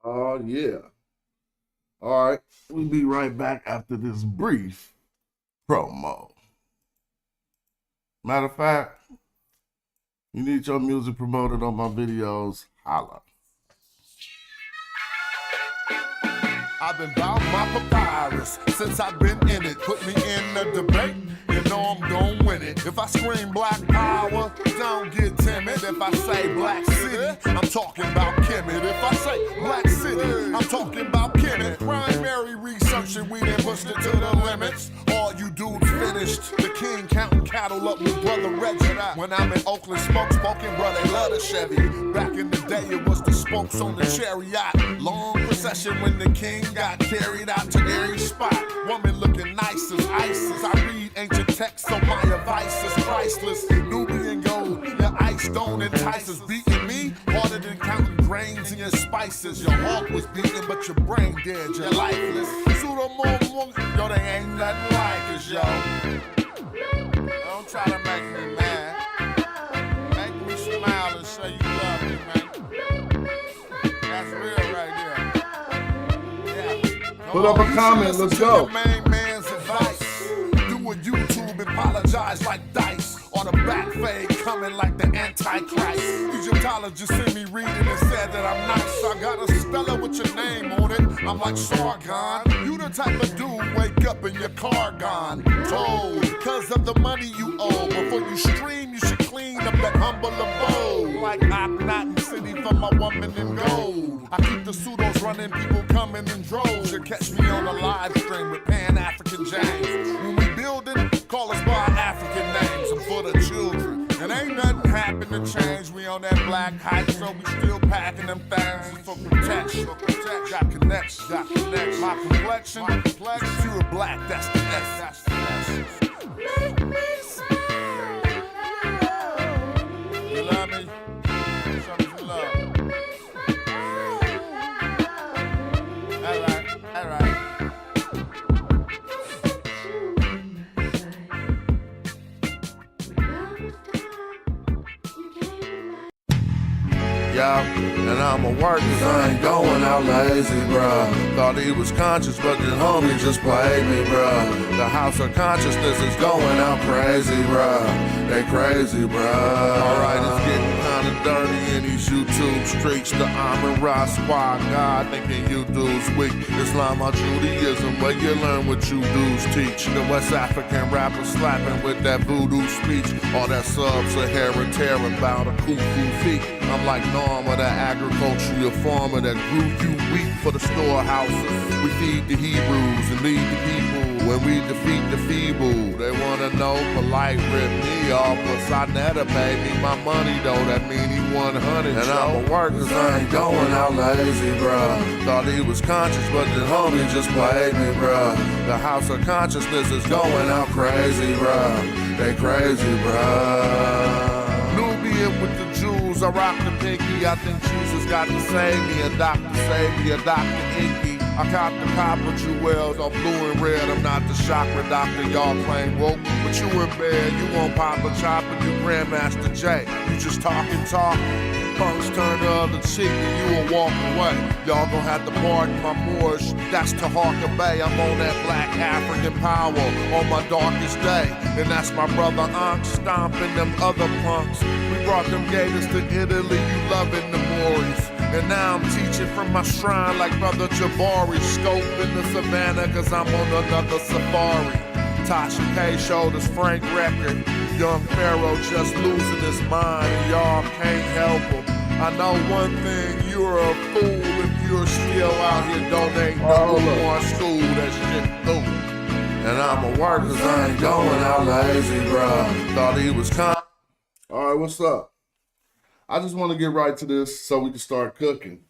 Oh, yeah. All right. We'll be right back after this brief promo. Matter of fact, you need your music promoted on my videos, holla. I've been bout my papyrus since I've been in it. Put me in a debate, you know I'm gon' win it. If I scream black power, don't get timid. If I say black city, I'm talking about Kemet. If I say black city, I'm talking about Kemet. Primary research and we done pushed it to the limits. All you dudes finished. The king counting cattle up with brother Reggie. When I'm in Oakland, smoke spoken, bro, they love the Chevy. Back in the day, it was the spokes on the chariot. Long procession when the king got carried out to every spot. Woman looking nice as ISIS. I read ancient texts, so my advice is priceless. Nubian gold, your ice don't entice us. Beating me harder than counting grains in your spices. Your heart was beating, but your brain dead. You're lifeless. Yo, they ain't nothing like us, yo. Don't try to make me mad. Make me smile and say you love me, man. That's real right there. Yeah. Put up a comment, let's go. Main man's advice. Do a YouTube and apologize like dice. On a back fade coming like the antichrist. Egyptologists sent me reading and said that I'm nice. I got a speller with your name on it. I'm like Sargon. You the type of dude wake up in your car gone. Told, cause of the money you owe. Before you stream, you should clean up that humble abode. Like Akhenaten City for my woman in gold. I keep the pseudos running, people coming in droves. You catch me on a live stream with Pan-African James. When we building, call us by our African names. I'm for the children. And ain't nothing happened to change. We on that black hype, so we still packing them things for protection. Got connections. My complexion, pure black, that's the S. You love me? Show me some love. All right. And I'ma work cause I ain't going out lazy, bruh. Thought he was conscious, but the homie just played me, bruh. The house of consciousness is going out crazy, bruh. They crazy, bruh. Alright, it's getting kinda dirty in these YouTube streets. The Amon Ra squad, God thinking you dudes weak. Islam or Judaism, where you learn what you dudes teach. The West African rappers slapping with that voodoo speech. All that sub-Saharan terror about a cuckoo feet. I'm like Norma, the agricultural farmer that grew you wheat for the storehouses. We feed the Hebrews and lead the people when we defeat the feeble. They wanna know polite rip me off, but Sonetta paid me my money though, that mean he 100. And I'ma work cause I ain't going out lazy, bruh. Thought he was conscious, but the homie just played me, bruh. The house of consciousness is going out crazy, bruh. They crazy, bruh. Nubian with the Jews, I rock the pinky. I think Jesus got to save me, a doctor save me, a doctor inky. I cop the copper jewels on blue and red. I'm not the chakra doctor y'all claim woke, but you in bed. You won't pop a chopper, you Grandmaster J. You just talking. Punks turn the other cheek and you will walk away. Y'all gon' have to pardon my Moorish. That's to Harker Bay. I'm on that black African power on my darkest day. And that's my brother Ankh stomping them other punks. We brought them gators to Italy, you loving the Moors. And now I'm teaching from my shrine like Brother Jabari. Scoping the savannah cause I'm on another safari. Tasha K showed us Frank record. Young Pharaoh just losing his mind and y'all can't help him. I know one thing, you're a fool if you're still out here donating number one school, that shit through. And I'ma work cause I ain't going out lazy, bruh. Thought he was Alright, what's up? I just want to get right to this so we can start cooking.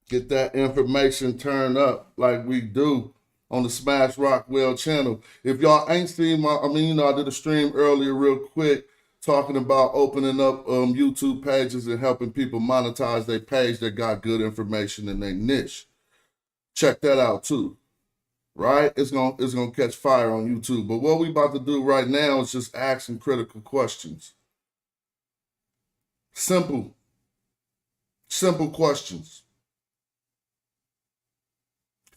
Get that information turned up like we do on the Smash Rockwell channel. If y'all ain't seen I did a stream earlier real quick talking about opening up YouTube pages and helping people monetize their page that got good information in their niche. Check that out too, right? It's gonna catch fire on YouTube. But what we about to do right now is just ask some critical questions. Simple questions.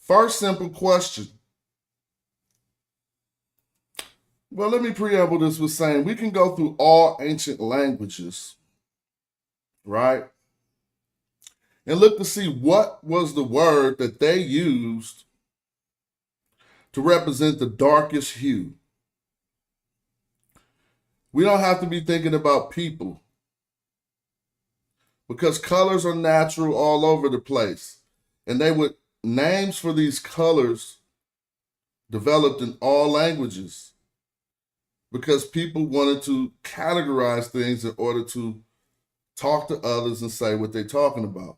First simple question. Well, let me preamble this with saying we can go through all ancient languages, right? And look to see what was the word that they used to represent the darkest hue. We don't have to be thinking about people because colors are natural all over the place. And names for these colors developed in all languages because people wanted to categorize things in order to talk to others and say what they're talking about.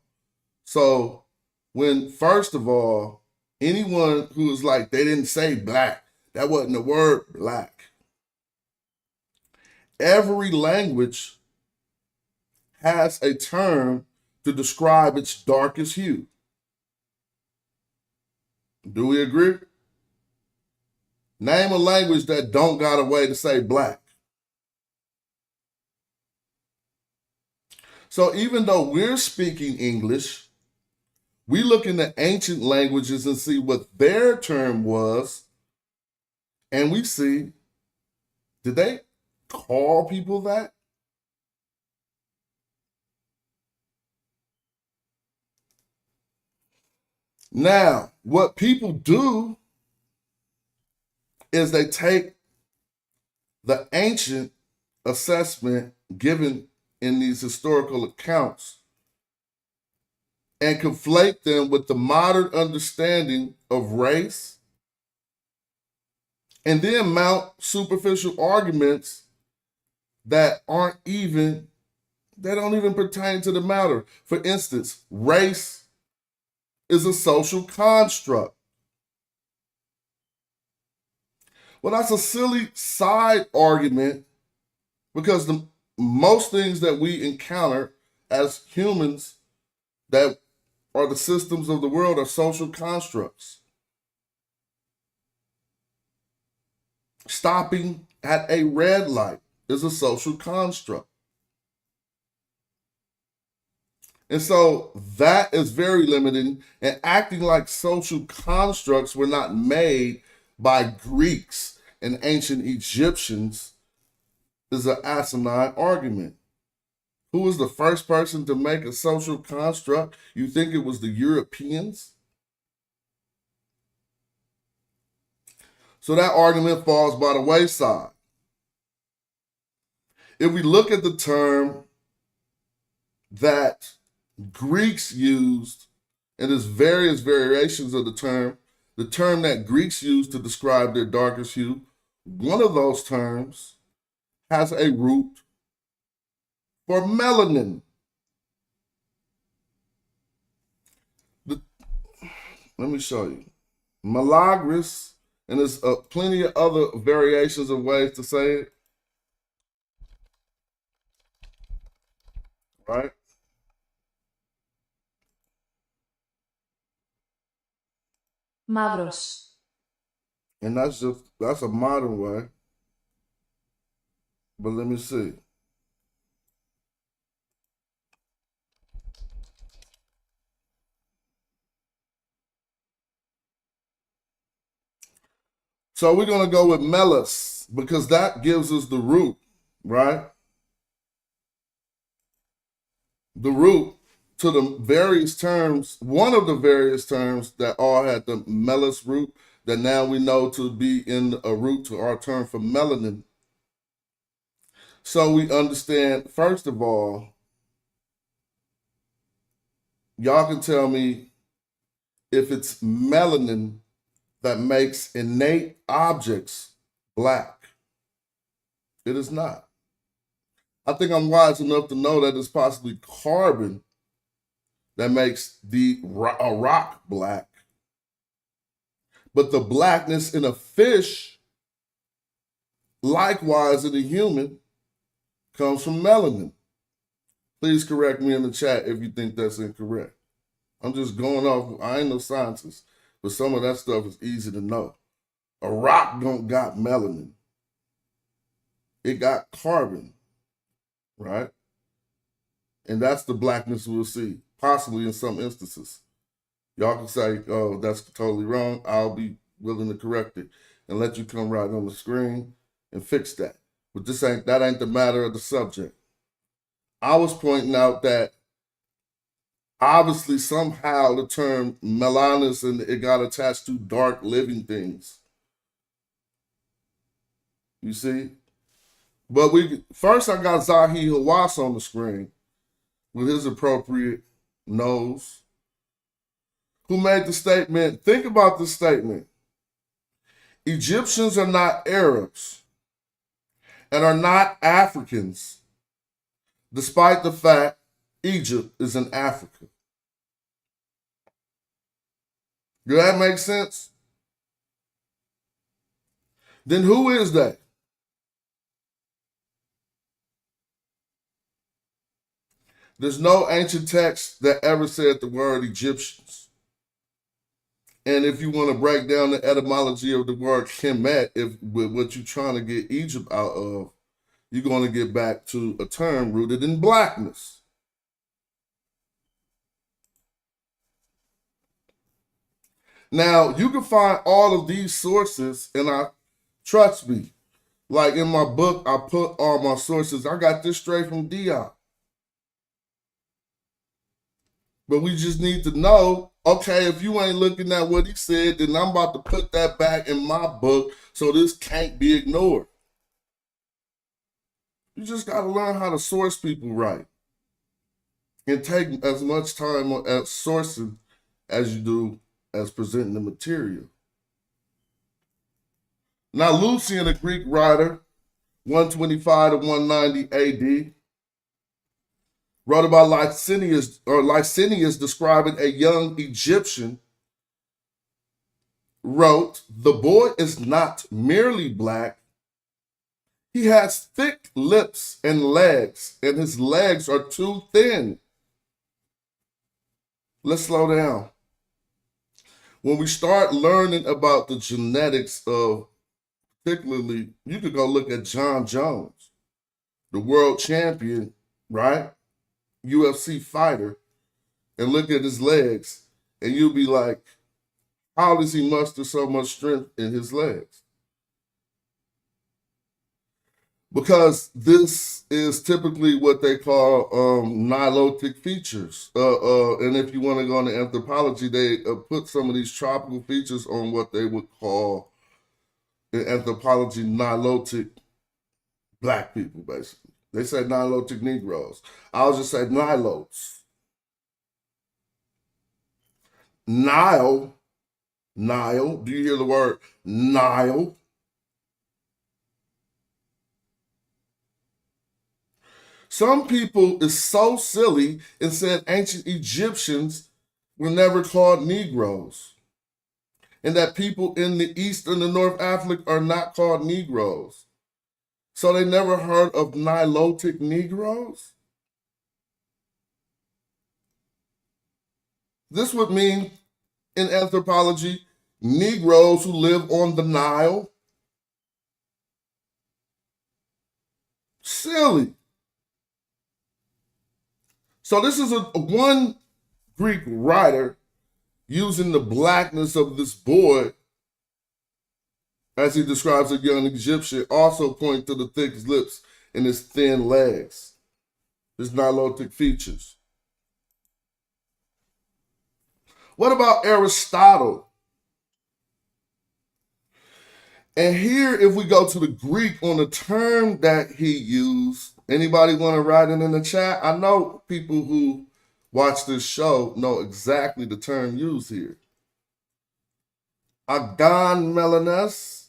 So when, first of all, anyone who was like, they didn't say black, that wasn't the word black. Every language has a term to describe its darkest hue. Do we agree? Name a language that don't got a way to say black. So even though we're speaking English, we look into ancient languages and see what their term was, and we see, did they call people that? Now, what people do is they take the ancient assessment given in these historical accounts and conflate them with the modern understanding of race, and then mount superficial arguments that don't even pertain to the matter. For instance, race is a social construct. Well, that's a silly side argument because most things that we encounter as humans that are the systems of the world are social constructs. Stopping at a red light is a social construct. And so that is very limiting, and acting like social constructs were not made by Greeks and ancient Egyptians is an asinine argument. Who was the first person to make a social construct? You think it was the Europeans? So that argument falls by the wayside. If we look at the term that Greeks used, and there's various variations of the term that Greeks used to describe their darkest hue, one of those terms has a root for melanin. Let me show you. Malagris, and there's plenty of other variations of ways to say it. Right? Μαύρος. And that's a modern way. But let me see. So we're going to go with melis because that gives us the root, right? The root to the various terms, one of the various terms that all had the melis root that now we know to be in a root to our term for melanin. So we understand, first of all, y'all can tell me if it's melanin that makes innate objects black. It is not. I think I'm wise enough to know that it's possibly carbon that makes a rock black. But the blackness in a fish, likewise in a human, comes from melanin. Please correct me in the chat if you think that's incorrect. I'm just going off, I ain't no scientist, but some of that stuff is easy to know. A rock don't got melanin. It got carbon, right? And that's the blackness we'll see, possibly in some instances. Y'all can say, oh, that's totally wrong. I'll be willing to correct it and let you come right on the screen and fix that. But that ain't the matter of the subject. I was pointing out that obviously somehow the term melanus and it got attached to dark living things. You see? But first I got Zahi Hawass on the screen with his appropriate nose, who made the statement, think about this statement. Egyptians are not Arabs and are not Africans, despite the fact Egypt is in Africa. Does that make sense? Then who is that? There's no ancient text that ever said the word Egyptians. And if you want to break down the etymology of the word Kemet, with what you're trying to get Egypt out of, you're going to get back to a term rooted in blackness. Now, you can find all of these sources, and trust me, like in my book, I put all my sources. I got this straight from Dion. But we just need to know, okay, if you ain't looking at what he said, then I'm about to put that back in my book so this can't be ignored. You just got to learn how to source people right and take as much time at sourcing as you do as presenting the material. Now, Lucian, a Greek writer, 125 to 190 AD, wrote about Licinius describing a young Egyptian, wrote, the boy is not merely black, he has thick lips and legs, and his legs are too thin. Let's slow down. When we start learning about the genetics of, particularly, you could go look at John Jones, the world champion, right? UFC fighter, and look at his legs, and you'll be like, how does he muster so much strength in his legs? Because this is typically what they call nilotic features. And if you want to go into anthropology, they put some of these tropical features on what they would call in anthropology nilotic black people, basically. They say nilotic Negroes. I'll just say nilotes. Nile, do you hear the word Nile? Some people is so silly and said ancient Egyptians were never called Negroes, and that people in the East and the North Africa are not called Negroes. So they never heard of Nilotic Negroes? This would mean, in anthropology, Negroes who live on the Nile. Silly. So this is one Greek writer using the blackness of this boy, as he describes a young Egyptian, also pointing to the thick lips and his thin legs, his nilotic features. What about Aristotle? And here, if we go to the Greek on the term that he used, anybody want to write it in the chat? I know people who watch this show know exactly the term used here. Agon melanus,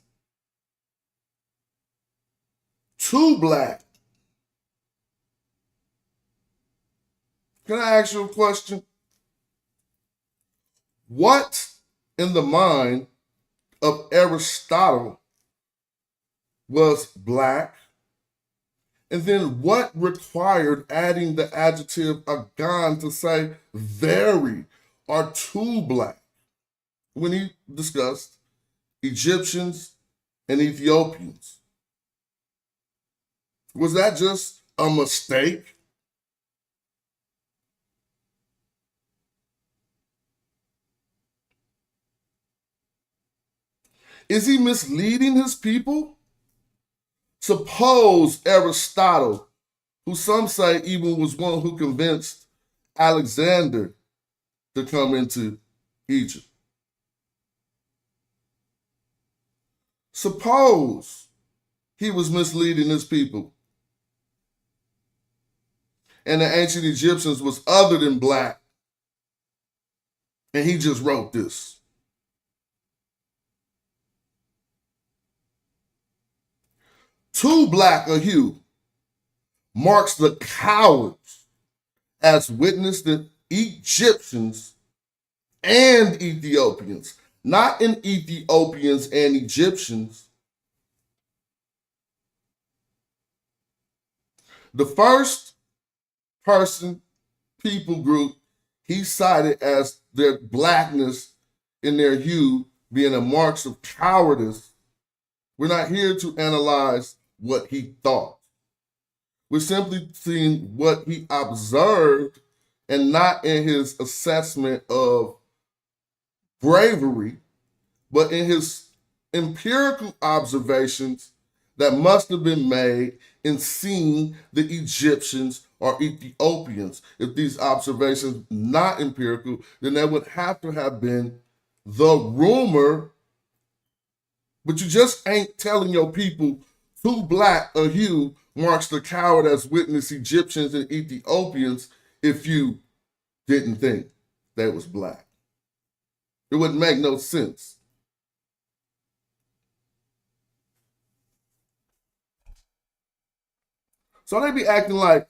too black. Can I ask you a question? What in the mind of Aristotle was black? And then what required adding the adjective agon to say very or too black when he discussed Egyptians and Ethiopians? Was that just a mistake? Is he misleading his people? Suppose Aristotle, who some say even was one who convinced Alexander to come into Egypt. Suppose he was misleading his people, and the ancient Egyptians was other than black, and he just wrote this. Too black a hue marks the cowards as witnessed the Egyptians and Ethiopians, not in Ethiopians and Egyptians. The first person, people group, he cited as their blackness in their hue being a marks of cowardice. We're not here to analyze what he thought. We're simply seeing what he observed and not in his assessment of bravery, but in his empirical observations that must have been made in seeing the Egyptians or Ethiopians. If these observations not empirical, then there would have to have been the rumor, but you just ain't telling your people too black a hue marks the coward as witness Egyptians and Ethiopians if you didn't think they was black. It wouldn't make no sense. So they be acting like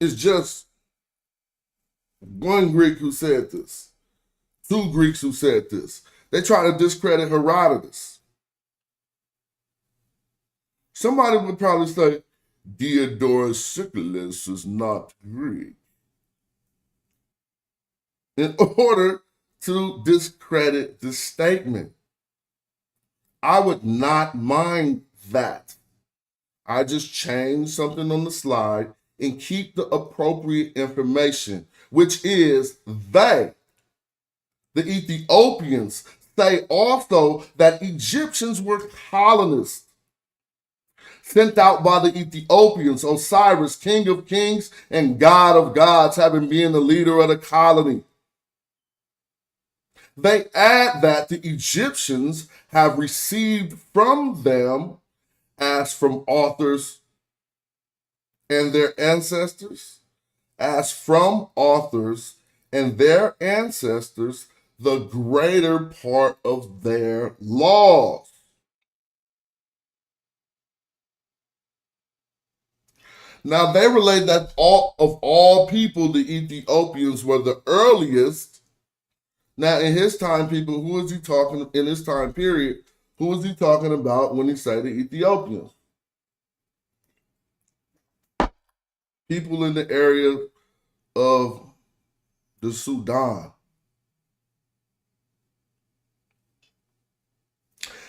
it's just one Greek who said this, two Greeks who said this. They try to discredit Herodotus. Somebody would probably say, Diodorus Siculus is not Greek, in order to discredit this statement. I would not mind that. I just change something on the slide and keep the appropriate information, which is they, the Ethiopians, say also that Egyptians were colonists sent out by the Ethiopians, Osiris, king of kings and god of gods, having been the leader of the colony. They add that the Egyptians have received from them, as from authors and their ancestors, as from authors and their ancestors, the greater part of their laws. Now they relate that of all people, the Ethiopians were the earliest. Now in his time, people, who is he talking in his time period? Who is he talking about when he say the Ethiopians? People in the area of the Sudan.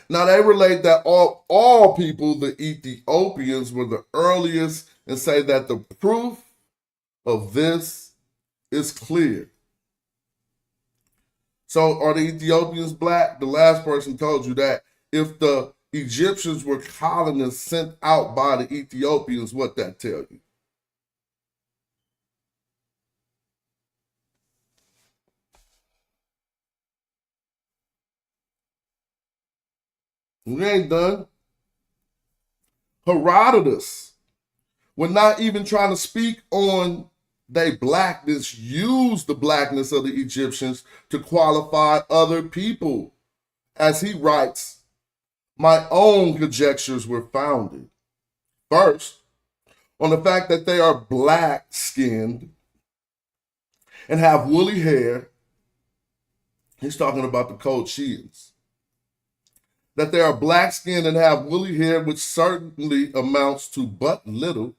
Now they relate that all people, the Ethiopians, were the earliest and say that the proof of this is clear. So are the Ethiopians black? The last person told you that. If the Egyptians were colonists sent out by the Ethiopians, what that tell you? We ain't done. Herodotus, we're not even trying to speak on their blackness, use the blackness of the Egyptians to qualify other people. As he writes, my own conjectures were founded, first, on the fact that they are black-skinned and have woolly hair. He's talking about the Colchians. That they are black-skinned and have woolly hair, which certainly amounts to but little,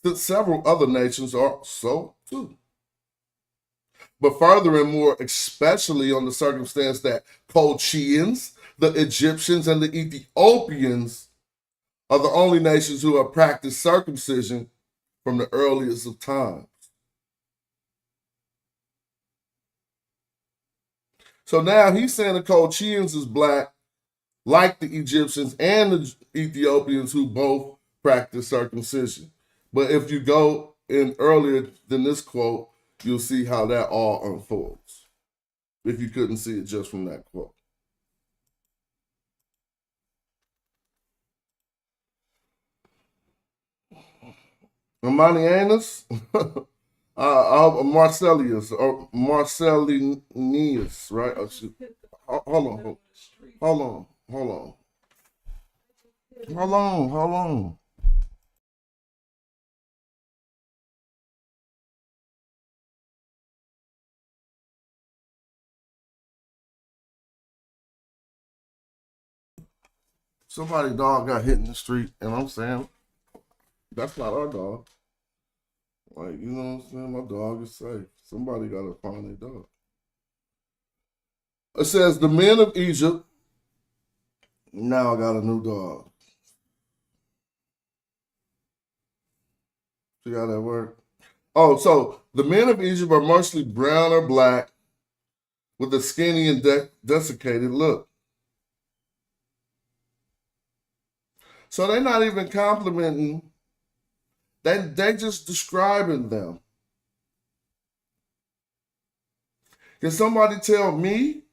since several other nations are so too. But further and more especially on the circumstance that Colchians, the Egyptians, and the Ethiopians are the only nations who have practiced circumcision from the earliest of times. So now he's saying the Colchians is black, like the Egyptians and the Ethiopians who both practice circumcision. But if you go in earlier than this quote, you'll see how that all unfolds, if you couldn't see it just from that quote. Amanianus, Marcellius, or Marcellinus, right? Oh, hold on. Somebody dog got hit in the street, and I'm saying, that's not our dog. Like, you know what I'm saying? My dog is safe. Somebody got to find their dog. It says, the men of Egypt, now I got a new dog. See how that works? Oh, so the men of Egypt are mostly brown or black with a skinny and desiccated look. So they're not even complimenting. They just describing them. Can somebody tell me?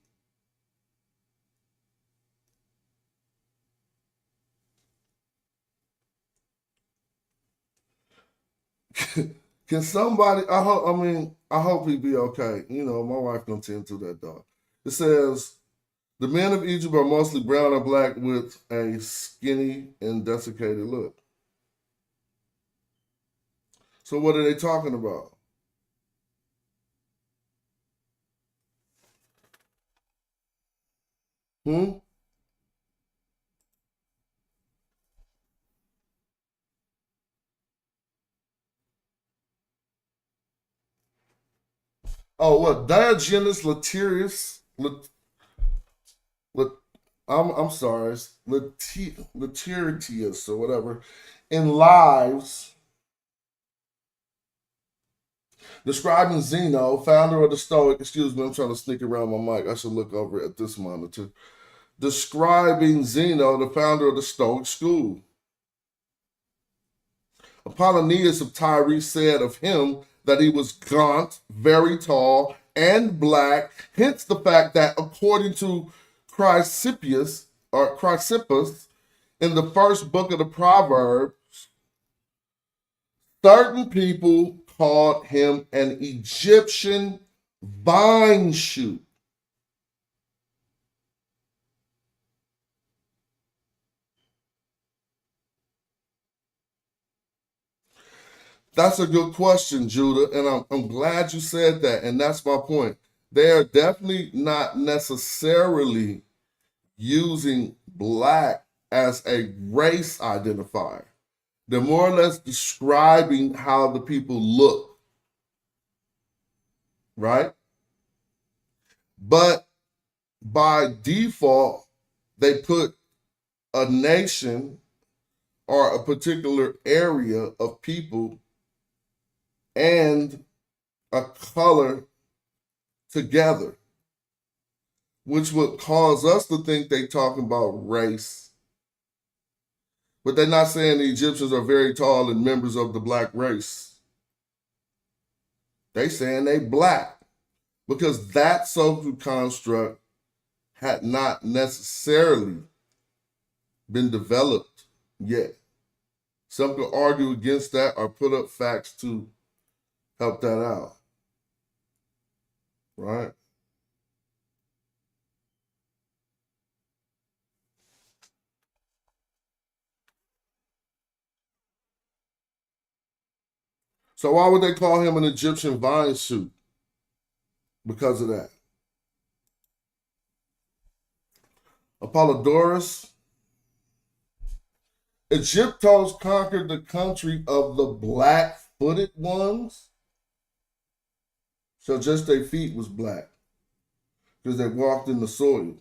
Can somebody? I hope he be okay. You know, my wife gonna tend to that dog. It says the men of Egypt are mostly brown or black with a skinny and desiccated look. So what are they talking about? Hmm? Oh, what? Diogenes Laertius. I'm sorry, Laertius or whatever, in Lives, describing Zeno, founder of the Stoic. Excuse me, I'm trying to sneak around my mic. I should look over at this monitor. Describing Zeno, the founder of the Stoic school. Apollonius of Tyre said of him that he was gaunt, very tall, and black, hence the fact that according to Chrysippus, in the first book of the Proverbs, certain people called him an Egyptian vine shoot. That's a good question, Judah, and I'm glad you said that, and that's my point. They are definitely not necessarily using black as a race identifier. They're more or less describing how the people look, right? But by default, they put a nation or a particular area of people and a color together, which would cause us to think they're talking about race. But they're not saying the Egyptians are very tall and members of the black race. They saying they black because that social construct had not necessarily been developed yet. Some could argue against that or put up facts to help that out, right? So why would they call him an Egyptian vine suit? Because of that. Apollodorus. Egyptos conquered the country of the black-footed ones. So just their feet was black because they walked in the soil.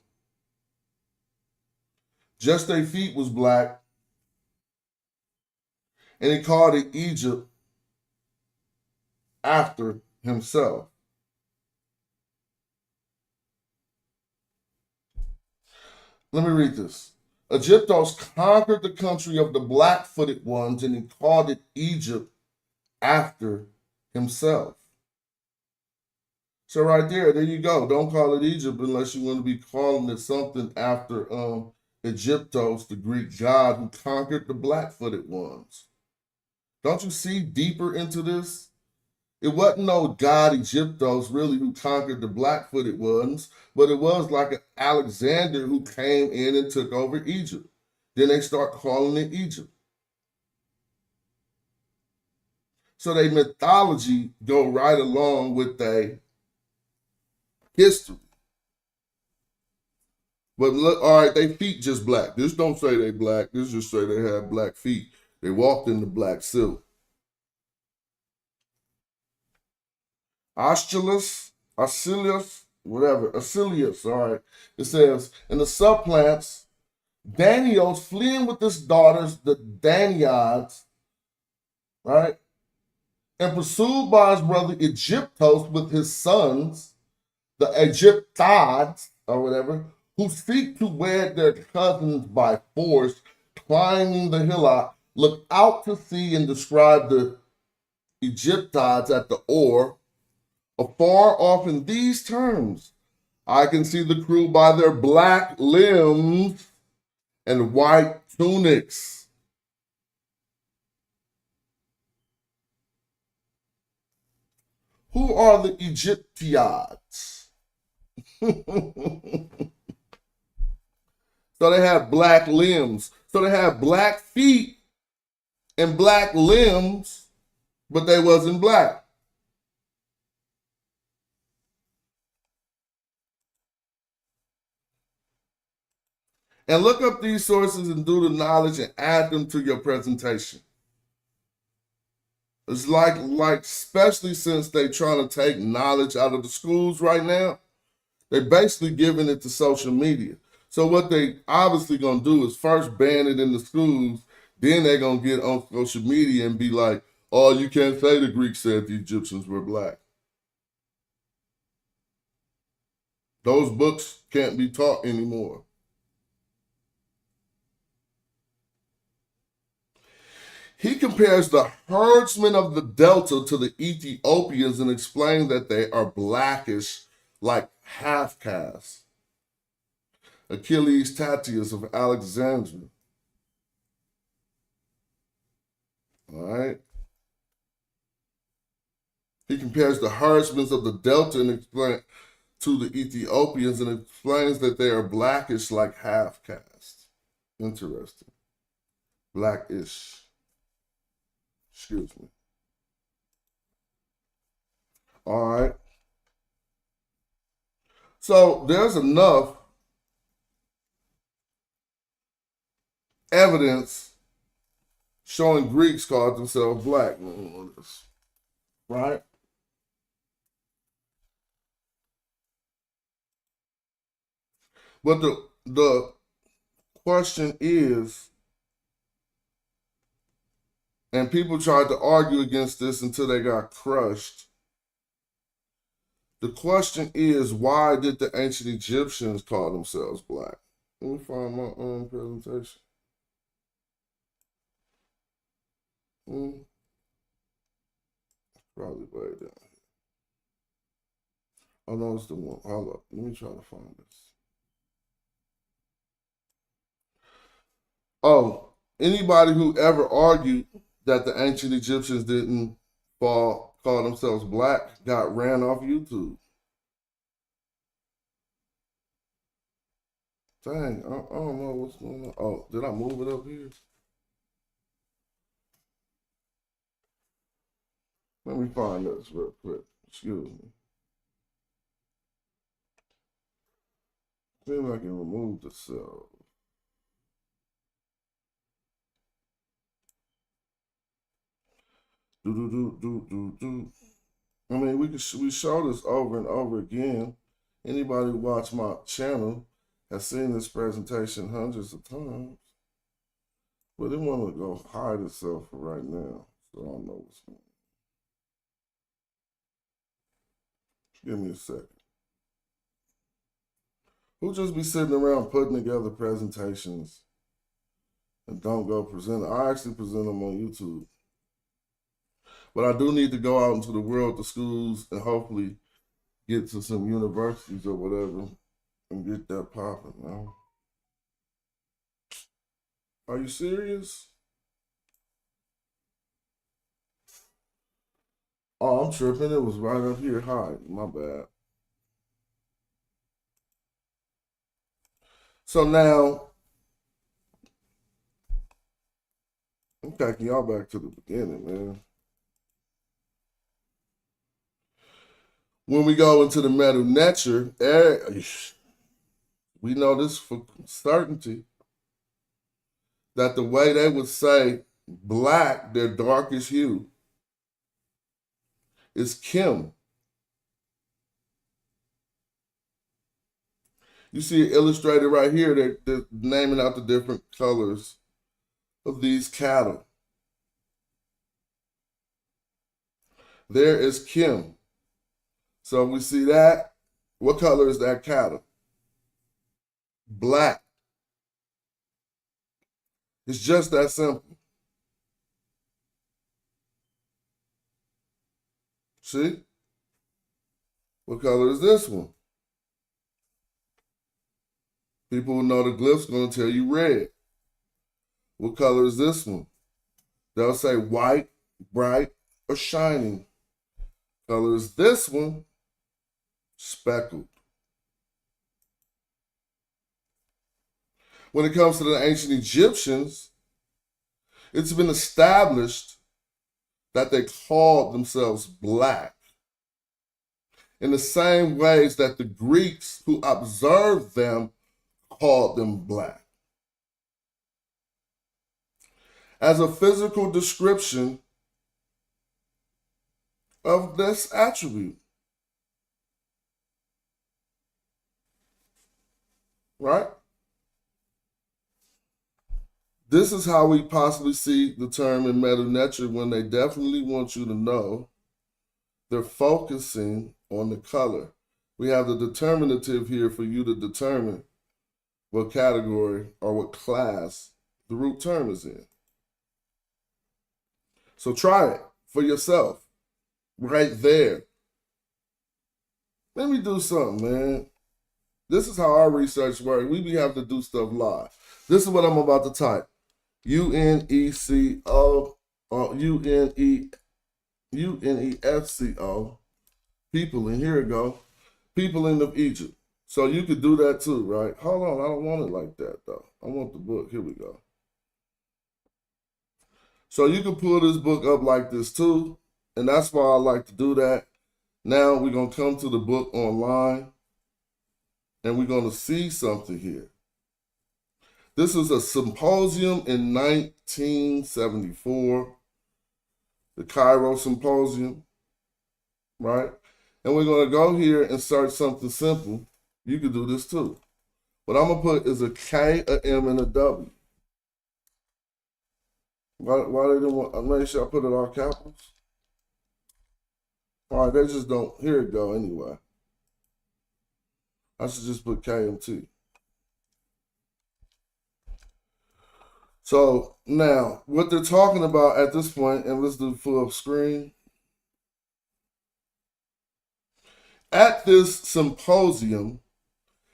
Just their feet was black. And he called it Egypt after himself. Let me read this. Egyptos conquered the country of the black-footed ones, and he called it Egypt after himself. So right there you go. Don't call it Egypt unless you want to be calling it something after Egyptos, the Greek god who conquered the black-footed ones. Don't you see deeper into this? It wasn't no god Egyptos really who conquered the black-footed ones, but it was like an Alexander who came in and took over Egypt. Then they start calling it Egypt. So their mythology go right along with their history. But look, all right, they feet just black. This don't say they black. This just say they have black feet. They walked in the black silk. Acilius, all right. It says, in the subplants, Danios fleeing with his daughters, the Danaids, right? And pursued by his brother Egyptos with his sons, the Egyptides, or whatever, who seek to wed their cousins by force, climbing the hillock, look out to sea and describe the Egyptides at the oar, afar off in these terms. I can see the crew by their black limbs and white tunics. Who are the Egyptiades? So they have black limbs. So they have black feet and black limbs, but they wasn't black. And look up these sources and do the knowledge and add them to your presentation. It's like especially since they're trying to take knowledge out of the schools right now, they're basically giving it to social media. So what they obviously gonna do is first ban it in the schools, then they're gonna get on social media and be like, oh, you can't say the Greeks said the Egyptians were black. Those books can't be taught anymore. He compares the herdsmen of the Delta to the Ethiopians and explains that they are blackish like half-castes. Achilles Tatius of Alexandria. All right. He compares the herdsmen of the Delta and explains to the Ethiopians and explains that they are blackish like half-castes. Interesting. Blackish. Excuse me. All right. So there's enough evidence showing Greeks called themselves black. Right? But the question is, and people tried to argue against this until they got crushed. The question is, why did the ancient Egyptians call themselves black? Let me find my own presentation. Probably way down here. Oh no, it's the one. Hold up. Let me try to find this. Oh, anybody who ever argued that the ancient Egyptians didn't call themselves black got ran off YouTube. Dang, I don't know what's going on. Oh, did I move it up here? Let me find this real quick. Excuse me. See if I can remove the cell. I mean, we show this over and over again. Anybody who watched my channel has seen this presentation hundreds of times. But it want to go hide itself for right now. So I don't know what's going on. Give me a second. Who just be sitting around putting together presentations and don't go present them? I actually present them on YouTube. But I do need to go out into the world, to schools, and hopefully get to some universities or whatever and get that popping, man. Are you serious? Oh, I'm tripping. It was right up here high. My bad. So now, I'm taking y'all back to the beginning, man. When we go into the metal nature, we know this for certainty, that the way they would say black, their darkest hue, is Kim. You see it illustrated right here. They're naming out the different colors of these cattle. There is Kim. So we see that. What color is that cattle? Black. It's just that simple. See? What color is this one? People who know the glyphs going to tell you red. What color is this one? They'll say white, bright, or shining. Color is this one? Speckled. When it comes to the ancient Egyptians, it's been established that they called themselves black in the same ways that the Greeks who observed them called them black. As a physical description of this attribute. Right? This is how we possibly see the term in meta nature, when they definitely want you to know they're focusing on the color. We have the determinative here for you to determine what category or what class the root term is in. So try it for yourself right there. Let me do something, man. This is how our research works. We be having to do stuff live. This is what I'm about to type. UNECO, UNEFCO, people, and here it go, people in Egypt. So you could do that too, right? Hold on, I don't want it like that though. I want the book, here we go. So you can pull this book up like this too, and that's why I like to do that. Now we're gonna come to the book online, and we're gonna see something here. This is a symposium in 1974, the Cairo Symposium, right? And we're going to go here and search something simple. You can do this too. What I'm going to put is a K, a M, and a W. Why they didn't want, make sure I put it all capitals? All right, they just don't, here it go anyway. I should just put KMT. So now, what they're talking about at this point, and let's do full screen. At this symposium,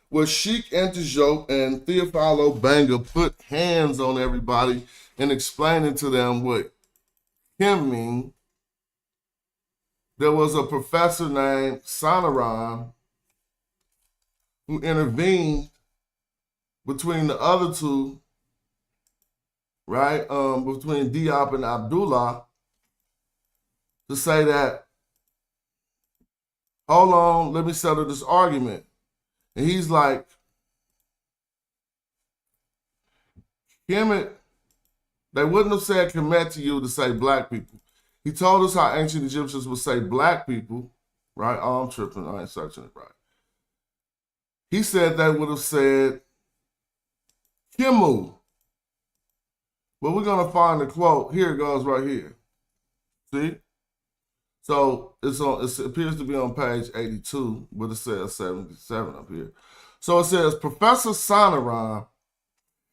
where Sheikh Antijoke and Theophilo Banga put hands on everybody and explaining to them what him mean, there was a professor named Sonoran who intervened between the other two, right, between Diop and Abdullah, to say that, hold on, let me settle this argument. And he's like, Kemet, they wouldn't have said Kemet to you to say black people. He told us how ancient Egyptians would say black people, right? Oh, I'm tripping, I ain't searching it right. He said they would have said Kimu. But we're going to find the quote. Here it goes right here. See? So it appears to be on page 82, but it says 77 up here. So it says, Professor Sonoran,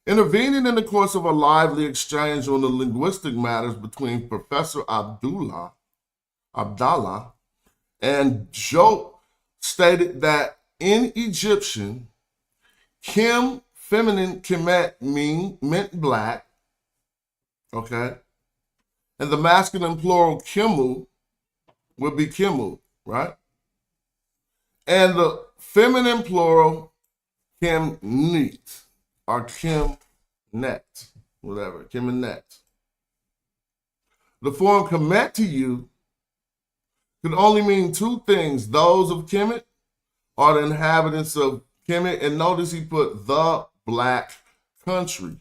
intervening in the course of a lively exchange on the linguistic matters between Professor Abdallah and Job, stated that in Egyptian, Kim, feminine Kemet, meant black, okay? And the masculine plural Kemu would be Kemu, right? And the feminine plural Kimnet, or Kimnet, whatever, Kimnet. The form Kemet to you could only mean two things: those of Kemet or the inhabitants of Kemet. And notice he put the black country.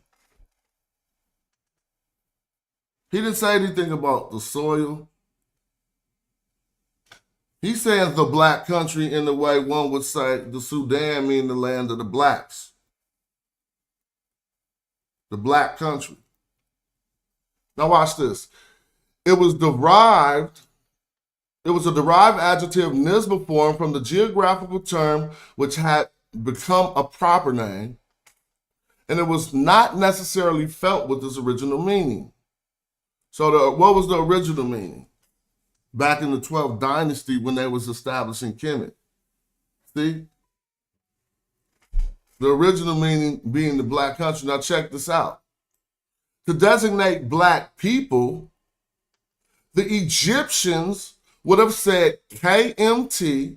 He didn't say anything about the soil. He's saying the black country in the way one would say the Sudan mean the land of the blacks. The black country. Now watch this. It was a derived adjective Nisba form from the geographical term which had become a proper name, and it was not necessarily felt with its original meaning. So what was the original meaning? Back in the 12th dynasty when they was establishing Kemet. See? The original meaning being the black country. Now check this out. To designate black people, the Egyptians would have said KMT,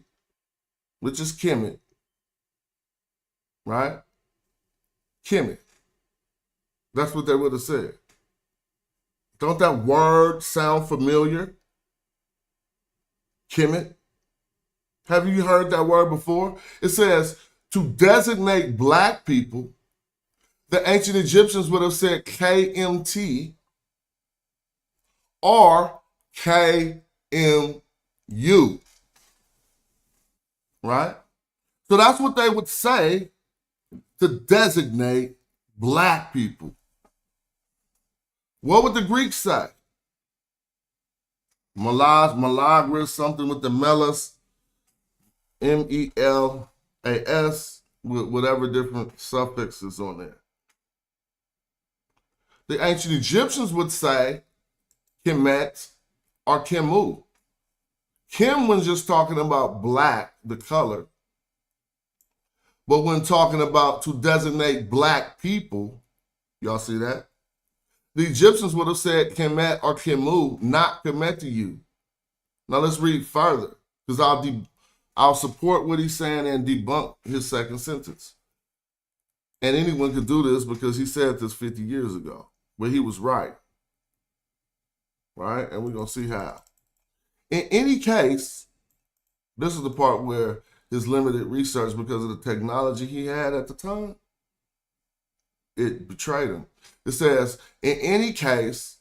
which is Kemet, right? Kemet. That's what they would have said. Don't that word sound familiar? Kemet. Have you heard that word before? It says to designate black people, the ancient Egyptians would have said KMT or KMU, right? So that's what they would say to designate black people. What would the Greeks say? Malagras, something with the melas, M-E-L-A-S, with whatever different suffixes on there. The ancient Egyptians would say Kemet or Kemu. Kim when just talking about black, the color. But when talking about to designate black people, y'all see that? The Egyptians would have said Kemet or Kemu, not Kemet to you. Now let's read further, because I'll support what he's saying and debunk his second sentence. And anyone could do this because he said this 50 years ago, but he was right. Right? And we're going to see how. In any case, this is the part where his limited research, because of the technology he had at the time, it betrayed him. It says, in any case,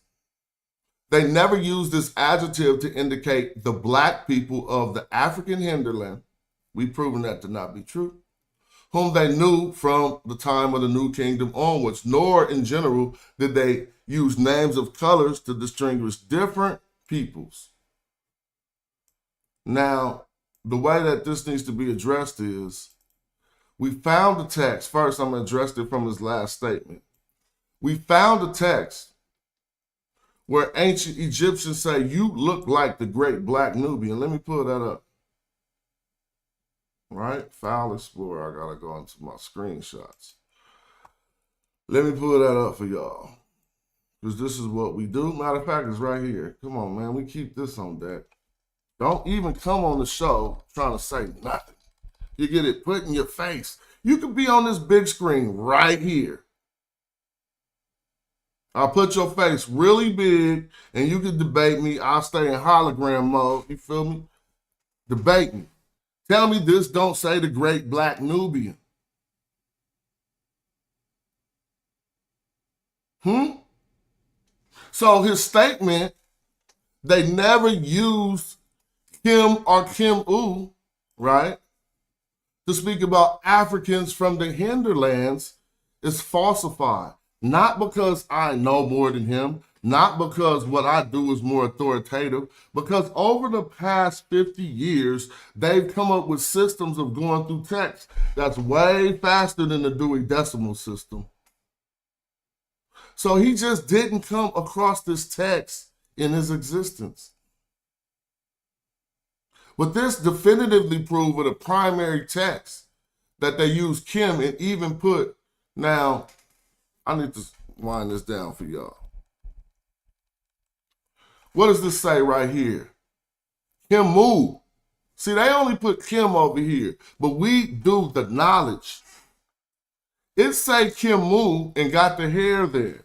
they never used this adjective to indicate the black people of the African hinterland. We've proven that to not be true. Whom they knew from the time of the New Kingdom onwards, nor in general did they use names of colors to distinguish different peoples. Now, the way that this needs to be addressed is, we found the text. First, I'm going to address it from his last statement. We found a text where ancient Egyptians say, you look like the great black Nubian. Let me pull that up. Right? File Explorer. I got to go into my screenshots. Let me pull that up for y'all, because this is what we do. Matter of fact, it's right here. Come on, man. We keep this on deck. Don't even come on the show trying to say nothing. You get it put in your face. You could be on this big screen right here. I'll put your face really big and you can debate me. I'll stay in hologram mode. You feel me? Debate me. Tell me this don't say the great black Nubian. So his statement, they never used Kim or Kim-U, right, to speak about Africans from the hinterlands, is falsified. Not because I know more than him, Not because what I do is more authoritative, because over the past 50 years, they've come up with systems of going through text that's way faster than the Dewey Decimal System. So he just didn't come across this text in his existence. But this definitively proved with a primary text that they used Kim and even put, now, I need to wind this down for y'all. What does this say right here? Kemu. See, they only put Kim over here, but we do the knowledge. It say Kemu and got the hair there.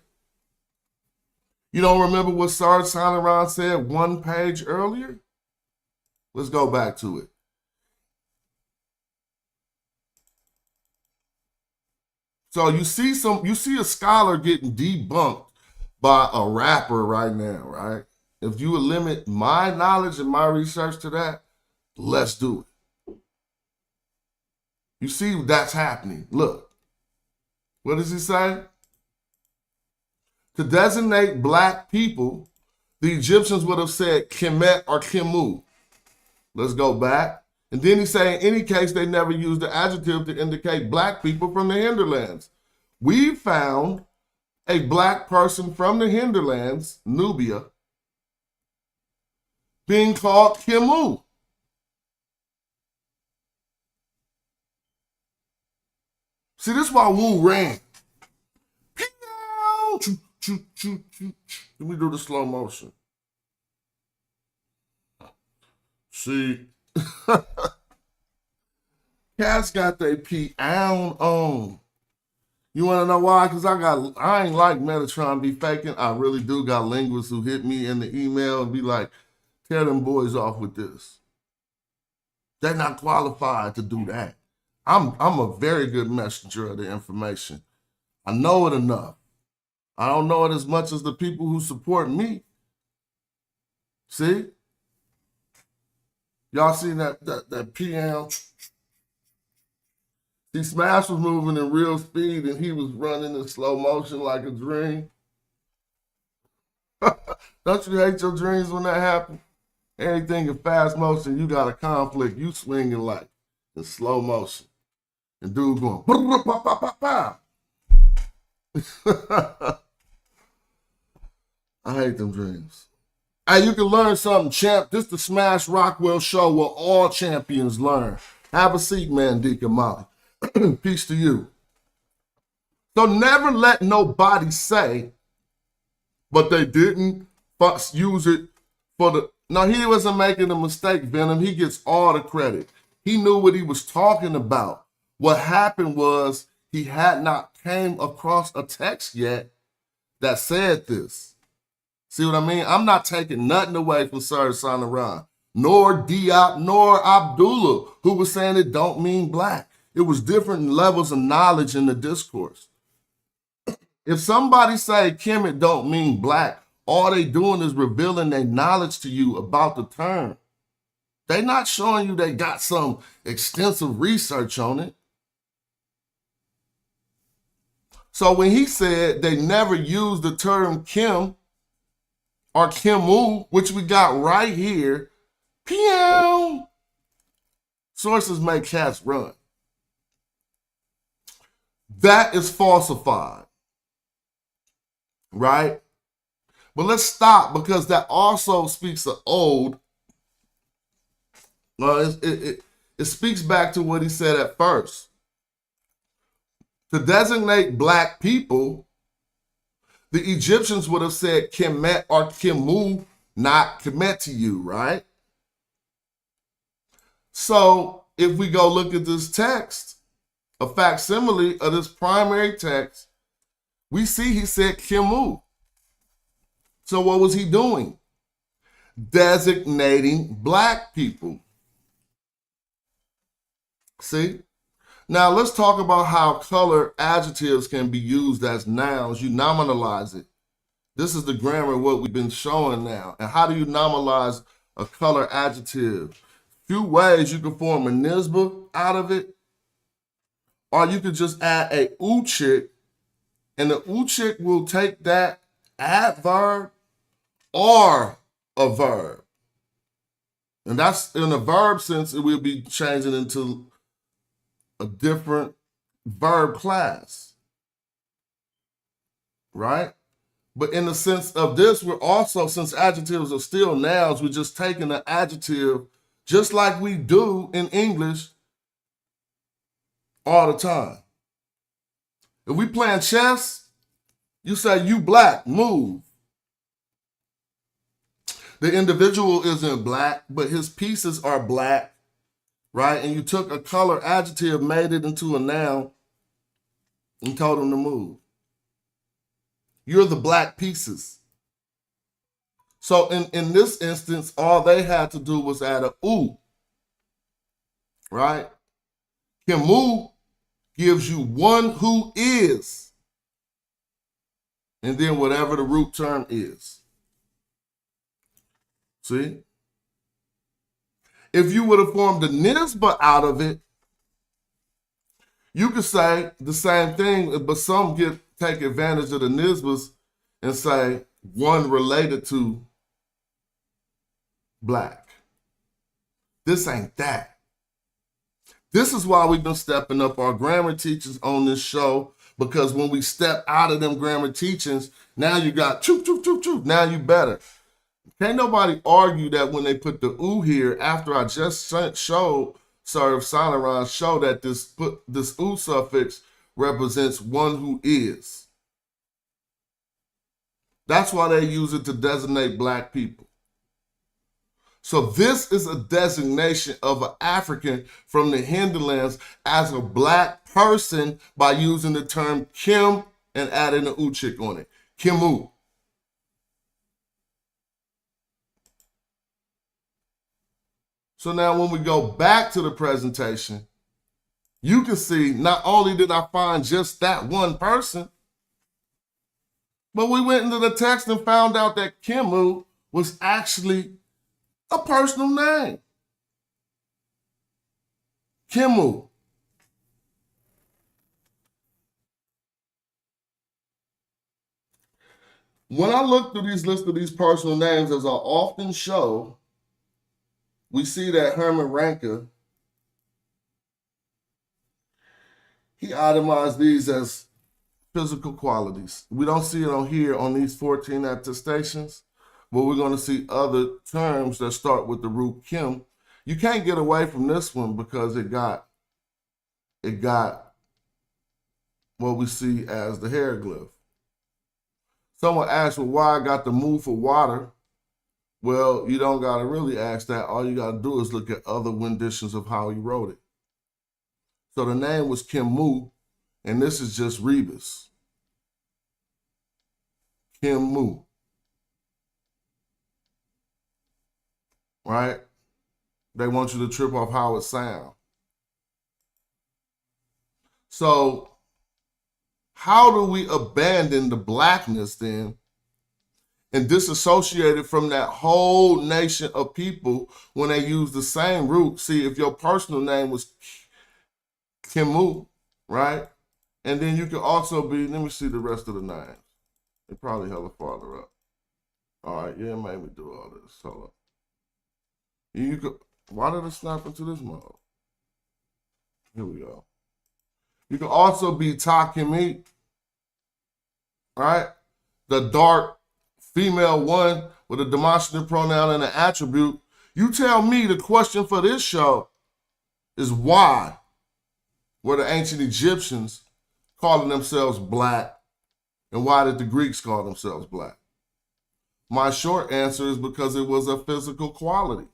You don't remember what Sarge Sanaran said one page earlier? Let's go back to it. So you see a scholar getting debunked by a rapper right now, right? If you would limit my knowledge and my research to that, let's do it. You see that's happening. Look. What does he say? To designate black people, the Egyptians would have said Kemet or Kemu. Let's go back. And then he say, in any case, they never used the adjective to indicate black people from the hinterlands. We found a black person from the hinterlands, Nubia, being called Kemu. See, this is why Wu ran. Let me do the slow motion. See, cats got their on. You want to know why? Because I ain't like Metatron be faking. I really do got linguists who hit me in the email and be like, tear them boys off with this. They're not qualified to do that. I'm a very good messenger of the information. I know it enough. I don't know it as much as the people who support me. See? Y'all see that PM? See, Smash was moving in real speed and he was running in slow motion like a dream. Don't you hate your dreams when that happens? Anything in fast motion, you got a conflict. You swinging like in slow motion. And dude going, I hate them dreams. Hey, you can learn something, champ. This the Smash Rockwell show where all champions learn. Have a seat, man, Deacon Molly. Peace to you. So never let nobody say, but they didn't use it for the... No, he wasn't making a mistake, Venom. He gets all the credit. He knew what he was talking about. What happened was he had not came across a text yet that said this. See what I mean? I'm not taking nothing away from Sir Sanaran, nor Diop, nor Abdullah, who was saying it don't mean black. It was different levels of knowledge in the discourse. If somebody say Kemet don't mean black, all they doing is revealing their knowledge to you about the term. They not showing you they got some extensive research on it. So when he said they never used the term Kim or Kemu, which we got right here, PM, sources make cats run. That is falsified, right? But let's stop because that also speaks of old. It speaks back to what he said at first. To designate black people, the Egyptians would have said Kemet or Kemu, not Kemet to you, right? So if we go look at this text, a facsimile of this primary text, we see he said Kemu. So what was he doing? Designating black people. See? Now let's talk about how color adjectives can be used as nouns. You nominalize it. This is the grammar of what we've been showing now. And how do you nominalize a color adjective? Few ways you can form a nisba out of it. Or you could just add a uchik, and the uchik will take that adverb or a verb. And that's in a verb sense, it will be changing into a different verb class, right? But in the sense of this, we're also, since adjectives are still nouns, we're just taking an adjective just like we do in English all the time. If we playing chess, you say, you black, move. The individual isn't black, but his pieces are black, right? And you took a color adjective, made it into a noun, and told him to move. You're the black pieces. So in this instance, all they had to do was add a "u," right? Kemu gives you one who is, and then whatever the root term is. See? If you would have formed a nisba out of it, you could say the same thing, but some take advantage of the nisbas and say one related to black. This ain't that. This is why we've been stepping up our grammar teachings on this show, because when we step out of them grammar teachings, now you got choo, choo, choo, choo. Now you better. Can't nobody argue that when they put the "u" here, after I just showed, Sanaran show that this "u" suffix represents one who is. That's why they use it to designate black people. So this is a designation of an African from the hinterlands as a black person by using the term Kim and adding an "u" on it. Kemu. So now when we go back to the presentation, you can see not only did I find just that one person, but we went into the text and found out that Kemu was actually a personal name. Kemu. When I look through these lists of these personal names, as I often show, we see that Herman Ranke, he itemized these as physical qualities. We don't see it on here on these 14 attestations, but we're going to see other terms that start with the root Kim. You can't get away from this one because it got what we see as the hieroglyph. Someone asked, well, why I got the "mu" for water? Well, you don't got to really ask that. All you got to do is look at other renditions of how he wrote it. So the name was Kemu, and this is just rebus. Kemu. Right? They want you to trip off how it sounds. So how do we abandon the blackness then and disassociate it from that whole nation of people when they use the same root? See, if your personal name was Kemu, right? And then you could also be, let me see the rest of the names. They're probably hella farther up. All right, yeah, it made me do all this. Hold up. You could, why did it snap into this mode? Here we go. You can also be Takimi, right? The dark female one with a demonstrative pronoun and an attribute. You tell me the question for this show is why were the ancient Egyptians calling themselves black, and why did the Greeks call themselves black? My short answer is because it was a physical quality,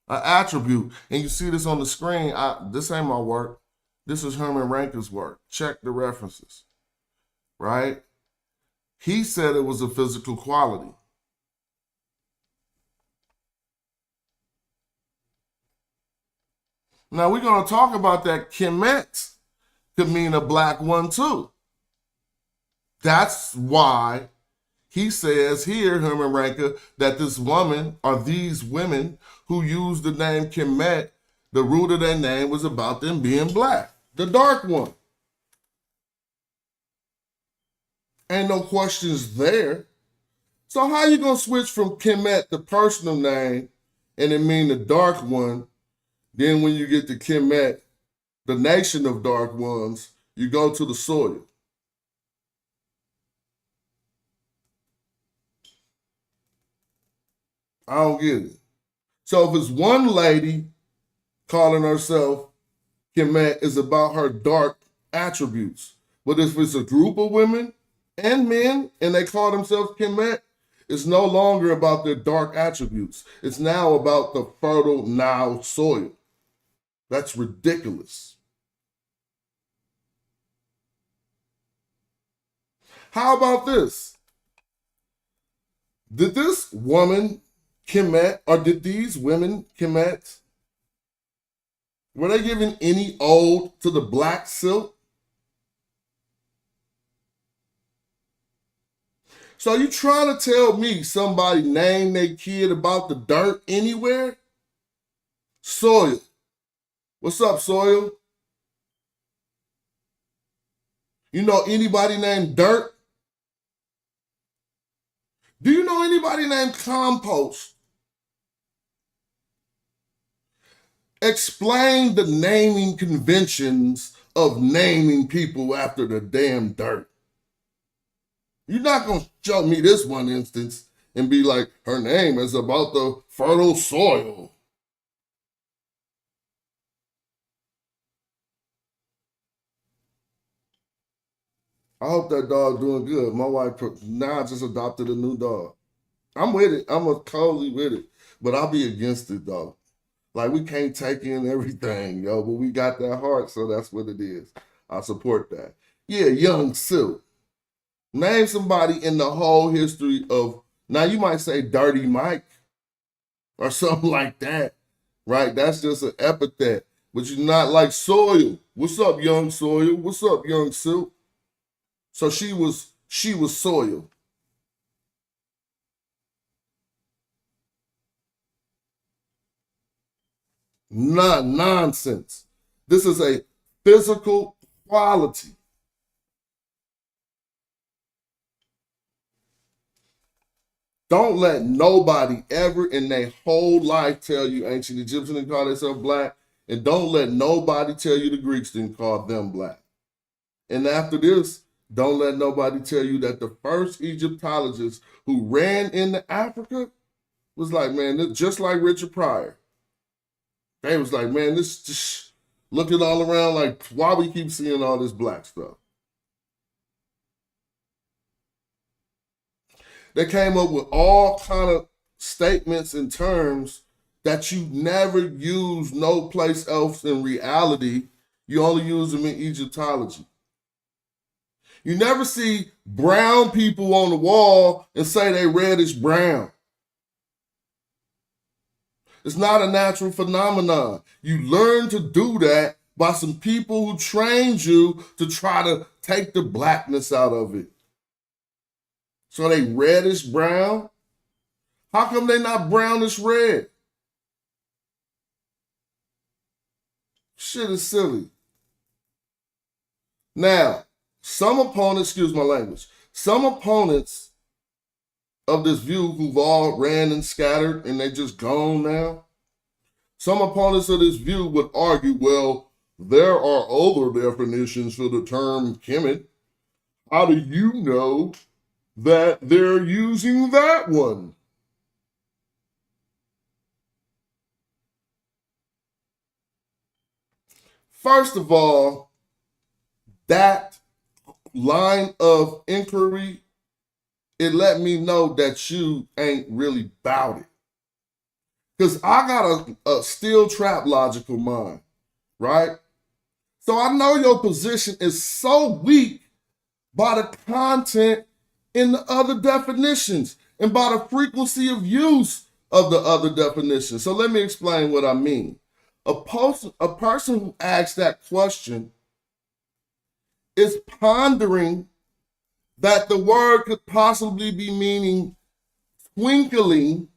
an attribute. And you see this on the screen. This ain't my work. This is Herman Ranke's work. Check the references, right? He said it was a physical quality. Now we're going to talk about that Kemet could mean a black one too. That's why he says here, Herman Ranke, that this woman or these women who use the name Kemet, the root of their name was about them being black, the dark one. Ain't no questions there. So how you gonna switch from Kemet, the personal name, and it mean the dark one, then when you get to Kemet, the nation of dark ones, you go to the soil. I don't get it. So if it's one lady calling herself Kemet, is about her dark attributes. But if it's a group of women and men and they call themselves Kemet, it's no longer about their dark attributes. It's now about the fertile Nile soil. That's ridiculous. How about this? Did this woman Kemet, or did these women Kemet, were they giving any ode to the black silk? So you trying to tell me somebody named their kid about the dirt anywhere? Soil. What's up, Soil? You know anybody named Dirt? Do you know anybody named Compost? Explain the naming conventions of naming people after the damn dirt. You're not going to show me this one instance and be like, her name is about the fertile soil. I hope that dog doing good. My wife now just adopted a new dog. I'm with it. I'm totally with it. But I'll be against it, though. Like, we can't take in everything, yo, but we got that heart, so that's what it is. I support that. Yeah, Young Silk. Name somebody in the whole history of, now you might say Dirty Mike or something like that, right? That's just an epithet, but you're not like Soil. What's up, Young Soil? What's up, Young Silk? So she was Soil. Not nonsense. This is a physical quality. Don't let nobody ever in their whole life tell you ancient Egyptians didn't call themselves black, and don't let nobody tell you the Greeks didn't call them black. And after this, don't let nobody tell you that the first Egyptologists who ran into Africa was like, man, this just like Richard Pryor. They was like, man, this just looking all around like, why we keep seeing all this black stuff? They came up with all kind of statements and terms that you never use no place else in reality. You only use them in Egyptology. You never see brown people on the wall and say they reddish brown. It's not a natural phenomenon. You learn to do that by some people who trained you to try to take the blackness out of it. So they reddish brown? How come they not brownish red? Shit is silly. Now, some opponents, excuse my language, some opponents of this view who've all ran and scattered and they just gone now, some opponents of this view would argue, well, there are other definitions for the term Kemet. How do you know that they're using that one? First of all, that line of inquiry, it let me know that you ain't really about it. Because I got a steel trap logical mind, right? So I know your position is so weak by the content in the other definitions and by the frequency of use of the other definitions. So let me explain what I mean. A person who asks that question is pondering that the word could possibly be meaning twinkling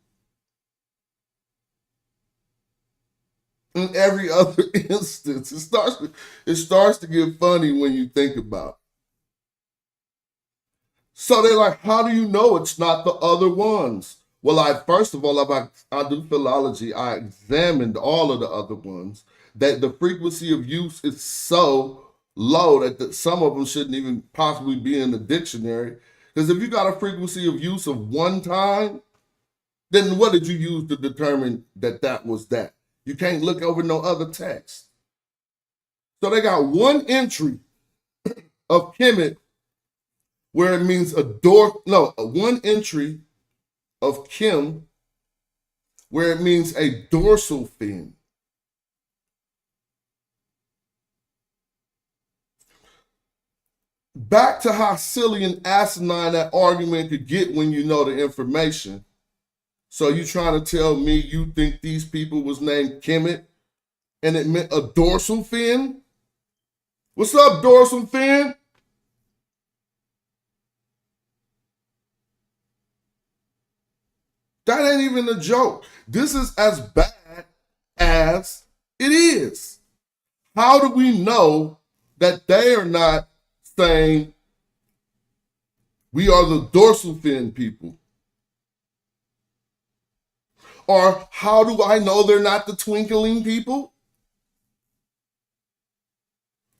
in every other instance. It starts to get funny when you think about it. So they're like, how do you know it's not the other ones? Well, first of all, I do philology. I examined all of the other ones. That the frequency of use is so low that some of them shouldn't even possibly be in the dictionary. Because if you got a frequency of use of one time, then what did you use to determine that was that? You can't look over no other text. So they got one entry of Kemet where it means one entry of Kim where it means a dorsal fin. Back to how silly and asinine that argument could get when you know the information. So you trying to tell me you think these people was named Kemet and it meant a dorsal fin? What's up, dorsal fin? That ain't even a joke. This is as bad as it is. How do we know that they are not saying we are the dorsal fin people? Or how do I know they're not the twinkling people?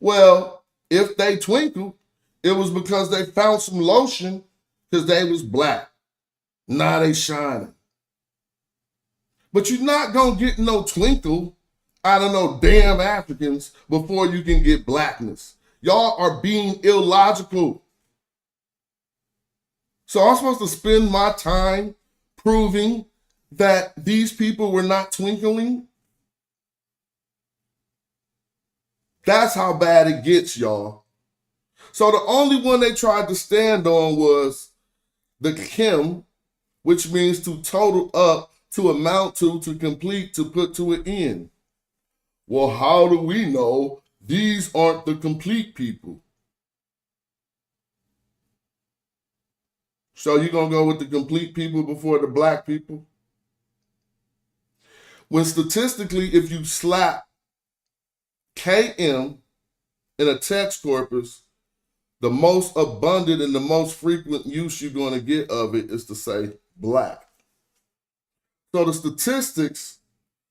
Well, if they twinkle, it was because they found some lotion because they was black. Now they shining. But you're not going to get no twinkle out of no damn Africans before you can get blackness. Y'all are being illogical. So I'm supposed to spend my time proving that these people were not twinkling? That's how bad it gets, y'all. So the only one they tried to stand on was the Kim, which means to total up, to amount to complete, to put to an end. Well, how do we know these aren't the complete people? So you're going to go with the complete people before the black people? When statistically, if you slap KM in a text corpus, the most abundant and the most frequent use you're going to get of it is to say black. So the statistics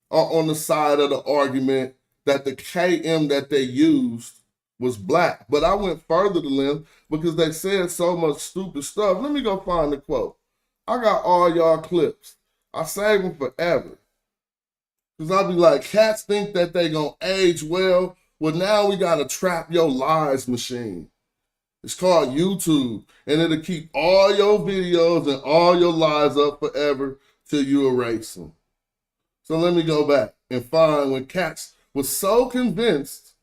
are on the side of the argument that the KM that they used was black. But I went further than them because they said so much stupid stuff. Let me go find the quote. I got all y'all clips. I save them forever. Because I'll be like, cats think that they gonna age well. Well, now we got a trap your lies machine. It's called YouTube. And it'll keep all your videos and all your lies up forever till you erase them. So let me go back and find when cats was so convinced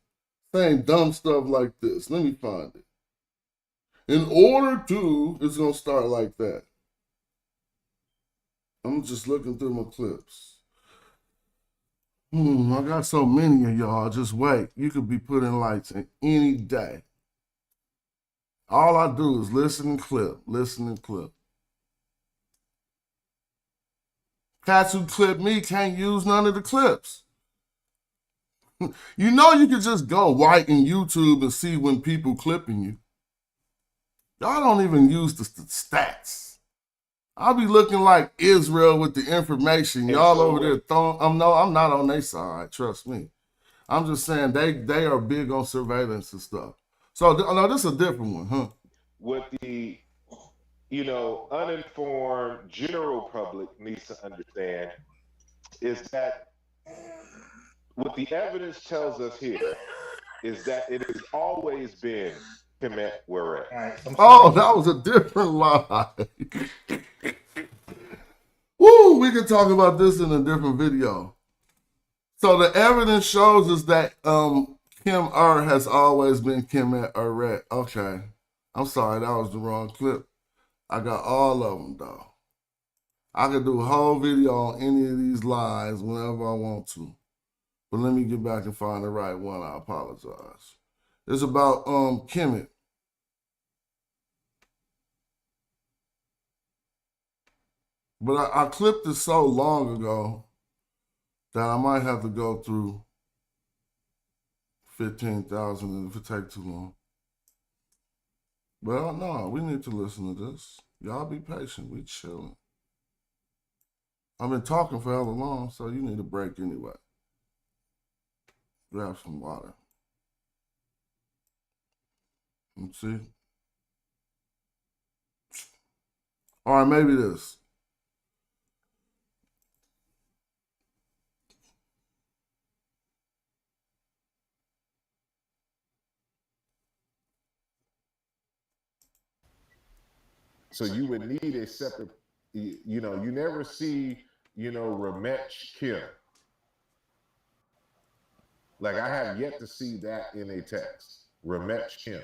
saying dumb stuff like this. Let me find it. In order to, it's gonna start like that. I'm just looking through my clips. I got so many of y'all. Just wait. You could be putting lights in any day. All I do is listen and clip, listen and clip. Cats who clip me can't use none of the clips. You know you can just go right in YouTube and see when people clipping you. Y'all don't even use the stats. I'll be looking like Israel with the information. Y'all over there throwing, I'm not on their side, trust me. I'm just saying they are big on surveillance and stuff. So, no, this is a different one, huh? What the, uninformed general public needs to understand is that what the evidence tells us here is that it has always been Kemet Weret. Oh, that was a different lie. Woo, we can talk about this in a different video. So the evidence shows us that Kim has always been Kemet Weret. Okay. I'm sorry, that was the wrong clip. I got all of them, though. I could do a whole video on any of these lies whenever I want to. But let me get back and find the right one. I apologize. It's about Kemet. But I clipped it so long ago that I might have to go through 15,000 if it takes too long. Well, no, we need to listen to this. Y'all be patient. We chilling. I've been talking for hella long, so you need a break anyway. Grab some water. Let's see. All right, maybe this. So you would need a separate, you know, you never see, you know, Ramech Kim. Like I have yet to see that in a text. Ramech Kim.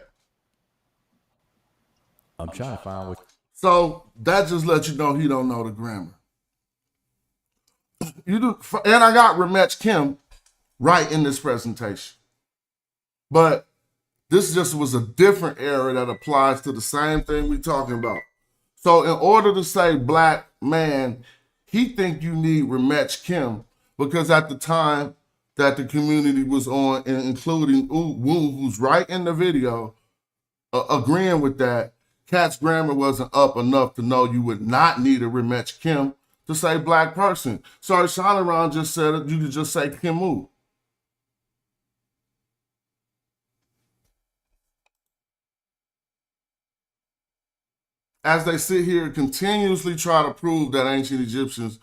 I'm trying to find what. So that just lets you know he don't know the grammar. You do, and I got Ramech Kim right in this presentation. But this just was a different era that applies to the same thing we're talking about. So in order to say black man, he think you need Ramech Kim because at the time that the community was on, and including Wu, who's right in the video, agreeing with that, Cat's grammar wasn't up enough to know you would not need a Ramech Kim to say black person. Sorry, Shalaron just said it, you could just say Kimu. As they sit here and continuously try to prove that ancient Egyptians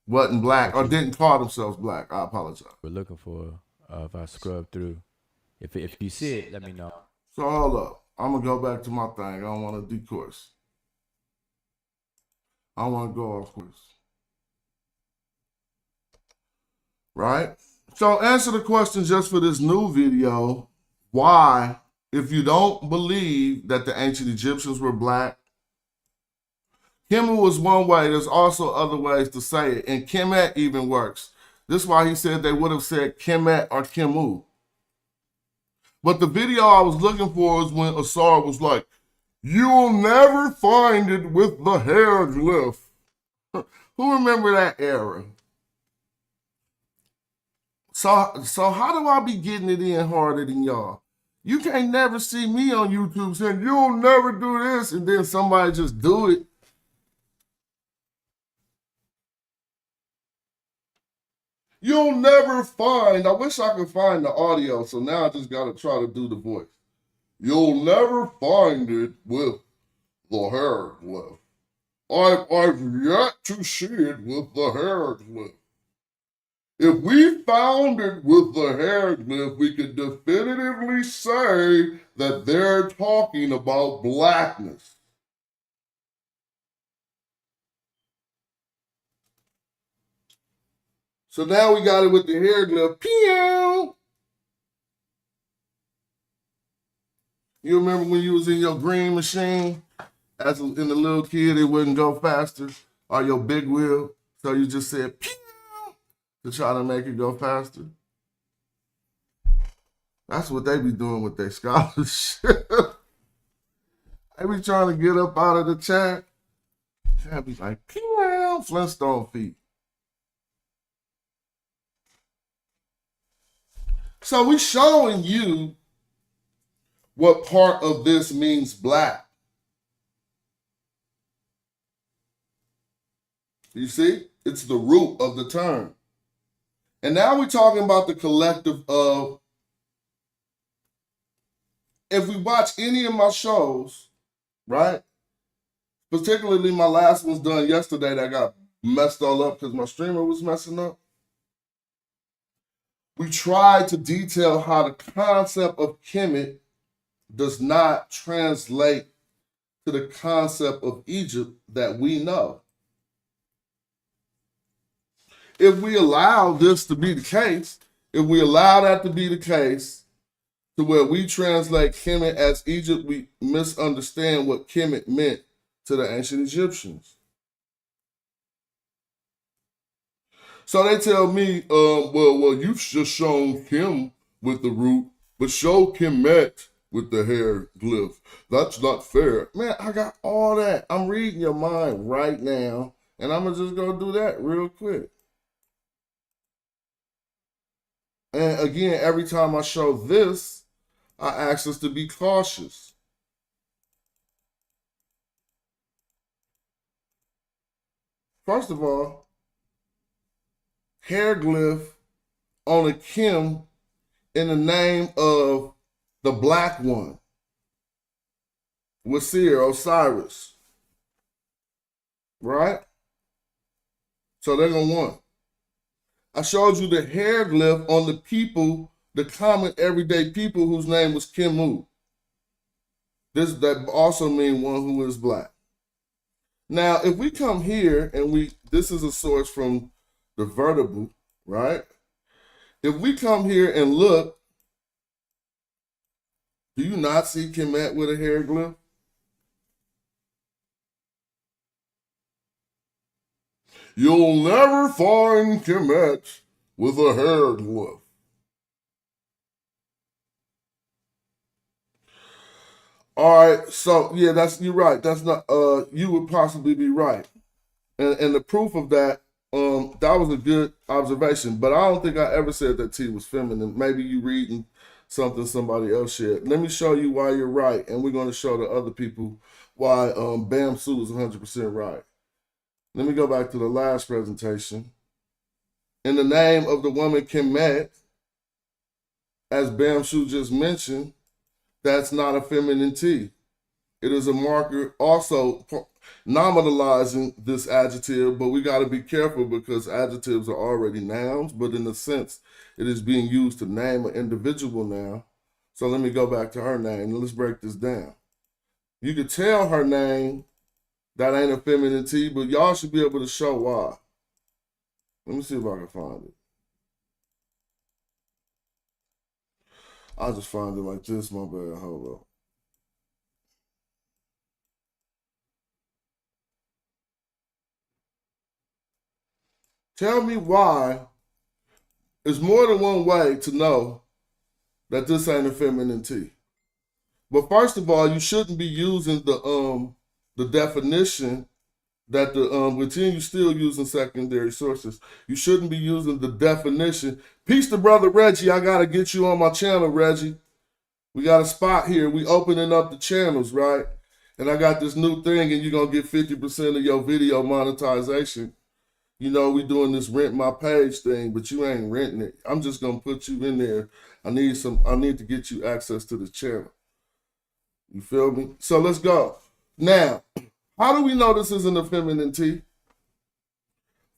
wasn't black or didn't call themselves black. I apologize. We're looking for. If I scrub through, if you see it, let me know. So hold up. I'm gonna go back to my thing. I don't want to decourse. I want to go off course. Right? So answer the question just for this new video. Why, if you don't believe that the ancient Egyptians were black, Kemu was one way. There's also other ways to say it. And Kemet even works. This is why he said they would have said Kemet or Kemu. But the video I was looking for is when Asar was like, you'll never find it with the hieroglyph. Who remember that era? So how do I be getting it in harder than y'all? You can't never see me on YouTube saying, you'll never do this, and then somebody just do it. You'll never find, I wish I could find the audio, so now I just got to try to do the voice. You'll never find it with the hieroglyph. I've yet to see it with the hieroglyph. If we found it with the hieroglyph, we could definitively say that they're talking about blackness. So now we got it with the hieroglyph. Pew! You remember when you was in your green machine? As in the little kid, it wouldn't go faster. Or your big wheel. So you just said, pew! To try to make it go faster. That's what they be doing with their scholarship. They be trying to get up out of the chat. They be like, pew! Flintstone feet. So we showing you what part of this means black. You see? It's the root of the term. And now we're talking about the collective of, if we watch any of my shows, right? Particularly my last one's done yesterday that got messed all up because my streamer was messing up. We tried to detail how the concept of Kemet does not translate to the concept of Egypt that we know. If we allow this to be the case, if we allow that to be the case, to where we translate Kemet as Egypt, we misunderstand what Kemet meant to the ancient Egyptians. So they tell me, well, you've just shown Kim with the root, but show Kemet with the hieroglyph. That's not fair. Man, I got all that. I'm reading your mind right now, and I'm going to just go do that real quick. And again, every time I show this, I ask us to be cautious. first of all, hieroglyph on a Kim in the name of the black one, Wasir, Osiris, right? So they're going to want. I showed you the hieroglyph on the people, the common everyday people whose name was Kemu. That also means one who is black. Now, if we come here and this is a source from the Vertable, right? If we come here and look, do you not see Kemet with a hieroglyph? You'll never find Kemet with a hieroglyph. All right, so yeah, you're right. That's not you would possibly be right. And the proof of that, that was a good observation. But I don't think I ever said that T was feminine. Maybe you reading something somebody else shared. Let me show you why you're right, and we're going to show the other people why Bam Sue is 100% right. Let me go back to the last presentation. In the name of the woman Kemet, as Bam Sue just mentioned, that's not a feminine T. It is a marker also nominalizing this adjective, but we got to be careful because adjectives are already nouns, but in a sense, it is being used to name an individual now. So let me go back to her name and let's break this down. You could tell her name that ain't a feminine T, but y'all should be able to show why. Let me see if I can find it. I'll just find it like this, my bad, hold up. Tell me why. There's more than one way to know that this ain't a feminine T. But first of all, you shouldn't be using the definition that within you still using secondary sources. You shouldn't be using the definition. Peace to Brother Reggie. I gotta get you on my channel, Reggie. We got a spot here. We opening up the channels, right? And I got this new thing, and you're gonna get 50% of your video monetization. You know, we doing this rent my page thing, but you ain't renting it. I'm just gonna put you in there. I need to get you access to the channel. You feel me? So let's go. Now, how do we know this isn't a feminine T?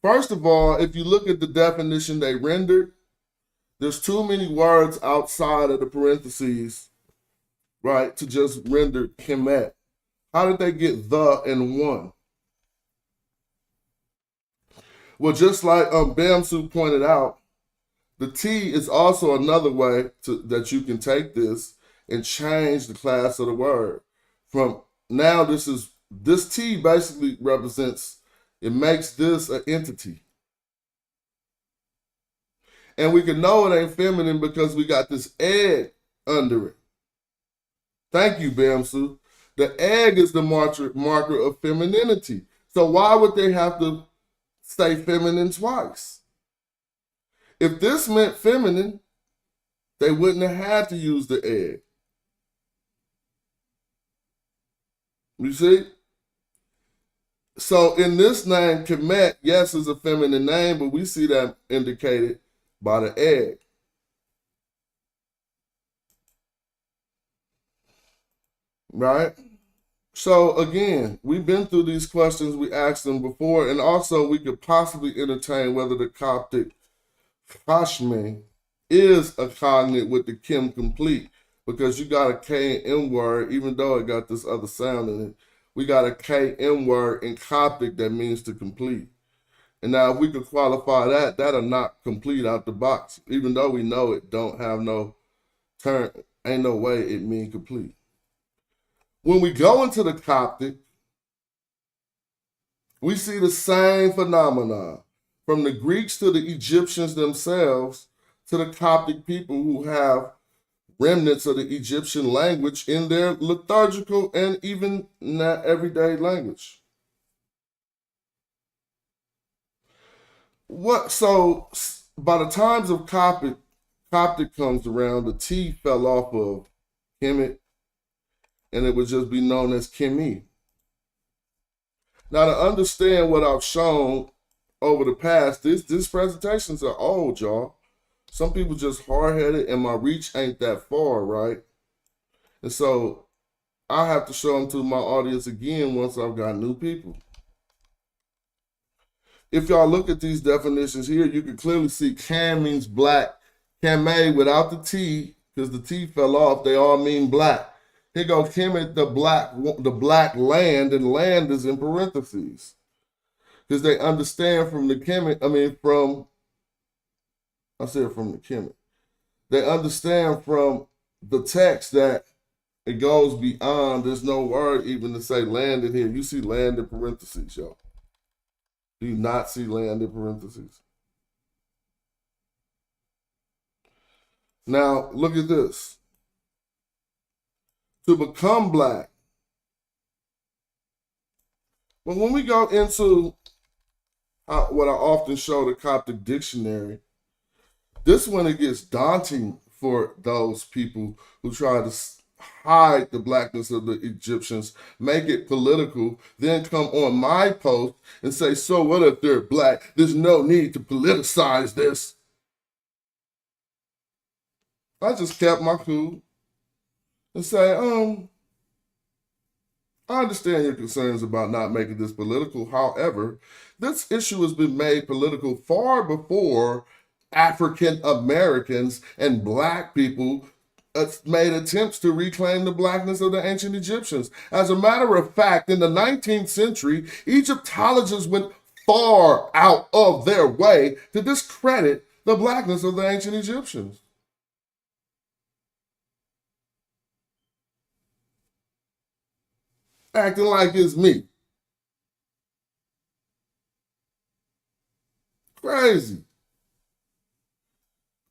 First of all, if you look at the definition they rendered, there's too many words outside of the parentheses, right, to just render Kemet. How did they get the and one? Well, just like Bamsu pointed out, the T is also another way that you can take this and change the class of the word. From now, this T basically represents, it makes this an entity. And we can know it ain't feminine because we got this egg under it. Thank you, Bamsu. The egg is the marker of femininity. So why would they have to say feminine twice? If this meant feminine, they wouldn't have had to use the egg. You see? So in this name, Kemet, yes, is a feminine name, but we see that indicated by the egg. Right? So again, we've been through these questions, we asked them before, and also we could possibly entertain whether the Coptic Kashme is a cognate with the Kim complete, because you got a K and M word, even though it got this other sound in it. We got a K-M word in Coptic that means to complete. And now if we could qualify that, that'll not complete out the box. Even though we know it don't have no turn, ain't no way it mean complete. When we go into the Coptic, we see the same phenomenon. From the Greeks to the Egyptians themselves, to the Coptic people who have remnants of the Egyptian language in their liturgical and even not everyday language. So by the times of Coptic comes around, the T fell off of Kemet, and it would just be known as Kemi. Now, to understand what I've shown over the past, these presentations are old, y'all. Some people just hard-headed and my reach ain't that far, right? And so I have to show them to my audience again once I've got new people. If y'all look at these definitions here, you can clearly see Cam means black. Kemet without the T, because the T fell off, they all mean black. Here go Kemet, the black land, and land is in parentheses. Because they understand from the Kemet, from the Kemet. They understand from the text that it goes beyond, there's no word even to say land in here. You see land in parentheses, y'all. Do you not see land in parentheses? Now, look at this. To become black. But when we go into what I often show, the Coptic dictionary, this one, it gets daunting for those people who try to hide the blackness of the Egyptians, make it political, then come on my post and say, so what if they're black? There's no need to politicize this. I just kept my cool and say, I understand your concerns about not making this political. However, this issue has been made political far before African Americans and black people made attempts to reclaim the blackness of the ancient Egyptians. As a matter of fact, in the 19th century, Egyptologists went far out of their way to discredit the blackness of the ancient Egyptians. Acting like it's me. Crazy.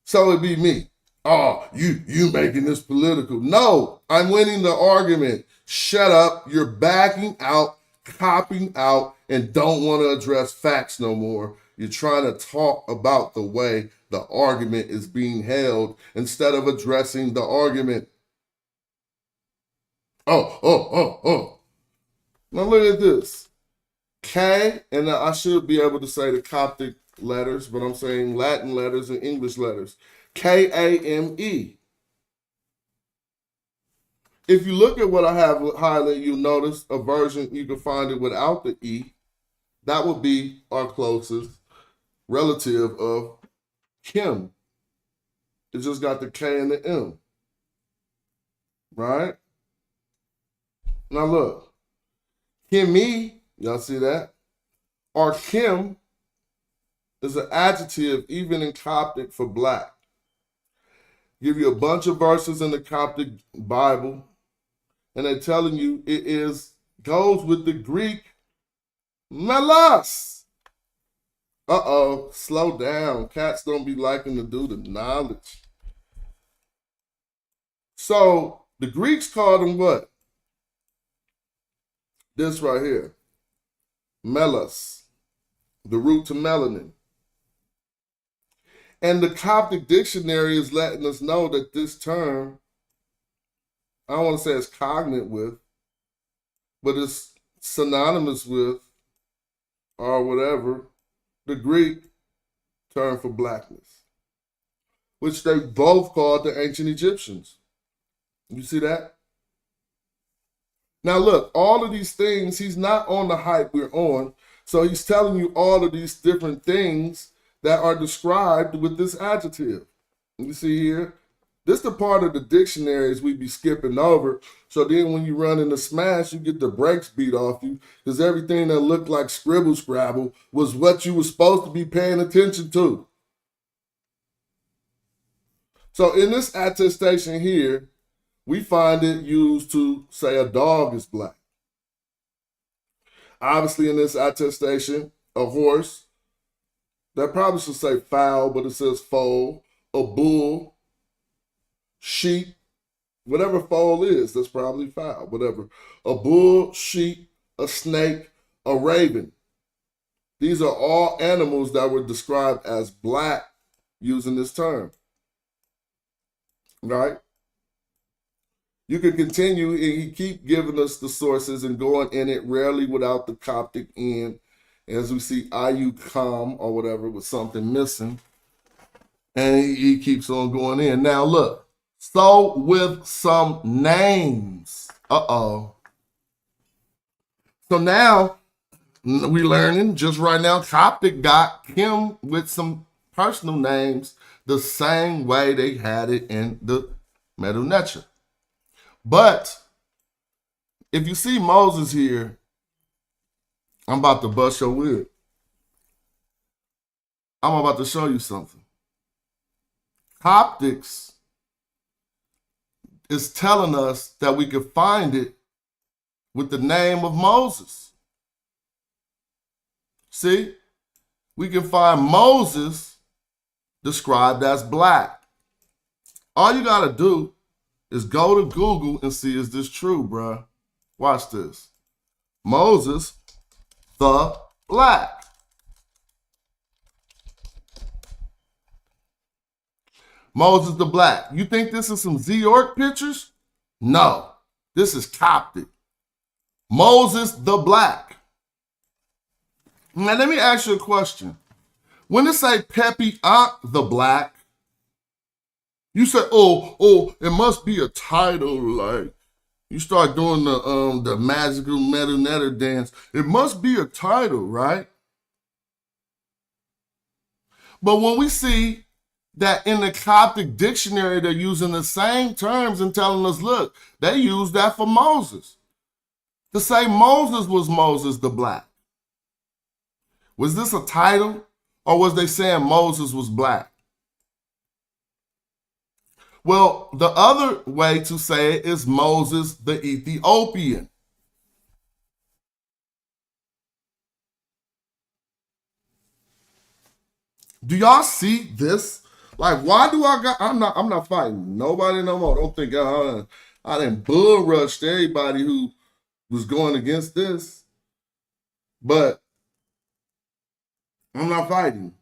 So it'd be me. Oh, you making this political. No, I'm winning the argument. Shut up. You're backing out, copping out, and don't want to address facts no more. You're trying to talk about the way the argument is being held instead of addressing the argument. Oh. Now look at this. K, and I should be able to say the Coptic letters, but I'm saying Latin letters and English letters. Kame. If you look at what I have highlighted, you'll notice a version, you can find it without the E. That would be our closest relative of Kim. It just got the K and the M. Right? Now look. Kimi, y'all see that? Or Kim is an adjective even in Coptic for black. Give you a bunch of verses in the Coptic Bible, and they're telling you it goes with the Greek melos. Slow down. Cats don't be liking to do the knowledge. So the Greeks called them what? This right here, melos, the root to melanin. And the Coptic dictionary is letting us know that this term, I don't want to say it's cognate with, but it's synonymous with, or whatever, the Greek term for blackness, which they both called the ancient Egyptians. You see that? Now look, all of these things, he's not on the hype we're on. So he's telling you all of these different things that are described with this adjective. You see here, this is the part of the dictionaries we be skipping over. So then when you run into Smash, you get the brakes beat off you because everything that looked like scribble scrabble was what you were supposed to be paying attention to. So in this attestation here, we find it used to say a dog is black. Obviously, in this attestation, a horse, that probably should say foal, but it says foal. A bull, sheep, whatever foal is, that's probably foul, whatever. A bull, sheep, a snake, a raven. These are all animals that were described as black using this term. Right? You can continue, and he keep giving us the sources and going in it, rarely without the Coptic in. As we see, iucom or whatever with something missing. And he keeps on going in. Now look, so with some names. Uh-oh. So now, we learning just right now, Coptic got him with some personal names the same way they had it in the Middle Nature. But if you see Moses here, I'm about to bust your wig. I'm about to show you something. Coptics is telling us that we can find it with the name of Moses. See, we can find Moses described as black. All you got to do is go to Google and see, is this true, bruh? Watch this. Moses the Black. Moses the Black. You think this is some Zeorc pictures? No, this is Coptic. Moses the Black. Now let me ask you a question. When it say Pepi Ankh the Black, you say, oh, it must be a title, like you start doing the magical metal netter dance. It must be a title, right? But when we see that in the Coptic dictionary, they're using the same terms and telling us, look, they used that for Moses. To say Moses was Moses the Black. Was this a title, or was they saying Moses was black? Well, the other way to say it is Moses the Ethiopian. Do y'all see this? Like, why do I got? I'm not fighting nobody no more. Don't think I didn't bull rushed everybody who was going against this, but I'm not fighting.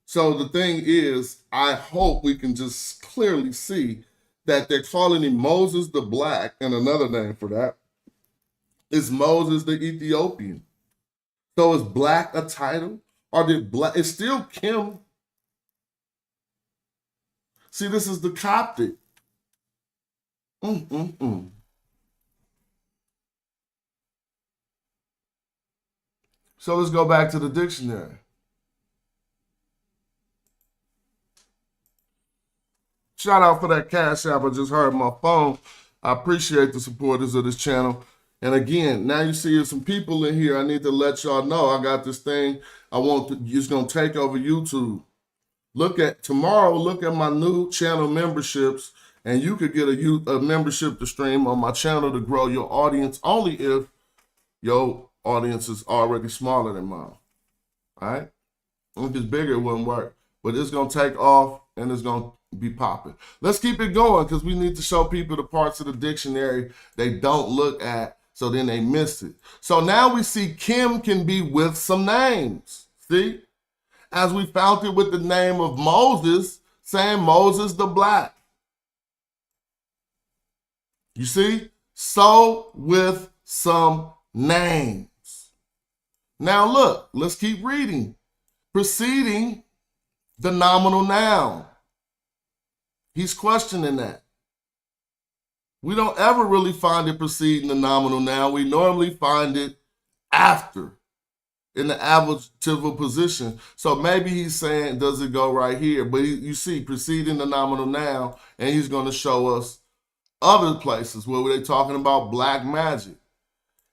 So the thing is, I hope we can just clearly see that they're calling him Moses the Black, and another name for that is Moses the Ethiopian. So is black a title? Or did black, it's still Kim. See, this is the Coptic. So let's go back to the dictionary. Shout out for that Cash App. I just heard my phone. I appreciate the supporters of this channel. And again, now you see there's some people in here. I need to let y'all know I got this thing. It's going to take over YouTube. Look at my new channel memberships, and you could get a membership to stream on my channel to grow your audience only if your audience is already smaller than mine. All right? If it's bigger, it wouldn't work. But it's going to take off, and it's going to be popping. Let's keep it going because we need to show people the parts of the dictionary they don't look at, so then they miss it. So now we see Kim can be with some names. See? As we found it with the name of Moses, saying Moses the Black. You see? So with some names. Now look, let's keep reading. Preceding the nominal noun. He's questioning that. We don't ever really find it preceding the nominal noun. We normally find it after, in the adverbial position. So maybe he's saying, does it go right here? But you see, preceding the nominal noun, and he's going to show us other places where they're talking about black magic.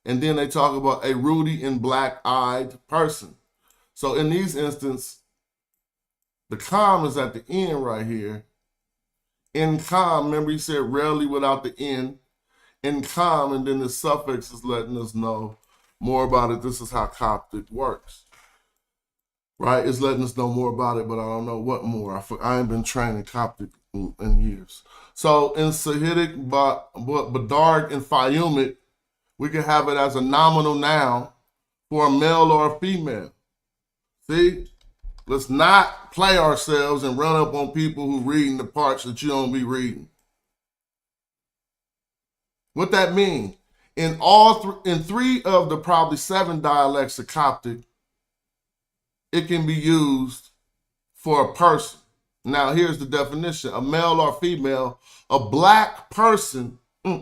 And then they talk about a ruddy and black-eyed person. So in these instances, the com is at the end right here. In com, remember he said rarely without the N. In com, and then the suffix is letting us know more about it. This is how Coptic works. Right? It's letting us know more about it, but I don't know what more. I ain't been training Coptic in years. So in Sahidic, Badarg, and Fayumic, we can have it as a nominal noun for a male or a female. See? Let's not play ourselves and run up on people who reading the parts that you don't be reading. What that mean? In in 3 of the probably 7 dialects of Coptic, it can be used for a person. Now, here's the definition: a male or female, a black person. If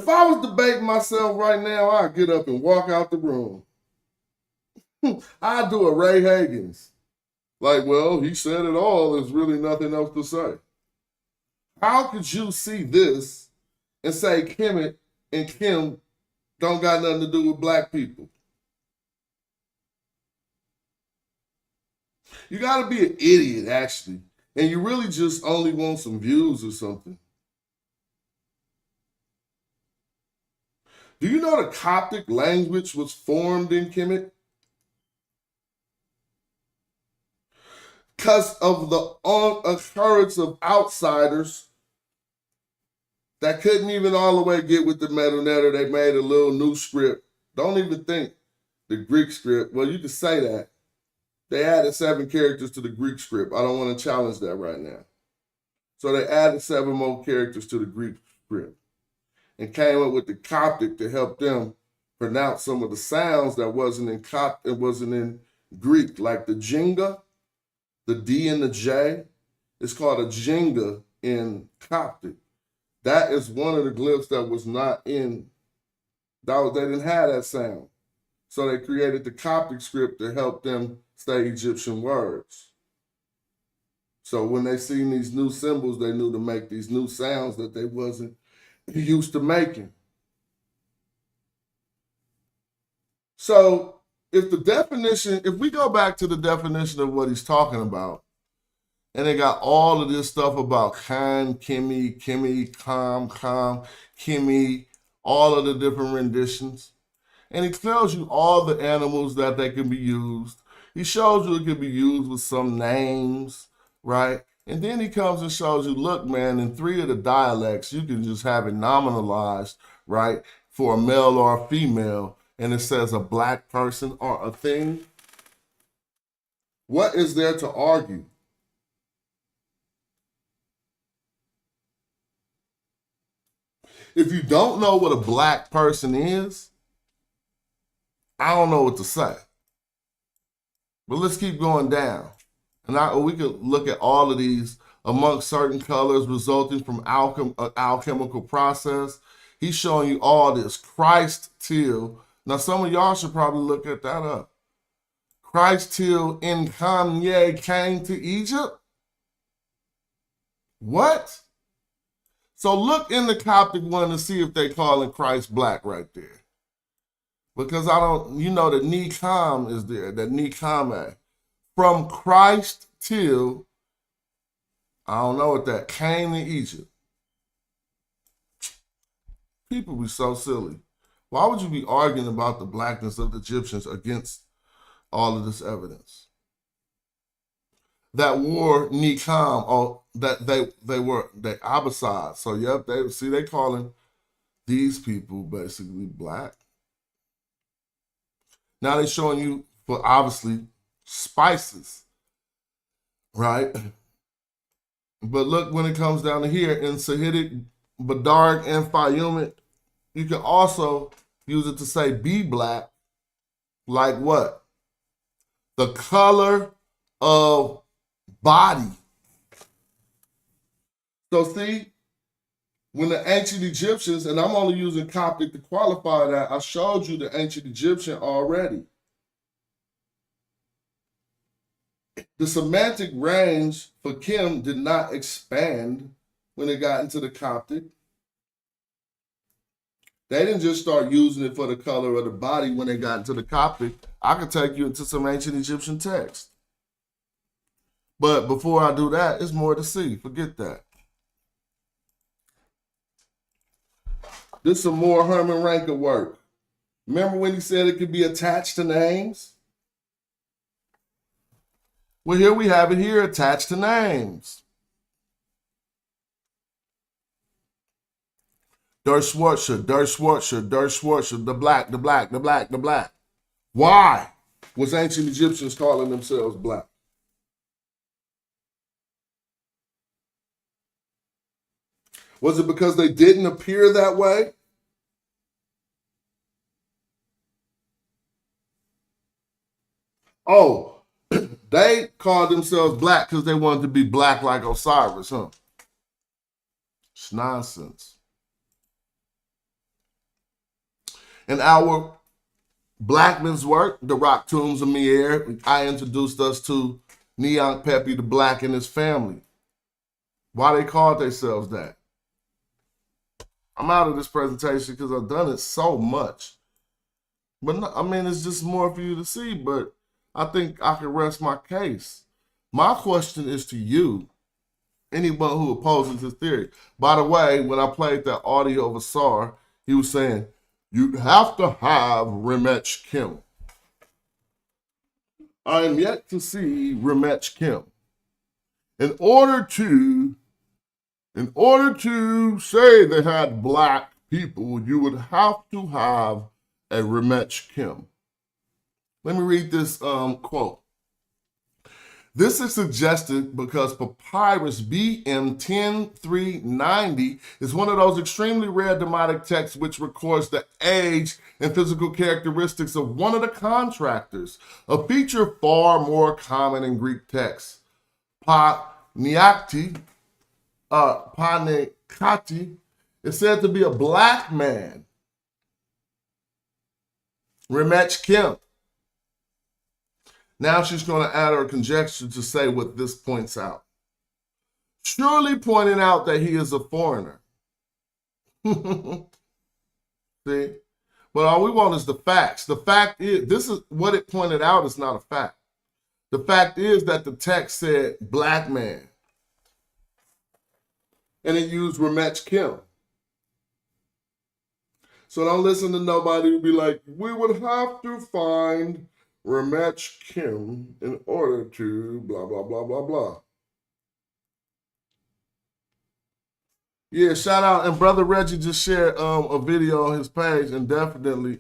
I was debating myself right now, I'd get up and walk out the room. I'd do a Ray Hagans. Like, well, he said it all. There's really nothing else to say. How could you see this and say Kemet and Kim don't got nothing to do with black people? You got to be an idiot, actually. And you really just only want some views or something. Do you know the Coptic language was formed in Kemet? Because of the occurrence of outsiders that couldn't even all the way get with the metanetter, they made a little new script. Don't even think the Greek script. Well, you could say that. They added 7 characters to the Greek script. I don't want to challenge that right now. So they added 7 more characters to the Greek script and came up with the Coptic to help them pronounce some of the sounds that wasn't in Greek, like the Jenga, the D and the J. It's called a Jenga in Coptic. That is one of the glyphs that was not in, they didn't have that sound. So they created the Coptic script to help them say Egyptian words. So when they seen these new symbols, they knew to make these new sounds that they wasn't used to making. So if we go back to the definition of what he's talking about, and they got all of this stuff about Khan, Kimi, Kam, Kimi, all of the different renditions. And he tells you all the animals that they can be used. He shows you it can be used with some names, right? And then he comes and shows you, look, man, in 3 of the dialects, you can just have it nominalized, right, for a male or a female, and it says a black person or a thing. What is there to argue? If you don't know what a black person is, I don't know what to say. But let's keep going down. And we could look at all of these amongst certain colors resulting from alchemical process. He's showing you all this. Christ till. Now, some of y'all should probably look at that up. Christ till in Kanye came to Egypt? What? So look in the Coptic one to see if they calling Christ black right there. Because the Nikam is there, that Nikame. From Christ till, I don't know what that, came to Egypt. People be so silly. Why would you be arguing about the blackness of the Egyptians against all of this evidence? That wore Nikam, or that they were the Abbasides. So yep, they calling these people basically black. Now they're showing you for obviously spices, right? But look, when it comes down to here in Sahidic, Badarg, and Fayumid, you can also use it to say be black, like what? The color of body. So see, when the ancient Egyptians, and I'm only using Coptic to qualify that, I showed you the ancient Egyptian already. The semantic range for Kim did not expand when it got into the Coptic. They didn't just start using it for the color of the body when they got into the Coptic. I could take you into some ancient Egyptian text. But before I do that, it's more to see. Forget that. This is some more Herman Ranker work. Remember when he said it could be attached to names? Well, here we have it here, attached to names. Der Schwarzer, the black. Why was ancient Egyptians calling themselves black? Was it because they didn't appear that way? Oh, they called themselves black because they wanted to be black like Osiris, huh? It's nonsense. In our Blackman's work, The Rock Tombs of Mier, I introduced us to Neon-Pepi the Black and his family. Why they called themselves that? I'm out of this presentation because I've done it so much. But no, I mean, it's just more for you to see, but I think I can rest my case. My question is to you, anyone who opposes this theory. By the way, when I played that audio of Asar, he was saying, you have to have Remech Kim. I am yet to see Remech Kim. In order to say they had black people, you would have to have a Remech Kim. Let me read this quote. This is suggested because Papyrus BM 10390 is one of those extremely rare Demotic texts which records the age and physical characteristics of one of the contractors, a feature far more common in Greek texts. Panekati is said to be a black man. Remech Kim. Now she's going to add her conjecture to say what this points out. Surely pointing out that he is a foreigner. See? But all we want is the facts. The fact is, this is what it pointed out is not a fact. The fact is that the text said black man. And it used Remech Kim. So don't listen to nobody who be like, we would have to find Remech Kim in order to blah, blah, blah, blah, blah. Yeah, shout out. And Brother Reggie just shared a video on his page, and definitely,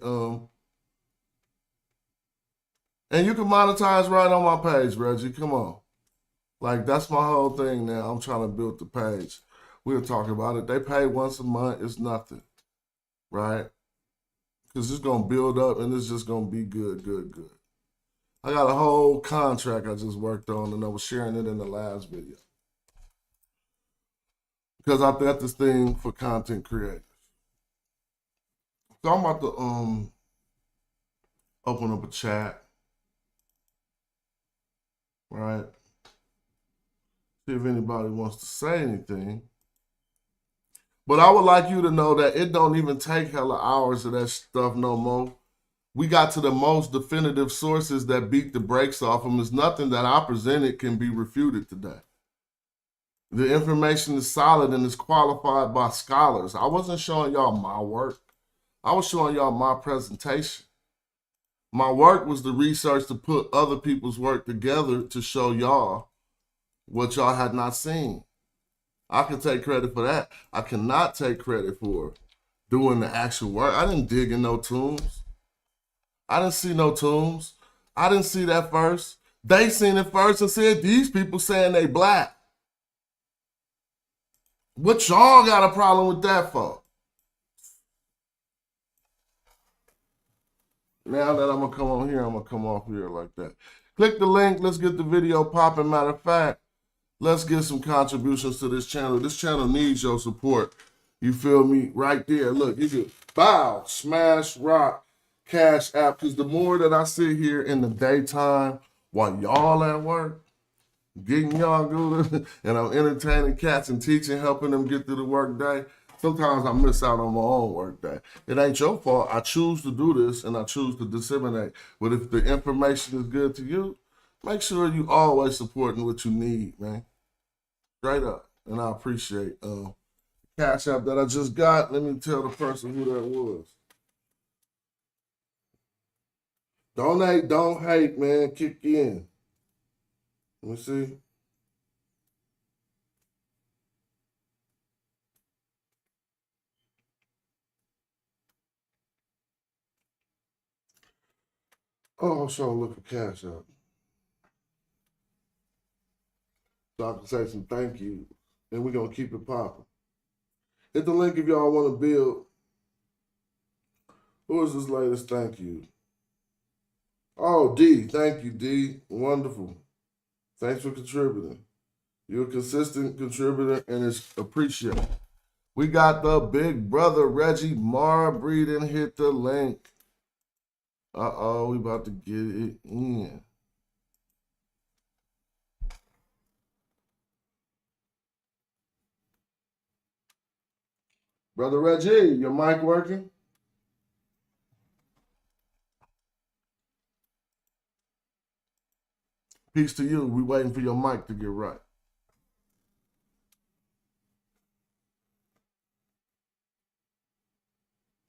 and you can monetize right on my page, Reggie. Come on. Like, that's my whole thing now. I'm trying to build the page. We'll talk about it. They pay once a month. It's nothing, right? Because it's going to build up, and it's just going to be good, good, good. I got a whole contract I just worked on, and I was sharing it in the last video. Because I got this thing for content creators. So I'm about to open up a chat. Right? See if anybody wants to say anything. But I would like you to know that it don't even take hella hours of that stuff no more. We got to the most definitive sources that beat the brakes off them. There's nothing that I presented can be refuted today. The information is solid and is qualified by scholars. I wasn't showing y'all my work. I was showing y'all my presentation. My work was the research to put other people's work together to show y'all what y'all had not seen. I can take credit for that. I cannot take credit for doing the actual work. I didn't dig in no tombs. I didn't see no tombs. I didn't see that first. They seen it first and said, these people saying they black. What y'all got a problem with that for? Now that I'm going to come on here, I'm going to come off here like that. Click the link. Let's get the video popping. Matter of fact, let's get some contributions to this channel. This channel needs your support. You feel me? Right there. Look, you can bow, smash, rock, Cash App, because the more that I sit here in the daytime while y'all at work, getting y'all good, and I'm entertaining cats and teaching, helping them get through the work day, sometimes I miss out on my own work day. It ain't your fault. I choose to do this, and I choose to disseminate. But if the information is good to you, make sure you always supporting what you need, man. Straight up. And I appreciate Cash App that I just got. Let me tell the person who that was. Donate, don't hate, man. Kick in. Let me see. Oh, I'm trying to look for Cash App. So I can say some thank you. And we're going to keep it popping. Hit the link if y'all want to build. Who is this latest? Thank you. Oh, D. Thank you, D. Wonderful. Thanks for contributing. You're a consistent contributor and it's appreciated. We got the big brother Reggie Marbreed and hit the link. Uh-oh, we about to get it in. Brother Reggie, your mic working? Peace to you. We waiting for your mic to get right.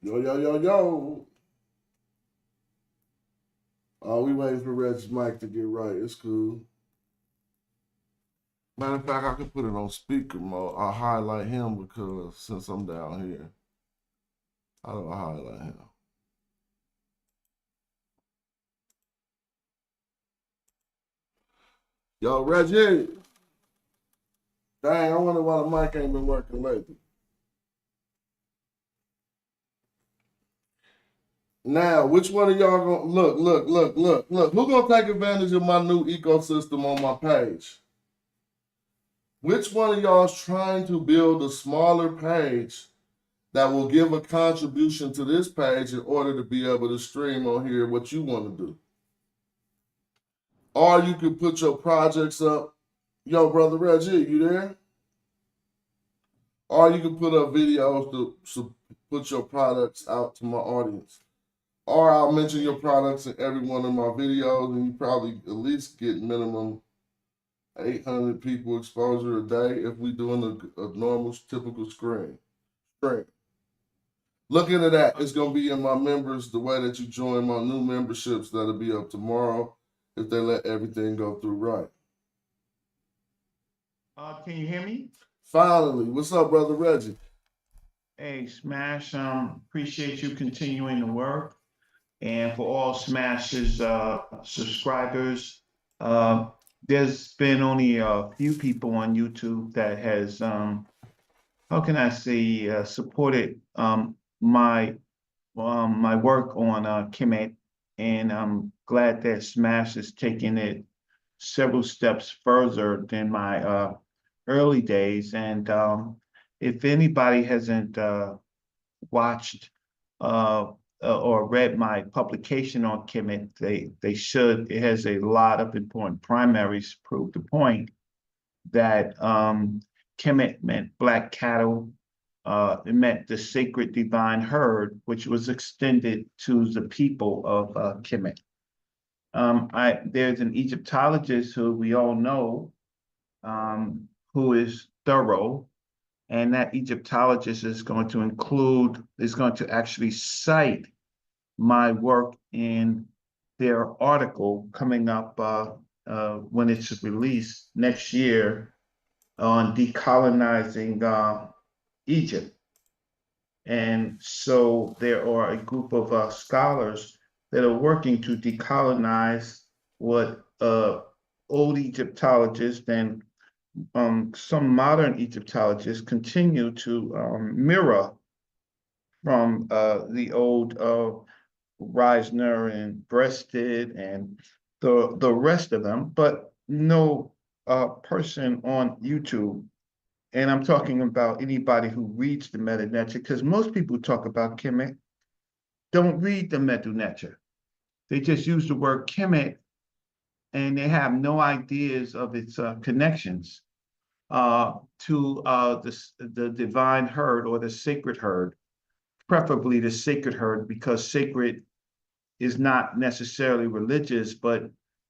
Yo, yo, yo, yo. Oh, we waiting for Reggie's mic to get right. It's cool. Matter of fact, I can put it on speaker mode. I'll highlight him because since I'm down here, how do I highlight him? Yo, Reggie. Dang, I wonder why the mic ain't been working lately. Now, which one of y'all gonna look? Who gonna take advantage of my new ecosystem on my page? Which one of y'all is trying to build a smaller page that will give a contribution to this page in order to be able to stream on here what you want to do? Or you can put your projects up. Yo, brother Reggie, you there? Or you can put up videos to put your products out to my audience. Or I'll mention your products in every one of my videos, and you probably at least get minimum 800 people exposure a day if we're doing a normal, typical stream. Look into that. It's going to be in my members, the way that you join my new memberships that'll be up tomorrow if they let everything go through right. Can you hear me? Finally. What's up, brother Reggie? Hey, Smash, appreciate you continuing the work. And for all Smash's subscribers, there's been only a few people on YouTube that has, how can I say, supported my work on Kemet, and I'm glad that Smash is taking it several steps further than my early days. And if anybody hasn't watched or read my publication on Kemet, they should. It has a lot of important primaries to prove the point that Kemet meant black cattle. It meant the sacred divine herd, which was extended to the people of Kemet. There's an Egyptologist who we all know, who is thorough, and that Egyptologist is going to actually cite my work in their article coming up when it's released next year on decolonizing Egypt. And so there are a group of scholars that are working to decolonize what old Egyptologists and some modern Egyptologists continue to mirror from the old Reisner and Breasted and the rest of them, but no person on YouTube, and I'm talking about anybody who reads the Medu Neter, because most people talk about Kemet don't read the Medu Neter. They just use the word Kemet, and they have no ideas of its connections to the divine herd or the sacred herd, preferably the sacred herd, because sacred is not necessarily religious, but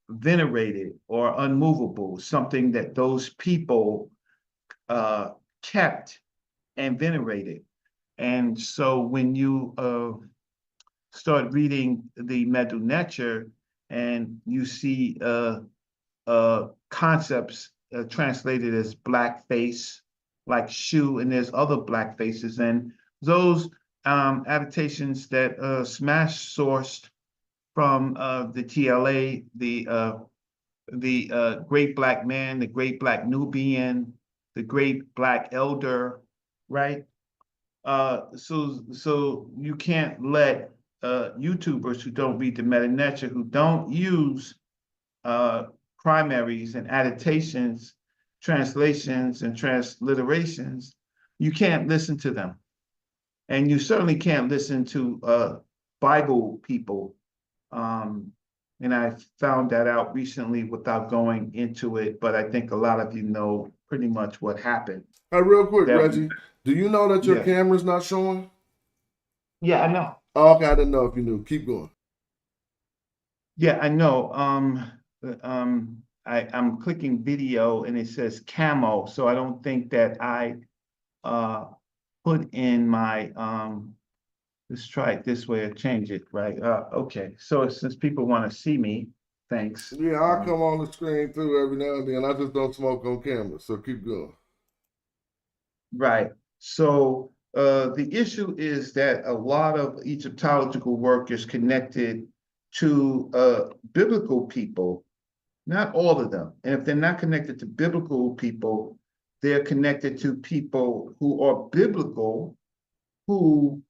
venerated or unmovable, something that those people kept and venerated. And so when you start reading the Medu Neter and you see concepts translated as blackface, like Shu, and there's other blackfaces, and those adaptations that Smash sourced from the TLA, the great black man, the great black Nubian, the great black elder, right? So you can't let YouTubers who don't read the meta-nature, who don't use primaries and annotations, translations and transliterations, you can't listen to them. And you certainly can't listen to Bible people. And I found that out recently without going into it, but I think a lot of you know pretty much what happened. Hey, real quick, That- Reggie, do you know that your Yeah. camera's not showing? Yeah, I know. Oh, okay, I didn't know if you knew. Keep going. Yeah, I know. I'm clicking video and it says camo, so I don't think that I put in my let's try it this way or change it, right? Okay, so since people want to see me, thanks. Yeah, I come on the screen too every now and then. I just don't smoke on camera, so keep going. Right. So the issue is that a lot of Egyptological work is connected to biblical people, not all of them. And if they're not connected to biblical people, they're connected to people who are biblical, who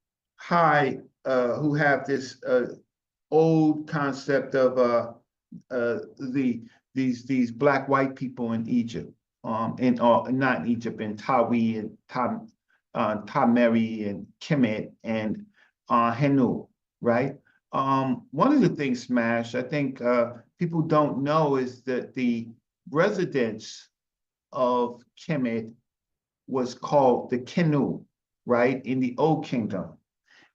who have this old concept of these black white people in Egypt, in not in Egypt, in Tawi and Tameri and Kemet and Henu, right? One of the things, Smash, I think people don't know is that the residence of Kemet was called the Kenu, right, in the Old Kingdom.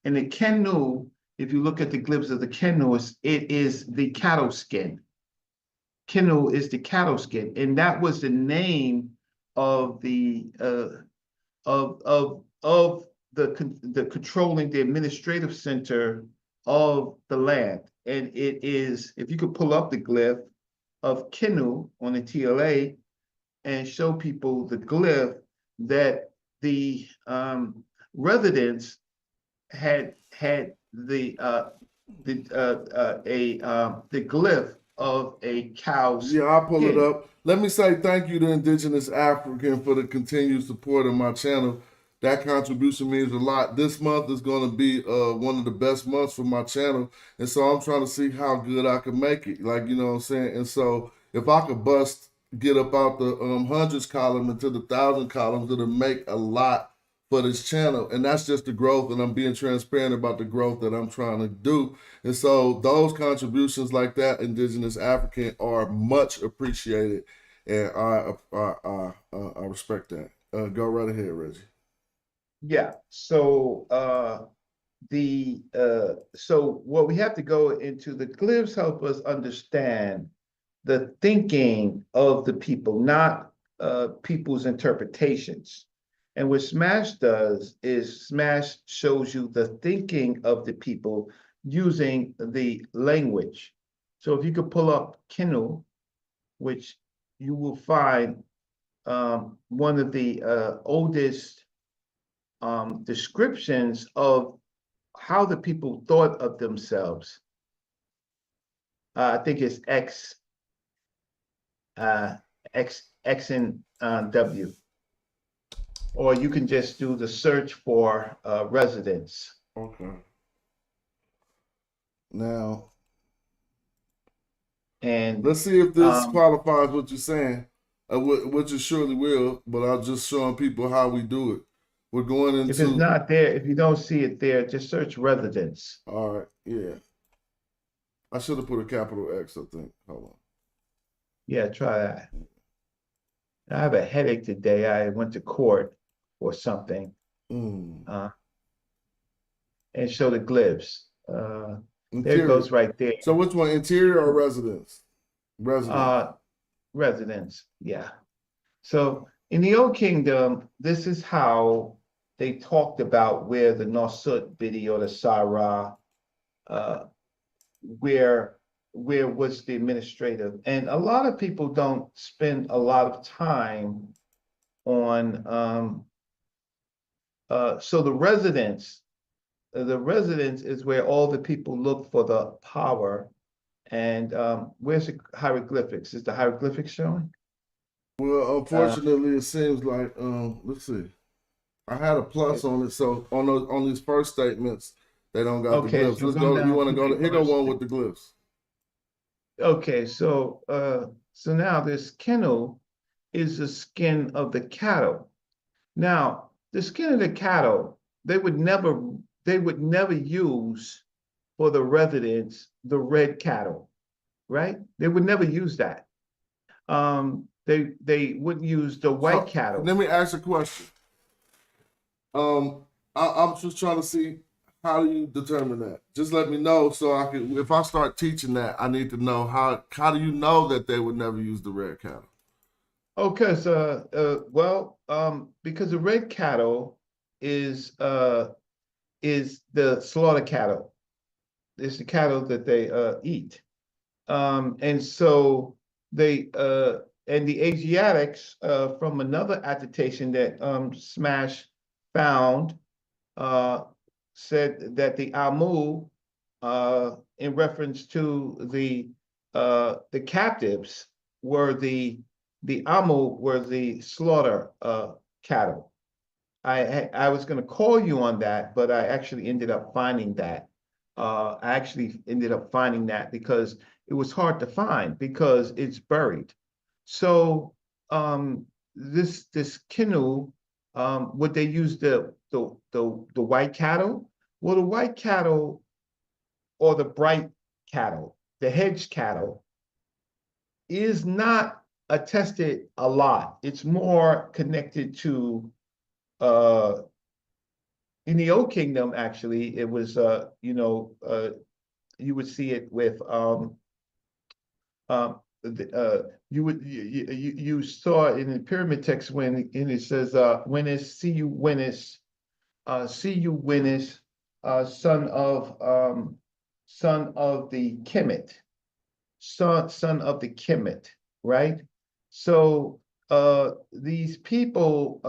And the Kenu, if you look at the glyphs of the Kenu, it is the cattle skin. Kenu is the cattle skin, and that was the name of the controlling the administrative center of the land. And it is, if you could pull up the glyph of Kenu on the TLA and show people the glyph, that the residents had the glyph of a cow's Yeah, I'll pull it skin. up. Let me say thank you to Indigenous African for the continued support of my channel. That contribution means a lot. This month is going to be one of the best months for my channel. And so I'm trying to see how good I can make it. Like, you know what I'm saying? And so if I could get up out the hundreds column into the 1,000 columns, it'll make a lot for this channel. And that's just the growth. And I'm being transparent about the growth that I'm trying to do. And so those contributions like that, Indigenous African, are much appreciated. And I respect that. Go right ahead, Reggie. Yeah, so so what we have to go into, the glyphs help us understand the thinking of the people, not people's interpretations. And what Smash does is Smash shows you the thinking of the people using the language. So if you could pull up Kenu, which you will find one of the oldest descriptions of how the people thought of themselves. I think it's X and W. Or you can just do the search for residents. Okay. Now, And let's see if this qualifies what you're saying, which it surely will, but I'm just showing people how we do it. We're going into... if it's not there, if you don't see it there, just search residents. All right, yeah. I should have put a capital X, I think. Hold on. Yeah, try that. I have a headache today. I went to court or something. And show the glyphs. There it goes right there. So which one, interior or residence? Residence. Residents, yeah. So in the Old Kingdom, this is how they talked about where the Nosut video, the Sarah, where was the administrative. And a lot of people don't spend a lot of time on, so the residence is where all the people look for the power. And where's the hieroglyphics? Is the hieroglyphics showing? Well, unfortunately, it seems like, let's see. I had a plus on it, so on these first statements, they don't got the Okay, glyphs. so Let's go go. You down want to to go the to here? Go first one with the glyphs. Okay, so so now this Keno is the skin of the cattle. Now, the skin of the cattle, they would never use for the residents the red cattle, right? They would never use that. They wouldn't use the white So cattle. let me ask a question. I'm just trying to see how do you determine that. Just let me know so I can. If I start teaching that, I need to know how. How do you know that they would never use the red cattle? Okay, so because the red cattle is the slaughter cattle. It's the cattle that they eat. And so and the Asiatics from another attestation that Smash found said that the Amu in reference to the captives were the Amu were the slaughter cattle. I was going to call you on that, but I actually ended up finding that. I actually ended up finding that because it was hard to find because it's buried. So this canoe, would they use the white cattle? Well, the white cattle or the bright cattle, the hedge cattle, is not attested a lot. It's more connected to in the Old Kingdom, actually, it was you would see it with you saw it in the pyramid text when it says when is see you when is son of the Kemet, son of the Kemet, right? So these people,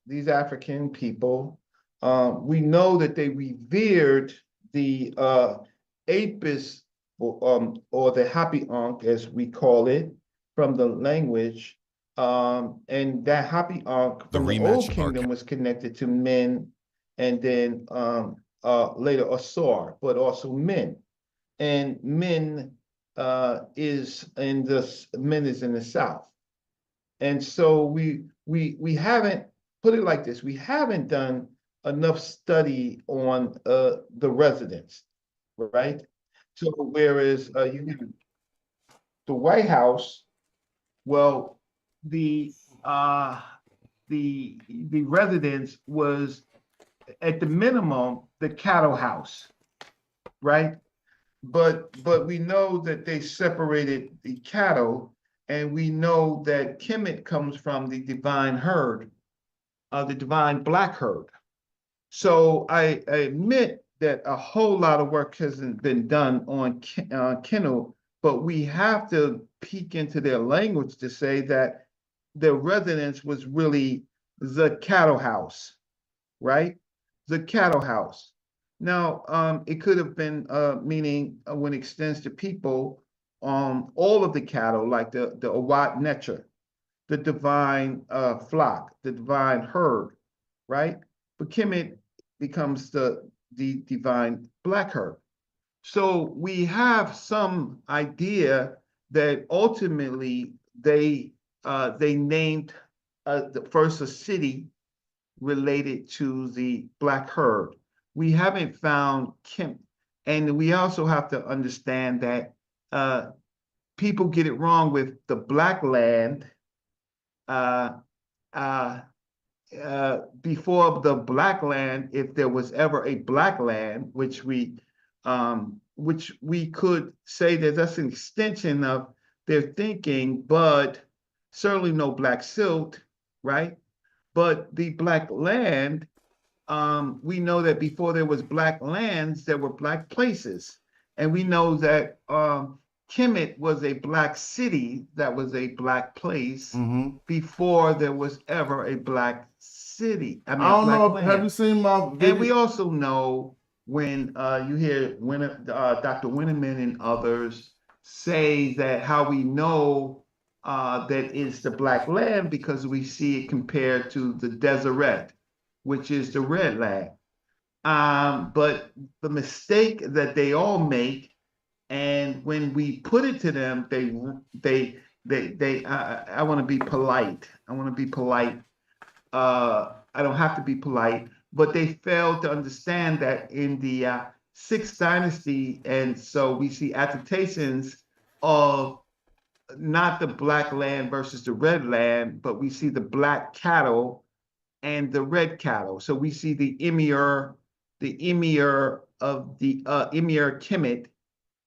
these African people, we know that they revered the Apis or the happy ankh, as we call it, from the language. And that happy ankh from the Old Kingdom was connected to men, and then later Asar, but also men. And men is in the south. And so we haven't put it like this. We haven't done enough study on the residents, right? So whereas you have the White House, well, the residence was at the minimum the cattle house, right? But we know that they separated the cattle, and we know that Kemet comes from the divine herd, the divine black herd. So I admit that a whole lot of work hasn't been done on Keno, but we have to peek into their language to say that their residence was really the cattle house, right? The cattle house. Now, it could have been meaning when it extends to people, all of the cattle, like the Awat Necher, the divine flock, the divine herd, right? But Kemet becomes the divine black herd. So we have some idea that ultimately they named first a city related to the black herd. We haven't found Kemet, and we also have to understand that people get it wrong with the black land. Before the black land, if there was ever a black land, which we could say that that's an extension of their thinking, but certainly no black silt, right? But the black land, we know that before there was black lands, there were black places. And we know that Kemet was a black city that was a black place before there was ever a black city. I don't know. land. Have you seen my video? And we also know when you hear Dr. Winneman and others say that how we know that it's the black land because we see it compared to the Deseret. which is the red land. But the mistake that they all make, and when we put it to them, I want to be polite. I want to be polite. I don't have to be polite, but they fail to understand that in the sixth dynasty, and so we see attestations of not the black land versus the red land, but we see the black cattle and the red cattle. So we see the emir of the emir Kemet,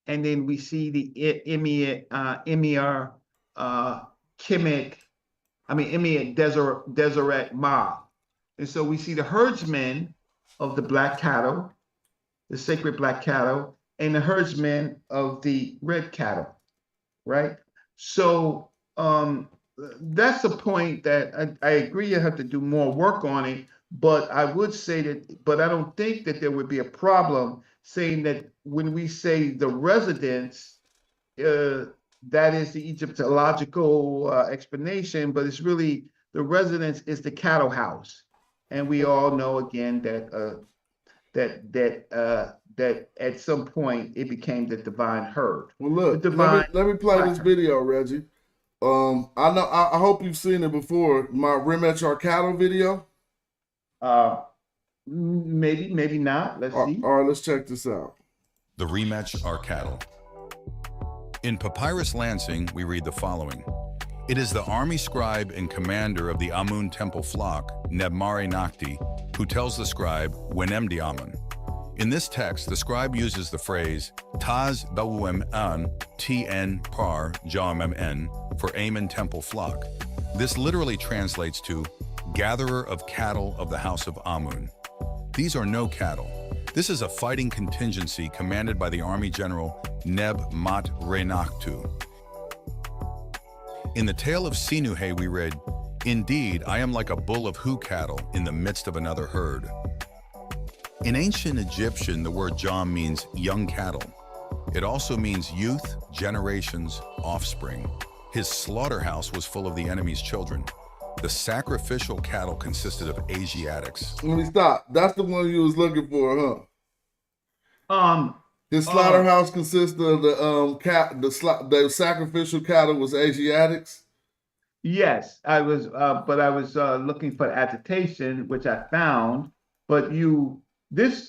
and then we see the emir Kemet. Emir Deseret Ma. And so we see the herdsmen of the black cattle, the sacred black cattle, and the herdsmen of the red cattle, right? So that's a point that I agree you have to do more work on it, but I would say that, but I don't think that there would be a problem saying that when we say the residents, that is the Egyptological explanation, but it's really the residence is the cattle house, and we all know again that at some point it became the divine herd. Well, look, let me play this video, Reggie. I hope you've seen it before. My Rematch Our Cattle video. Maybe not. Let's see. All right, let's check this out. The Rematch Our Cattle. In Papyrus Lansing, we read the following. It is the army scribe and commander of the Amun temple flock, Nebmare Nakti, who tells the scribe, Wenemdi Amun. In this text, the scribe uses the phrase, Taz Bawem An, Tn Par Jamn for Amun temple flock. This literally translates to, gatherer of cattle of the house of Amun. These are no cattle. This is a fighting contingency commanded by the army general Neb Mat Renaktu. In the tale of Sinuhe we read, Indeed, I am like a bull of who cattle in the midst of another herd. In ancient Egyptian, the word jam means young cattle. It also means youth, generations, offspring. His slaughterhouse was full of the enemy's children. The sacrificial cattle consisted of Asiatics. Let me stop. That's the one you was looking for, huh? His slaughterhouse consisted of the sacrificial cattle was Asiatics. Yes, I was, but I was looking for attestation, which I found. But this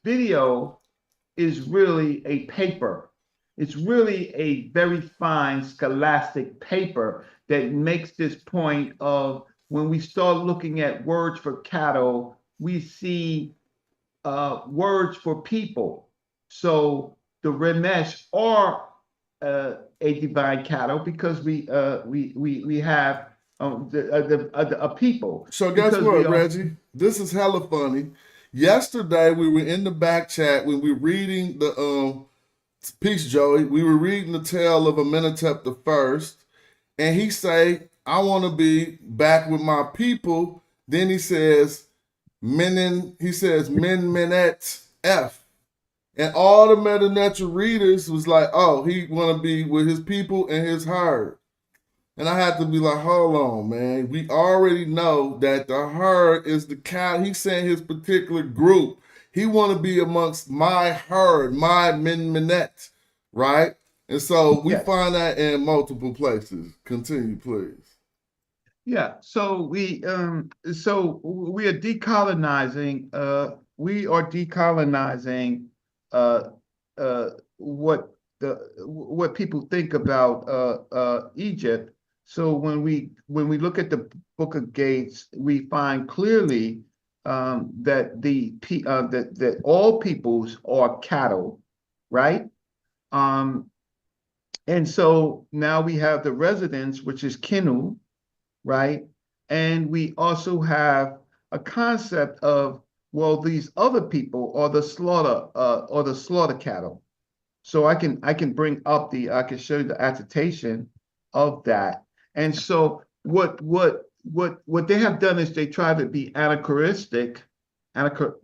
video is really a paper. It's really a very fine scholastic paper that makes this point of when we start looking at words for cattle, we see words for people. So the Remesh are a divine cattle because we have a people. So guess what, Reggie? This is hella funny. Yesterday we were in the back chat when we were reading the peace, Joey. We were reading the tale of Amenhotep the First, and he say, "I want to be back with my people." Then he says, "Menet F." And all the meta-natural readers was like, oh, he want to be with his people and his herd. And I had to be like, hold on, man. We already know that the herd is the cow. He's saying his particular group. He want to be amongst my herd, my Menet, right? And so we find that in multiple places. Continue, please. Yeah, so we are decolonizing. We are decolonizing what people think about Egypt. So when we look at the Book of Gates, we find clearly that that all peoples are cattle, right? And so now we have the residents, which is Kenu, right? And we also have a concept of, well, these other people are the slaughter cattle. So I can bring up I can show you the attestation of that. And so what they have done is they try to be anachronistic. What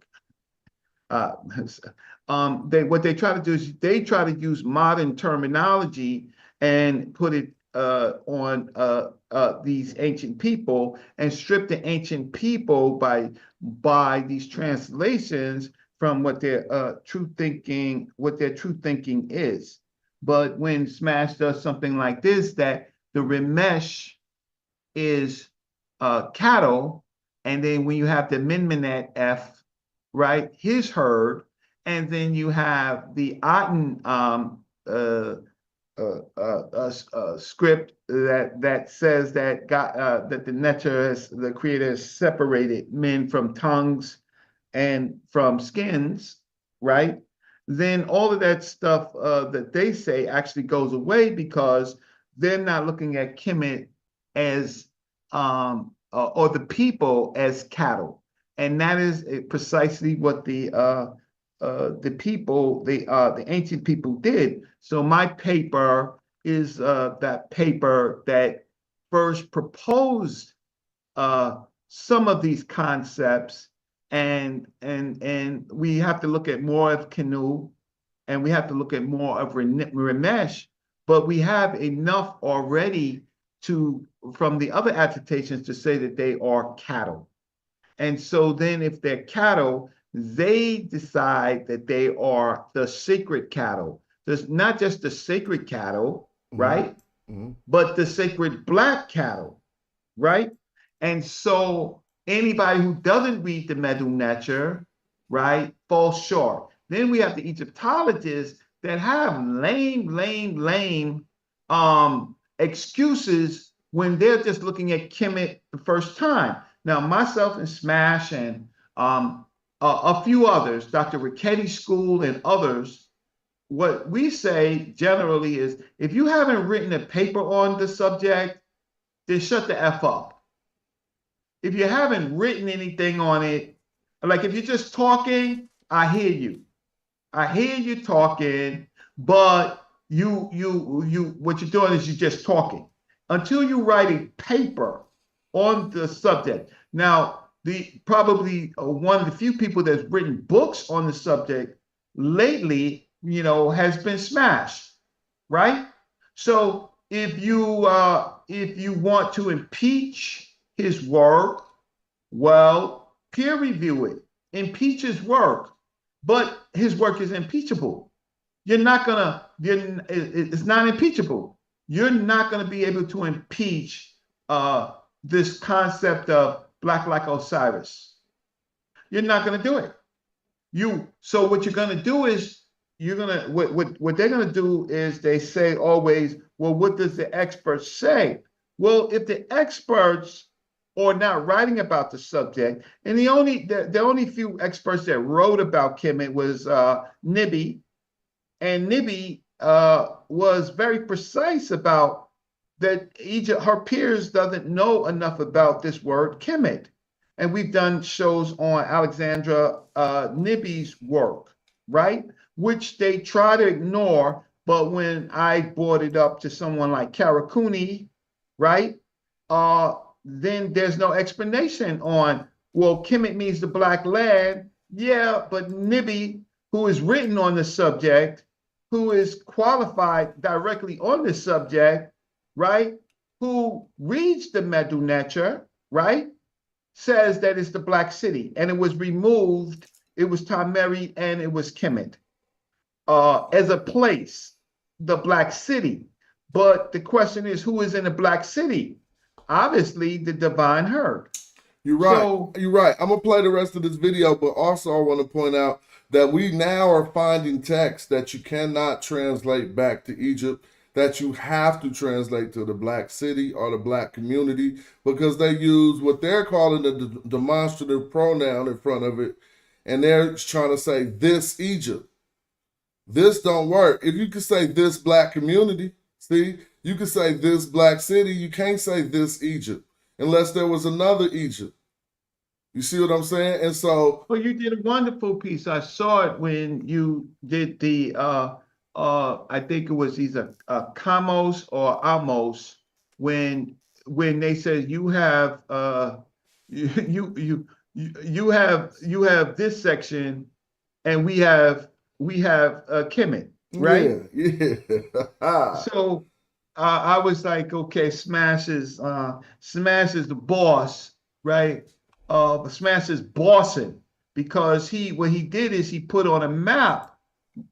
they try to do is they try to use modern terminology and put it on these ancient people and strip the ancient people by these translations from what their true thinking is. But when Smash does something like this, that the Ramesh is cattle, and then when you have the Menmenet F, right, his herd, and then you have the Aten script that says that God, that the the Creator has separated men from tongues and from skins, right? Then all of that stuff that they say actually goes away because they're not looking at Kemet as or the people as cattle, and that is precisely what the people, the ancient people did. So my paper is that paper that first proposed some of these concepts, and we have to look at more of Kenu, and we have to look at more of Ramesh, but we have enough already from the other attestations to say that they are cattle. And so then if they're cattle, they decide that they are the sacred cattle. There's not just the sacred cattle, right? But the sacred black cattle, right? And so anybody who doesn't read the Medu Neter, right, falls short. Then we have the Egyptologists that have lame excuses when they're just looking at Kemet the first time. Now, myself and Smash and a few others, Dr. Ricketti's school and others, what we say generally is, if you haven't written a paper on the subject, then shut the F up. If you haven't written anything on it, like if you're just talking, I hear you. I hear you talking, but what you're doing is you're just talking. Until you write a paper on the subject. Now, probably one of the few people that's written books on the subject lately, has been Smash, right? So if you want to impeach his work, well, peer review it, impeach his work, but his work is impeachable. It's not impeachable. You're not gonna be able to impeach this concept of Black like Osiris. You're not gonna do it. So what you're gonna do is what they're gonna do is they say always, well, what does the experts say? Well, if the experts are not writing about the subject, and the only few experts that wrote about Kemet was Nibby, and Nibby was very precise about that Egypt, her peers doesn't know enough about this word Kemet. And we've done shows on Alexandra Nibby's work, right? Which they try to ignore, but when I brought it up to someone like Karakuni, right? Then there's no explanation on, well, Kemet means the Black land. Yeah, but Nibby, who is written on the subject, who is qualified directly on the subject, right? Who reads the Medu Neter, right? Says that it's the Black city, and it was removed. It was Tameri and it was Kemet as a place, the Black city. But the question is, who is in the Black city? Obviously, the divine herd. You're right. You're right. I'm gonna play the rest of this video, but also I want to point out that we now are finding texts that you cannot translate back to Egypt, that you have to translate to the Black city or the Black community, because they use what they're calling the demonstrative pronoun in front of it, and they're trying to say this Egypt. This don't work. If you could say this Black community, see, you could say this Black city, you can't say this Egypt unless there was another Egypt. You see what I'm saying? And so, well, you did a wonderful piece. I saw it when you did the I think it was either Kamos or Amos, when they said you have you have this section and we have Kemet, right? Yeah. So I was like, okay, Smash is the boss, right? But Smash is bossing because what he did is he put on a map.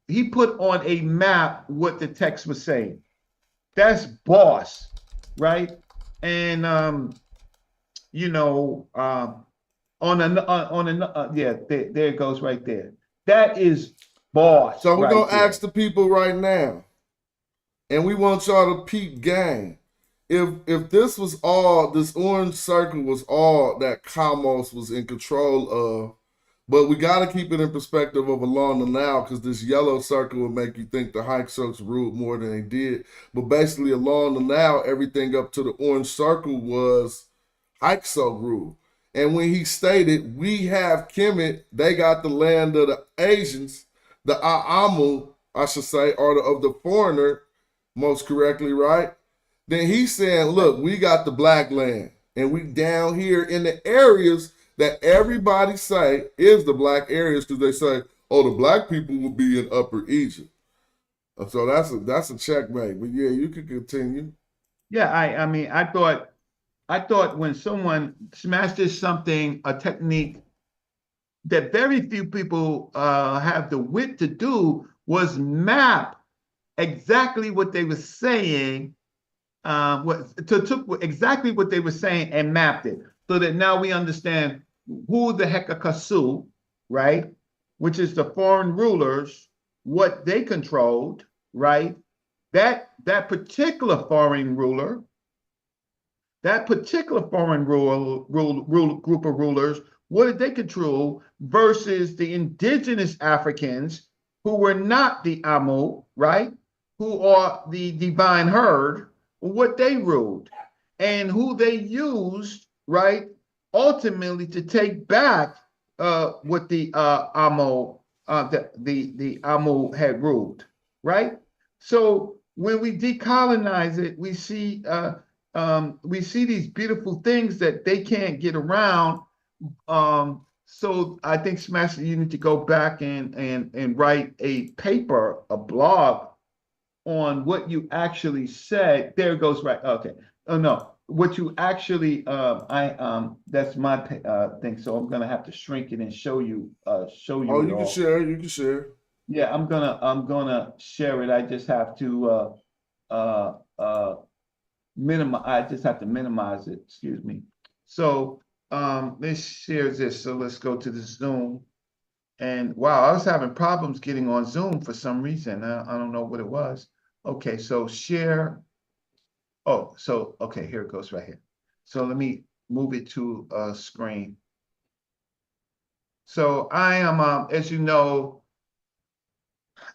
He put on a map what the text was saying. That's boss, right? And you know, yeah, there it goes right there. That is boss So we're right gonna there. ask the people right now, and we want y'all to peep game. If this was all, this orange circle was all that Kamos was in control of, but we got to keep it in perspective of along the Nile, because this yellow circle would make you think the Hyksos ruled more than they did. But basically, along the Nile, everything up to the orange circle was Hykso rule. And when he stated, we have Kemet, they got the land of the Asians, the Aamu, I should say, or of the foreigner, most correctly, right? Then he's saying, look, we got the black land, and we down here in the areas that everybody say is the black areas, because they say, oh, the black people will be in Upper Egypt. So that's a checkmate. But yeah, you can continue. Yeah, I mean, I thought when someone smashes something, a technique that very few people have the wit to do, was map exactly what they were saying, took exactly what they were saying and mapped it, so that now we understand who the heck are Kasu, right? Which is the foreign rulers, what they controlled, right? That particular foreign ruler, that particular foreign group of rulers, what did they control versus the indigenous Africans who were not the Amu, right? Who are the divine herd, what they ruled and who they used, right? Ultimately to take back what the Amu, the Amu had ruled, right? So when we decolonize it, we see these beautiful things that they can't get around. So I think Smash, you need to go back and write a paper, a blog on what you actually said. There it goes, right. Okay. Oh no, what you actually that's my thing. So I'm gonna have to shrink it and show you Oh, it you can all. share. You can share. Yeah, I'm gonna share it. I just have to minimize. I just have to minimize it. Excuse me. So let's share this. So let's go to the Zoom. And wow, I was having problems getting on Zoom for some reason. I don't know what it was. Okay, so share. Oh, so okay, here it goes right here. So let me move it to a screen. So I am, as you know,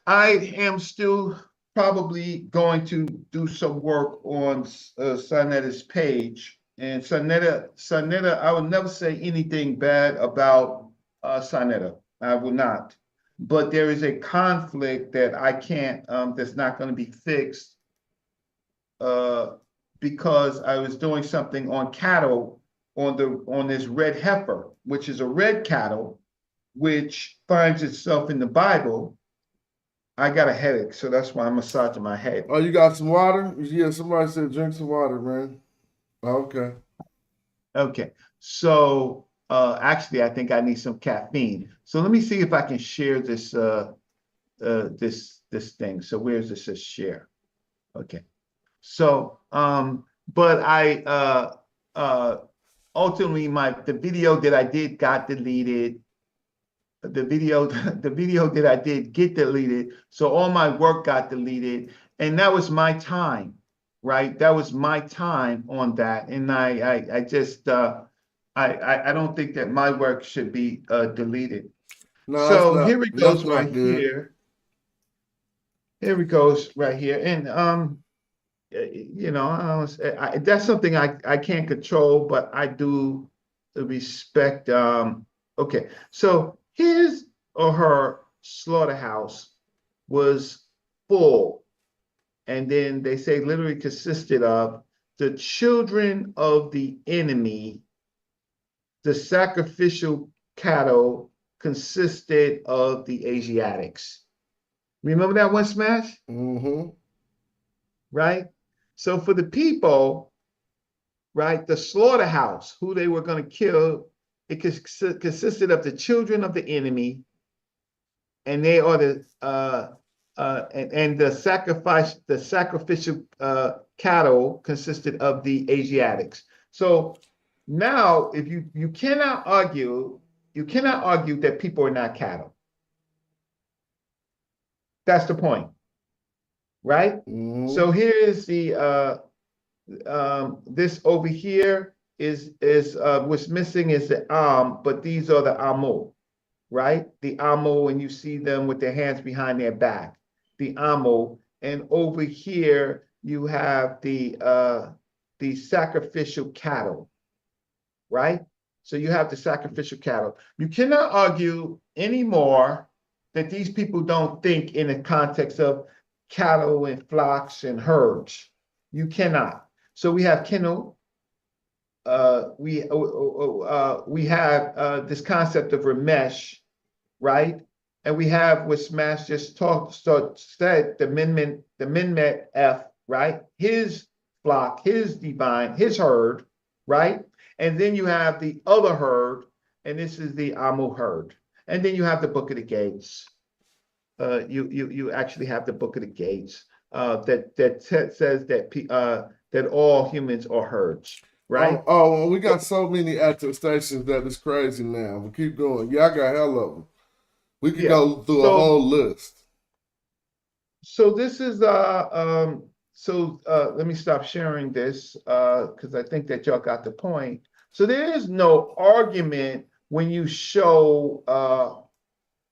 I am still probably going to do some work on Sonetta's page. And Sonetta, I will never say anything bad about Sonetta. I will not. But there is a conflict that I can't, that's not going to be fixed because I was doing something on cattle on this red heifer, which is a red cattle, which finds itself in the Bible. I got a headache, so that's why I'm massaging my head. Oh, you got some water? Yeah, somebody said drink some water, man. Okay. Okay, so actually, I think I need some caffeine. So let me see if I can share this this thing. So where's this? Says share. Okay. So but I ultimately the video that I did got deleted. The video that I did get deleted. So all my work got deleted, and that was my time, right? That was my time on that, and I just I don't think that my work should be deleted. No, So here it goes right good. here. Here it goes right here, and you know, that's something I can't control, but I do respect. Okay, so his or her slaughterhouse was full, and then they say literally consisted of the children of the enemy. The sacrificial cattle consisted of the Asiatics. Remember that one, Smash? Mm-hmm. Right? So for the people, right, the slaughterhouse, who they were going to kill, it consisted of the children of the enemy, and they are the and the sacrificial cattle consisted of the Asiatics. So now, if you cannot argue that people are not cattle. That's the point, right? Mhm. So here is the this over here is what's missing is the but these are the amo, right? The amo, and you see them with their hands behind their back, the amo, and over here you have the sacrificial cattle, right? So you have the sacrificial cattle. You cannot argue anymore that these people don't think in the context of cattle and flocks and herds. You cannot. So we have Keno. We have this concept of Ramesh, right? And we have what Smash just said, the Minmet F, right? His flock, his divine, his herd, right? And then you have the other herd, and this is the Amu herd. And then you have the Book of the Gates. You actually have the Book of the Gates that says that all humans are herds, right? Oh, we got so many attestations that it's crazy now. But keep going. Y'all got hell of them. We can go through a whole list. So this is let me stop sharing this because I think that y'all got the point. So there is no argument when you show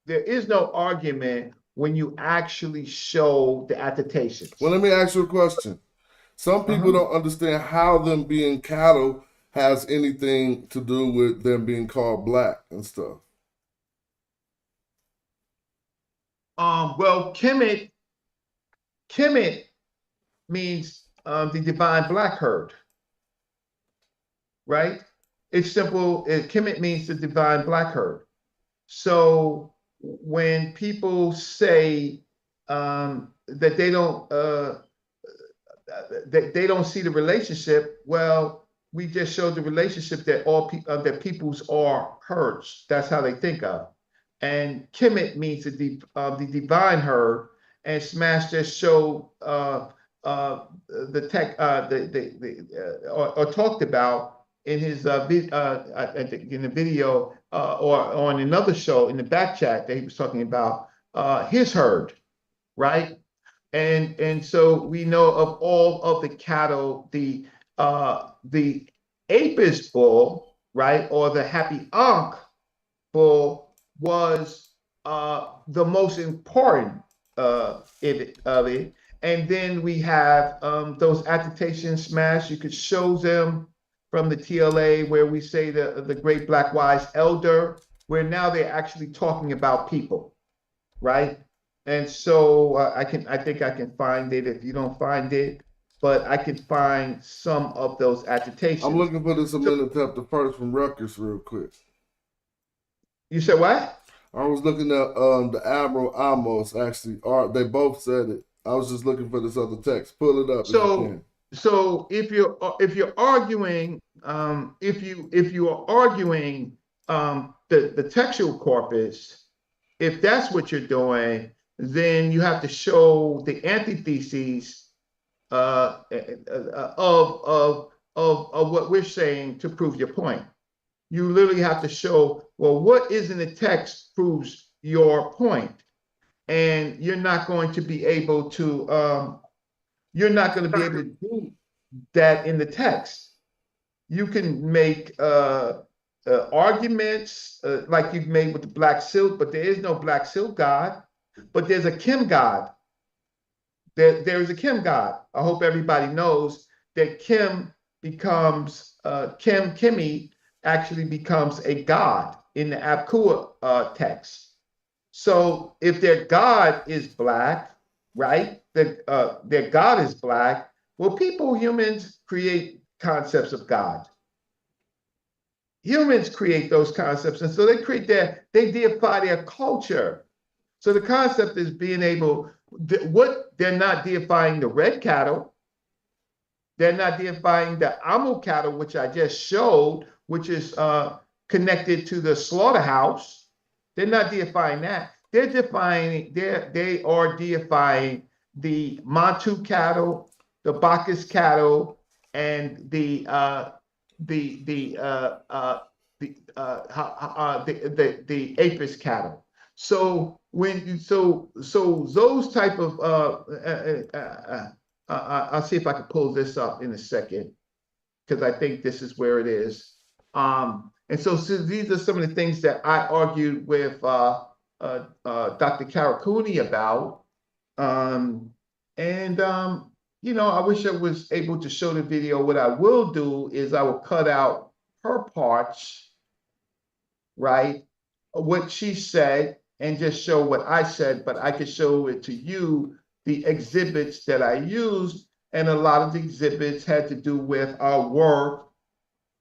there is no argument when you actually show the attestations. Well, let me ask you a question. Some people don't understand how them being cattle has anything to do with them being called black and stuff. Well, Kemet means the divine black herd, right? It's simple. Kemet means the divine black herd. So when people say that they don't see the relationship, well, we just showed the relationship that all that peoples are herds. That's how they think of. And Kemet means the divine herd, and Smash just showed the tech or talked about in his I think in the video or on another show in the back chat that he was talking about his herd, right? And so we know of all of the cattle, the Apis bull, right, or the Happy Ankh bull was the most important of it. And then we have those attestations, Smash. You could show them from the TLA where we say the great black wise elder, where now they're actually talking about people, right? And so I think I can find it if you don't find it, but I can find some of those attestations. I'm looking for this Amenhotep the First from Rutgers real quick. You said what? I was looking at the Admiral Amos actually. They both said it. I was just looking for this other text. Pull it up. So if you're arguing if you are arguing the textual corpus, if that's what you're doing, then you have to show the antitheses of what we're saying to prove your point. You literally have to show, well, what is in the text proves your point, and you're not going to be able to do that in the text. You can make arguments like you've made with the black silk, but there is no black silk god, but there's a Kim god. There is a Kim god. I hope everybody knows that Kim becomes Kimi actually becomes a god in the Apkua text. So if their god is black, right? Their god is black. Well, humans create concepts of God. Humans create those concepts, and so they deify their culture. So the concept is being able, what they're not deifying the red cattle, They're not deifying the Amu cattle, which I just showed, which is connected to the slaughterhouse. They're not deifying that. They are deifying the Mantu cattle, the Bacchus cattle, and the Apis cattle. So those type of I'll see if I can pull this up in a second, because I think this is where it is. And so these are some of the things that I argued with Dr. Karakuni about. You know, I wish I was able to show the video. What I will do is I will cut out her parts, right? What she said, and just show what I said, but I could show it to you, the exhibits that I used, and a lot of the exhibits had to do with our work,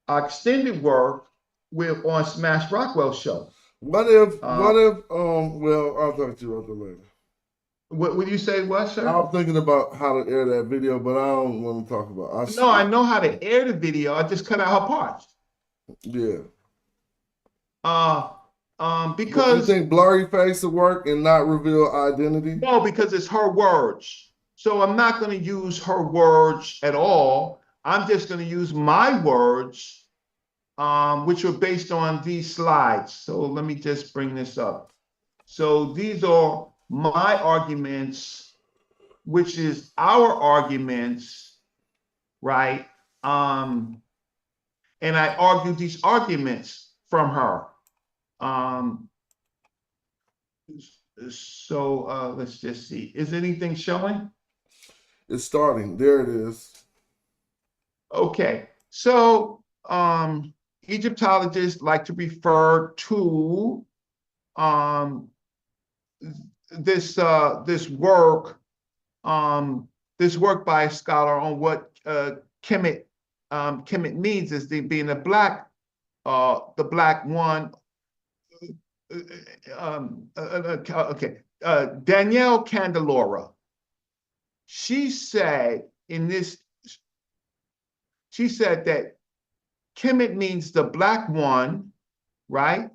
our extended work with on Smash Rockwell show. Well, I'll talk to you about that later. What would you say, what, sir? I was thinking about how to air that video, but I don't want to talk about it. No, I know how to air the video. I just cut out her parts. Yeah. Because you think blurry face will work and not reveal identity? No, because it's her words. So I'm not going to use her words at all. I'm just going to use my words, which are based on these slides. So let me just bring this up. So these are my arguments, which is our arguments, right? And I argued these arguments from her. Let's just see. Is anything showing? It's starting. There it is. Okay. So Egyptologists like to refer to this work by a scholar on what Kemet means as being the black one. Danielle Candelora. She said that Kemet means the black one, right?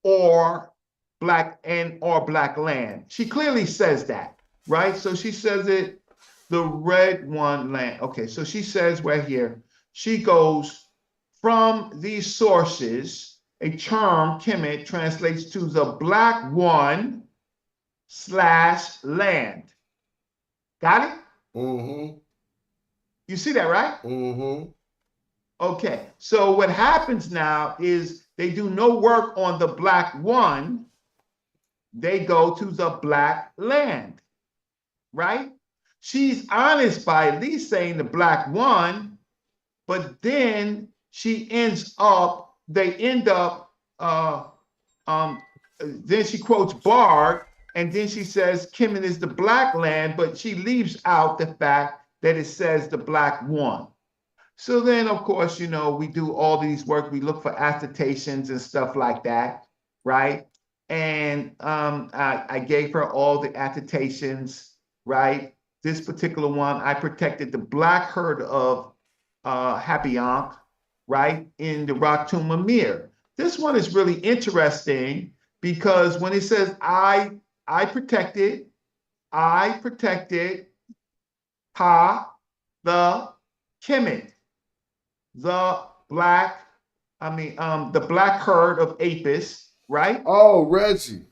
Or black land. She clearly says that, right? So she says it, the red one land. Okay, so she says right here, she goes, from these sources, a term, Kemet, translates to the black one / land. Got it? Mm-hmm. You see that, right? Mm-hmm. Okay, so what happens now is they do no work on the black one, they go to the black land, right? She's honest by at least saying the black one, but then they end up, then she quotes Bard, and then she says Kemet is the black land, but she leaves out the fact that it says the black one. So then, of course, you know, we do all these work, we look for attestations and stuff like that, right? And I gave her all the attestations, right? This particular one, I protected the black herd of Happyonk, right, in the Rock Tomb Amir. This one is really interesting because when it says I protected the Kemet, the black herd of Apis, right? Oh, Reggie,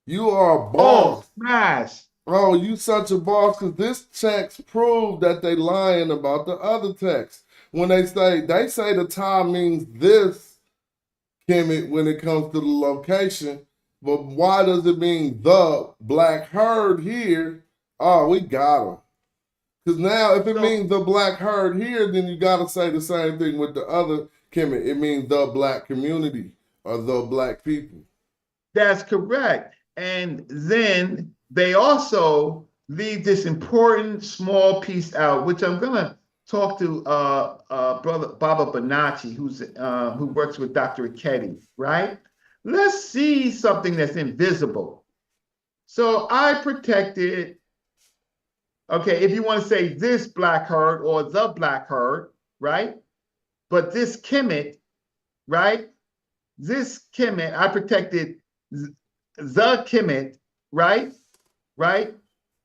you are a boss. Oh, smash. Oh, you such a boss, because this text proved that they lying about the other text. When they say the time means this, Kemet, when it comes to the location, but why does it mean the black herd here? Oh, we got them. Because now if it means the black herd here, then you got to say the same thing with the other Kemet. It means the black community or the black people. That's correct. And then they also leave this important small piece out, which I'm going to talk to Brother Baba Bonacci, who works with Dr. Ikedi, right? Let's see something that's invisible. So I protected Okay, if you want to say this black herd or the black herd, right? But this Kemet, right? This Kemet, I protected the Kemet, right? Right?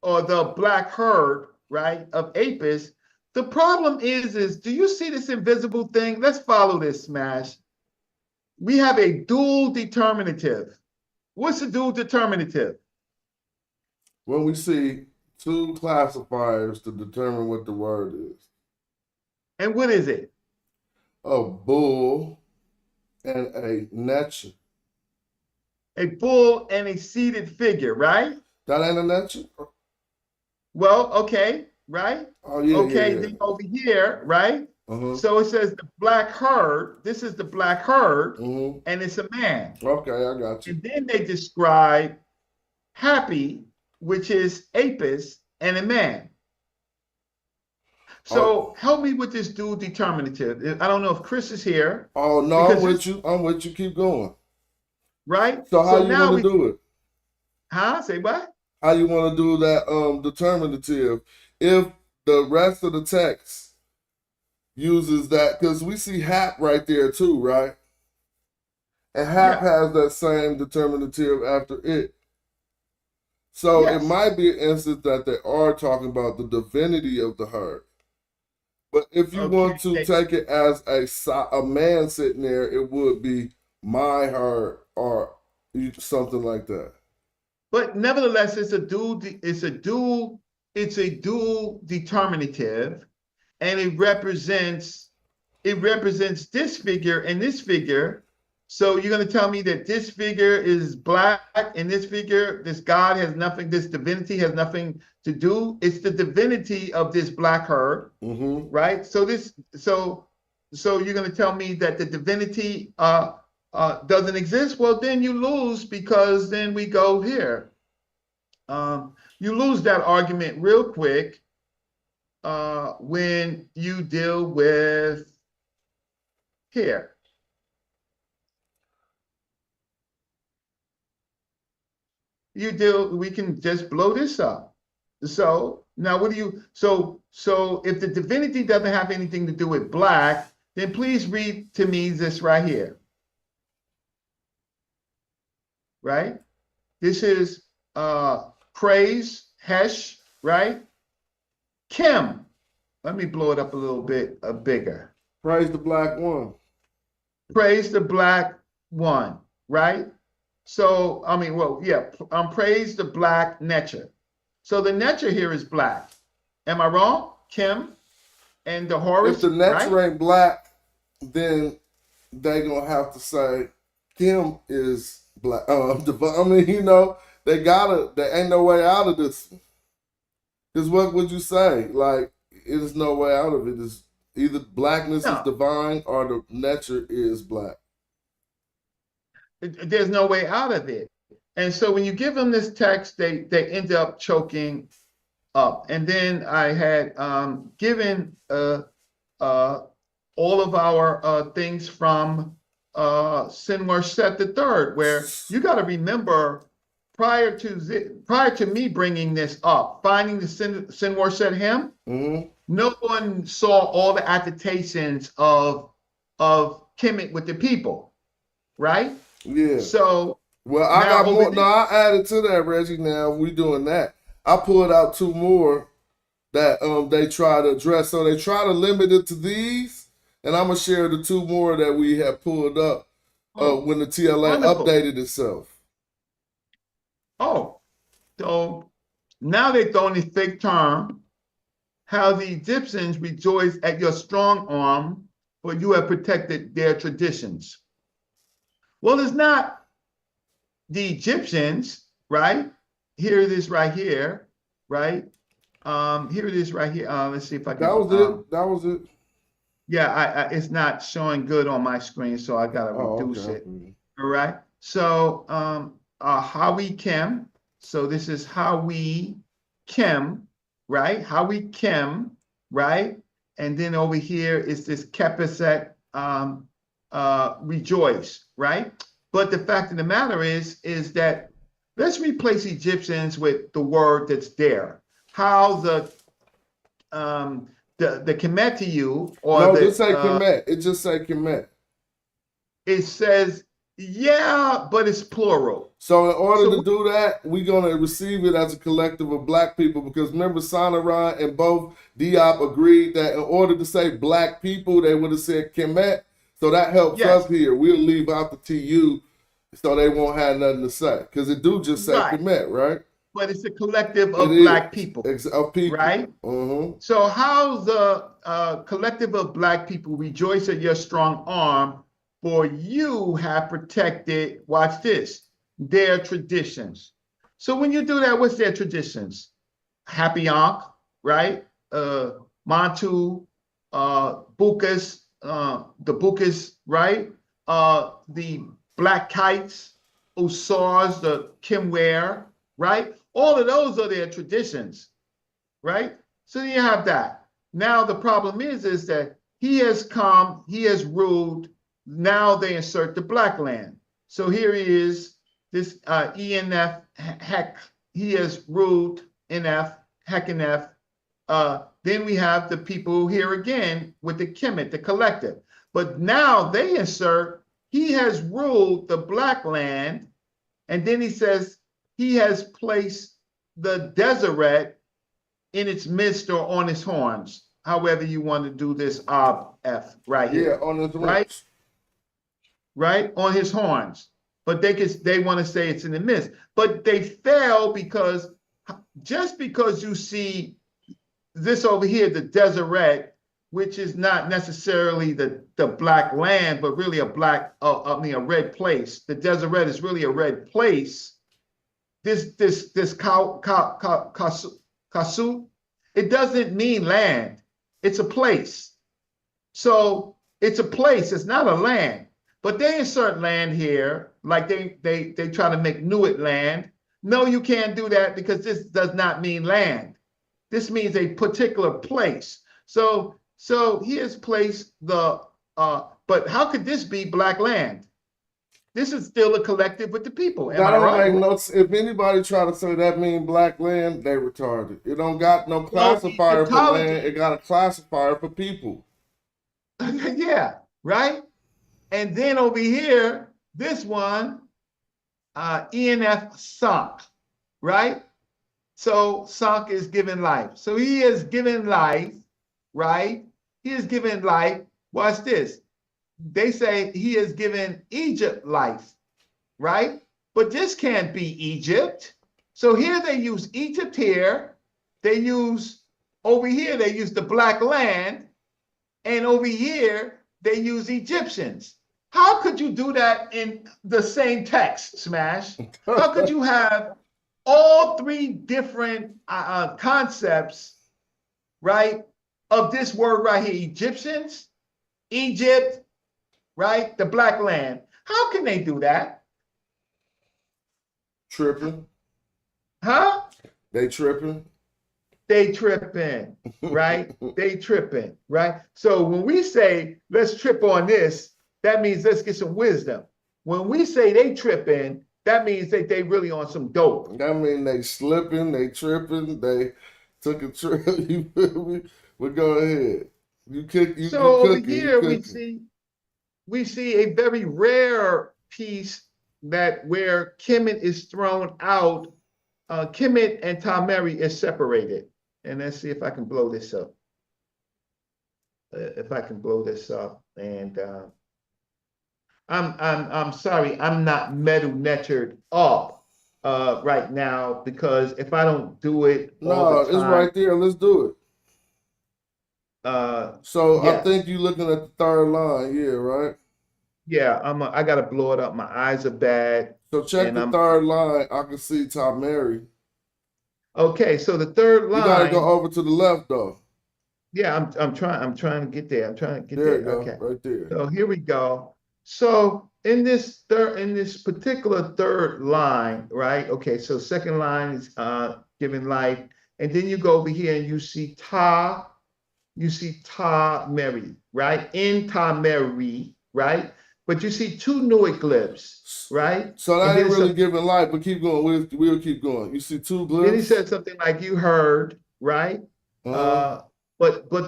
Or the black herd, right? Of Apis. The problem is do you see this invisible thing? Let's follow this, Smash. We have a dual determinative. What's a dual determinative? When we see two classifiers to determine what the word is. And what is it? A bull and a nature. A bull and a seated figure, right? That ain't a nature? Well, okay, right? Oh, yeah, okay, yeah. then over here, right? Uh-huh. So it says the black herd. This is the black herd, Mm-hmm. and it's a man. Okay, I got you. And then they describe happy, which is Apis, and a man. So help me with this dual determinative. I don't know if Chris is here. Oh, no, I'm with you. I'm with you. Keep going. Right? So how you want to do it? Huh? Say what? How you want to do that determinative if the rest of the text uses that? Because we see hap right there too, right? And hap has that same determinative after it. So it might be an instance that they are talking about the divinity of the herd. But if you want to take it as a man sitting there, it would be my herd or something like that. But nevertheless, it's a dual determinative, and it represents this figure and this figure. So you're going to tell me that this figure is black and this figure, this God has nothing, this divinity has nothing to do. It's the divinity of this black herd, right? So you're going to tell me that the divinity doesn't exist? Well, then you lose, because then we go here. You lose that argument real quick when you deal with here. We can just blow this up. So now what do you, so if the divinity doesn't have anything to do with black, then please read to me this right here. Right? This is praise, Hesh, right? Kim. Let me blow it up a little bit bigger. Praise the black one. Praise the black one, right? So, praise the black nature. So the nature here is black. Am I wrong? Kim and the Horus, if the nature ain't black, then they gonna have to say Kim is black. I mean, there ain't no way out of this. Because what would you say? Like, it is no way out of it. It's either blackness is divine or the nature is black. There's no way out of it. And so when you give them this text, they end up choking up. And then I had given all of our things from Senwar Set III, where you got to remember, prior to me bringing this up, finding the Senwar Set hymn, no one saw all the attestations of Kemet with the people, right? Yeah. So, well, I got more. No, I added to that, Reggie. Now we doing that. I pulled out two more that they try to address. So they try to limit it to these, and I'm gonna share the two more that we have pulled up when the TLA updated itself. Oh, so now they throw in this fake term, how the Egyptians rejoice at your strong arm, for you have protected their traditions. Well, it's not the Egyptians, right? Here it is right here, right? Here it is right here. Let's see if I can. That was it. That was it. Yeah, it's not showing good on my screen, so I gotta reduce it. All right. So Hawi Kem. So this is Hawi Kem, right? Hawi Kem, right? And then over here is this Kepeset rejoice, right? But the fact of the matter is that let's replace Egyptians with the word that's there. How the the Kemet to you, or No, the just say Kemet. It just say Kemet. it says, yeah, but it's plural. So in order So to do that, we're going to receive it as a collective of black people, because remember Sonoran and both Diop agreed that in order to say black people, they would have said Kemet. So that helps Yes. us here. We'll leave out the TU so they won't have nothing to say, because it do just say Right. Kemet, right? But it's a collective of It black is. people, Of people. right? Mm-hmm. So how's the collective of black people rejoice at your strong arm, for you have protected, watch this, their traditions. So when you do that, what's their traditions? Happy Ankh, right? Mantu, Bukas, the Bukas, right? The black kites, Usars, the Kimware, right? All of those are their traditions, right? So you have that. Now the problem is that he has come, he has ruled. Now they insert the black land. So here he is, this ENF Heck. He has ruled NF Heckenf. Then we have the people here again with the Kemet, the collective. But now they insert, he has ruled the black land, and then he says he has placed the Deseret in its midst or on its horns, however you want to do this F right here. Yeah, on the right? Right, on his horns. But they want to say it's in the midst. But they fail because just because you see this over here, the Deseret, which is not necessarily the black land, but really a red place. The Deseret is really a red place. This Kasu, it doesn't mean land. It's a place. So it's a place. It's not a land. But they insert land here, like they try to make Nuit land. No, you can't do that, because this does not mean land. This means a particular place. So he has placed the but how could this be black land? This is still a collective with the people. Am That I don't right? make no sense. If anybody try to say that mean black land, they retarded. It don't got no classifier for land. It got a classifier for people. Yeah, right? And then over here, this one, ENF sunk, right? So sunk is given life. So he is given life, right? He is given life. Watch this. They say he has given Egypt life, right? But this can't be Egypt. So here they use Egypt here. They use, over here, they use the black land. And over here, they use Egyptians. How could you do that in the same text, Smash? How could you have all three different concepts, right, of this word right here, Egyptians, Egypt, right, the black land? How can they do that? Tripping. Huh? They tripping. They tripping, right? They tripping, right? So when we say, let's trip on this, that means let's get some wisdom. When we say they tripping, that means that they really on some dope. That mean they slipping, they tripping, they took a trip. You feel me? But go ahead. So over here we see a very rare piece that where Kemet is thrown out. Kemet and Tameri is separated. And let's see if I can blow this up. And I'm sorry, I'm not metal nettered up right now, because if I don't do it all the time, it's right there. Let's do it. So yeah. I think you're looking at the third line, yeah, right? Yeah, I gotta blow it up. My eyes are bad. So check the third line. I can see Tom Mary. Okay, so the third line. You gotta go over to the left though. Yeah, I'm trying to get there. There you go, Okay. right there. So here we go. So in this particular third line, right? Okay, so second line is giving life, and then you go over here and you see Ta Mary, right? In Ta Mary, right? But you see two nucleus, right? So that ain't really giving life, but keep going. We'll keep going. You see two glyphs. Then he said something like you heard, right? But the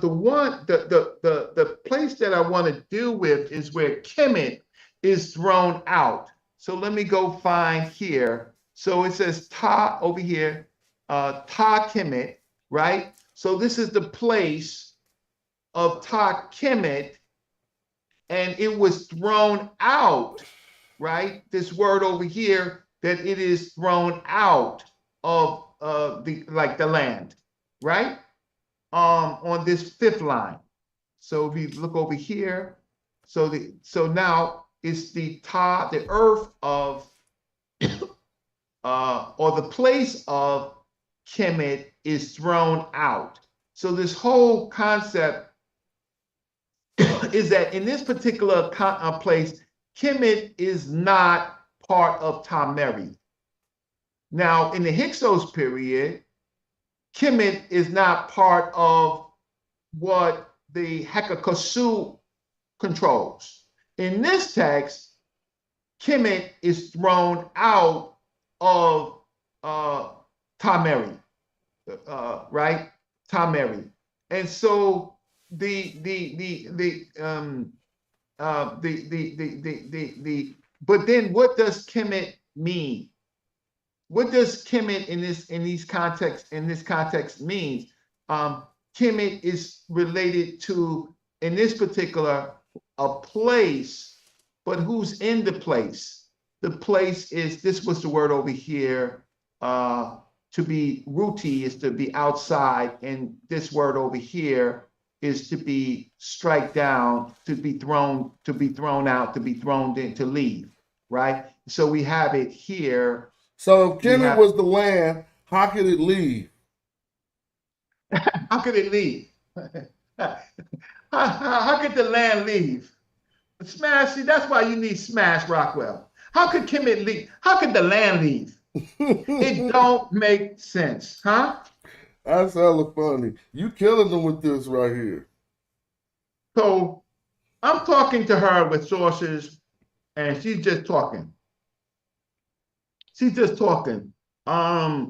place that I want to deal with is where Kemet is thrown out. So let me go find here. So it says Ta over here, Ta Kemet, right? So this is the place of Ta Kemet, and it was thrown out, right? This word over here, that it is thrown out of the land, right? On this fifth line. So if you look over here, so now it's the earth of or the place of Kemet is thrown out. So this whole concept is that in this particular place, Kemet is not part of Tameri. Now, in the Hyksos period, Kemet is not part of what the Hekakosu controls. In this text, Kemet is thrown out of Tameri, right? Tameri, and so but then what does Kemet mean? What does Kemet in this context means? Kemet is related to, in this particular, a place, but who's in the place? The place is, this was the word over here, to be ruti is to be outside, and this word over here is to be strike down, to be thrown out, to be thrown in, to leave, right? So we have it here. So if Kemet was the land, how could it leave? How could it leave? How could the land leave? Smash, see, that's why you need Smash Rockwell. How could Kemet leave? How could the land leave? It don't make sense, huh? That's hella funny. You killing them with this right here. So I'm talking to her with sources, and she's just talking. She's just talking. Yeah.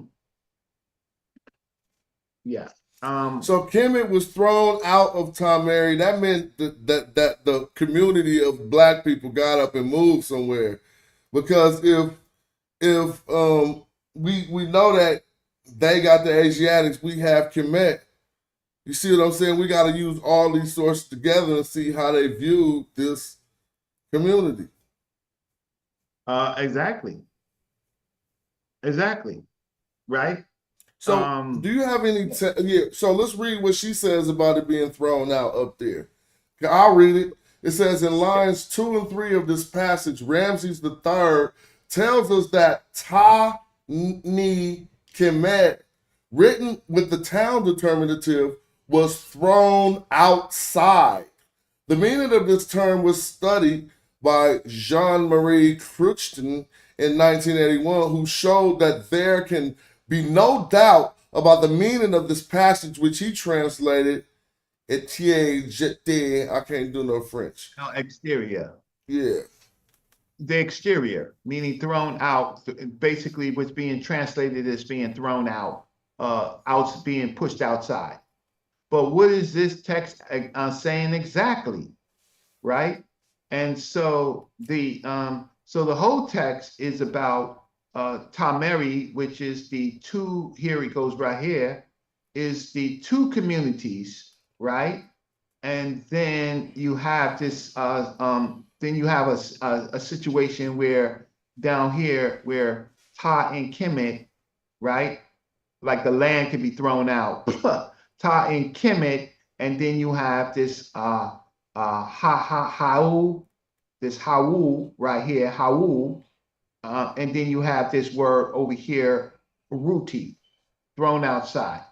So Kemet was thrown out of Tameri. That meant that the community of black people got up and moved somewhere. Because if we know that they got the Asiatics, we have Kemet. You see what I'm saying? We got to use all these sources together and see how they view this community. Exactly. Right. So do you have any? So let's read what she says about it being thrown out up there. I'll read it. It says in lines 2 and 3 of this passage, Ramses III tells us that Ta-ni Kemet, written with the town determinative, was thrown outside. The meaning of this term was studied by Jean-Marie Cruchten in 1981, who showed that there can be no doubt about the meaning of this passage, which he translated "etier jeté." I can't do no French. No, exterior. Yeah. The exterior, meaning thrown out, basically what's being translated as being thrown out, being pushed outside. But what is this text saying exactly, right? And so the whole text is about Tameri, which is the two, here it goes right here, is the two communities, right? And then you have this, then you have a situation where down here, where Ta and Kemet, right? Like the land can be thrown out. Ta and Kemet, and then you have this this Hau right here, Hau, and then you have this word over here, Ruti, thrown outside.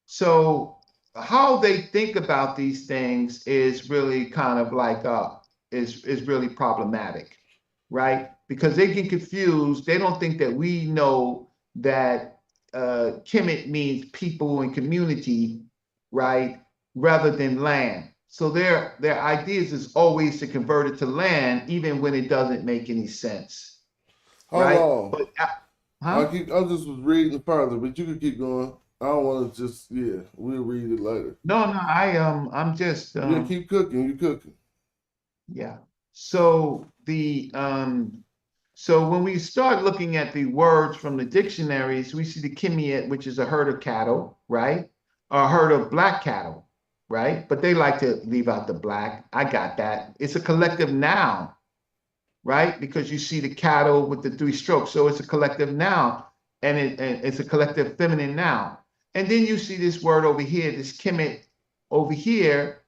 So how they think about these things is really kind of like is really problematic, right? Because they get confused. They don't think that we know that Kemet means people and community, right, rather than land. So their ideas is always to convert it to land, even when it doesn't make any sense. Hold right? on. But, I just was reading further, but you can keep going. I don't want to just, yeah, we'll read it later. No, I'm just Yeah, keep cooking, you cooking. yeah. So so when we start looking at the words from the dictionaries, we see the Kemet, which is a herd of cattle, right? A herd of black cattle, right? But they like to leave out the black. I got that. It's a collective noun, right? Because you see the cattle with the 3 strokes. So it's a collective noun, and it's a collective feminine noun. And then you see this word over here, this Kemet over here,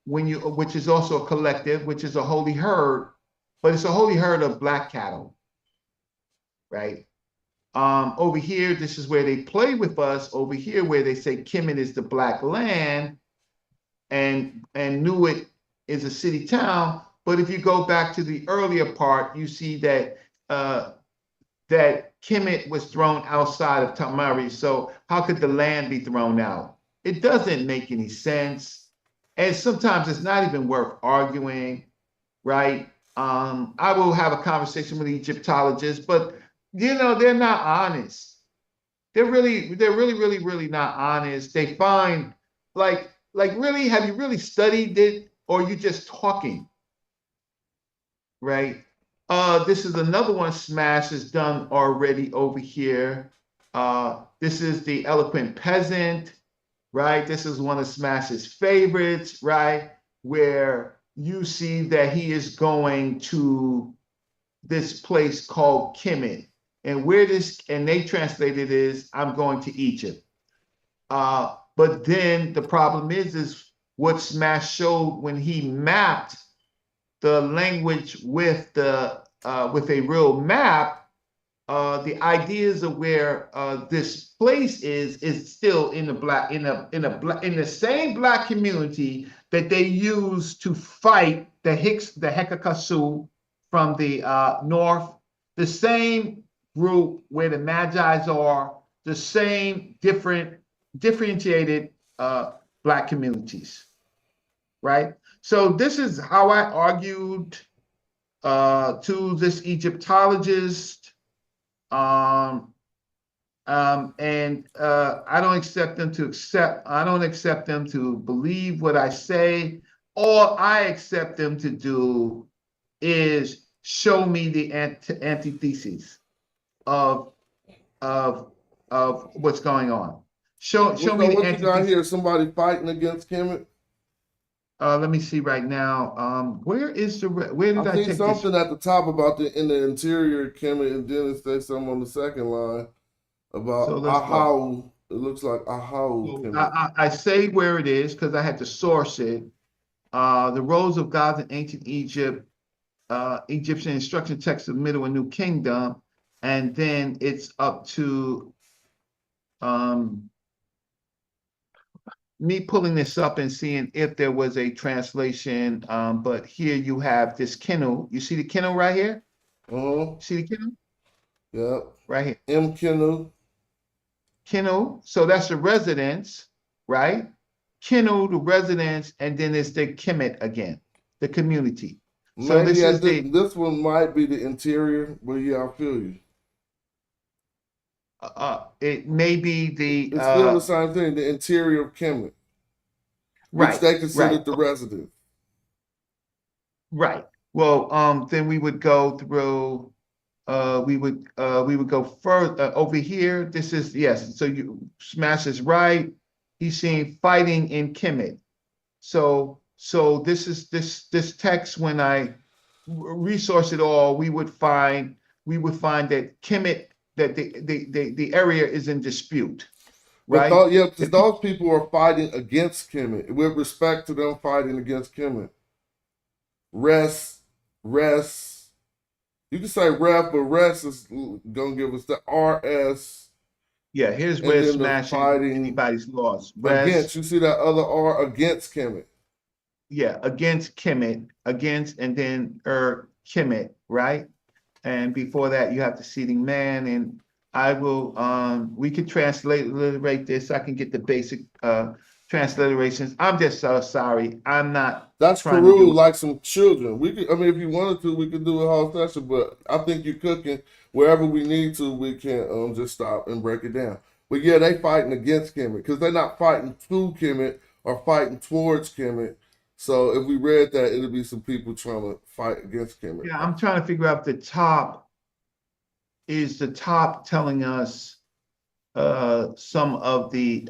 which is also a collective, which is a holy herd, but it's a holy herd of black cattle, right? Over here, this is where they play with us. Over here, where they say Kemet is the black land, and Newick is a city town. But if you go back to the earlier part, you see that that Kemet was thrown outside of Tamari. So how could the land be thrown out? It doesn't make any sense. And sometimes it's not even worth arguing, right? I will have a conversation with Egyptologists, but they're not honest. They're really not honest. They find like really, have you really studied it, or are you just talking? Right? This is another one Smash has done already over here. This is the eloquent peasant, right? This is one of Smash's favorites, right? Where you see that he is going to this place called Kemet. And they translated it as, I'm going to Egypt. But then the problem is what Smash showed when he mapped the language with a real map. The ideas of where this place is still in the same black community that they used to fight the Hekakasu from the north, the same group where the Magi's are, the same differentiated black communities, right? So this is how I argued to this Egyptologist, and I don't accept them to believe what I say. All I accept them to do is show me the antithesis of what's going on. Show me the What you got antithesis. here? Somebody fighting against Kemet? Let me see right now. Where did I I see take something this? at the top about in the interior Kemet, and then it says something on the second line about So let's go. Ahau. It looks like Ahau Kemet. I say where it is because I had to source it. The roles of gods in ancient Egypt, Egyptian instruction text of Middle and New Kingdom, and then it's up to me pulling this up and seeing if there was a translation. But here you have this Keno. You see the Keno right here? See the Keno? Yep. Right here. M Kenu. Keno. So that's the residence, right? Keno, the residence, and then it's the Kemet again, the community. So Maybe this one might be the interior, but yeah, I feel you. It may be the It's still the same thing, the interior of Kemet, right, which they considered right. the residence. Right. Well, then we would go through. We would go further over here. This is yes. So Smash is right. He's seeing fighting in Kemet. So this is this text. When I resource it all, we would find that Kemet, that the area is in dispute, right? Because those people are fighting against Kemet with respect to them fighting against Kemet. Rest. You can say ref, but rest is gonna give us the RS. Yeah, here's where smashing anybody's lost. Rest, against, you see that other R against Kemet. Yeah, against Kemet, and then Kemet, right? And before that, you have the seating man, and I will, we could transliterate this. I can get the basic transliterations. I'm just so sorry. I'm not. That's Peru, like some children. We could, I mean, if you wanted to, we could do a whole session, but I think you're cooking. Wherever we need to, we can just stop and break it down. But yeah, they fighting against Kemet because they're not fighting to Kemet or fighting towards Kemet. So if we read that, it'll be some people trying to fight against Kemet. Yeah, I'm trying to figure out the top. Is the top telling us some of the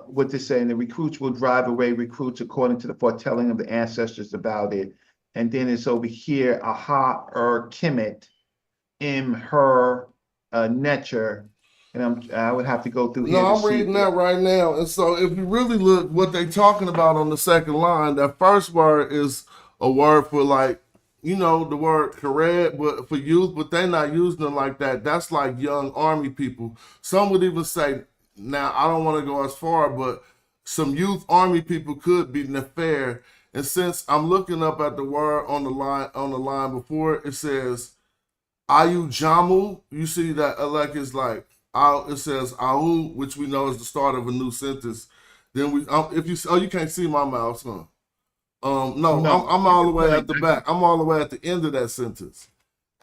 what they're saying? The recruits will drive away recruits according to the foretelling of the ancestors about it. And then it's over here, aha Kemet in her nature. And I would have to go through here. No, to I'm see reading that right now. And so if you really look what they talking about on the second line, that first word is a word for like, you know, the word career, but for youth, but they're not using it like that. That's like young army people. Some would even say, now I don't want to go as far, but some youth army people could be nefar. And since I'm looking up at the word on the line before, it says Ayu Jamu. You see that like it's like it says Ahu, which we know is the start of a new sentence. Then we if you you can't see my mouse, huh? No, I'm all the way at the back. I'm all the way at the end of that sentence.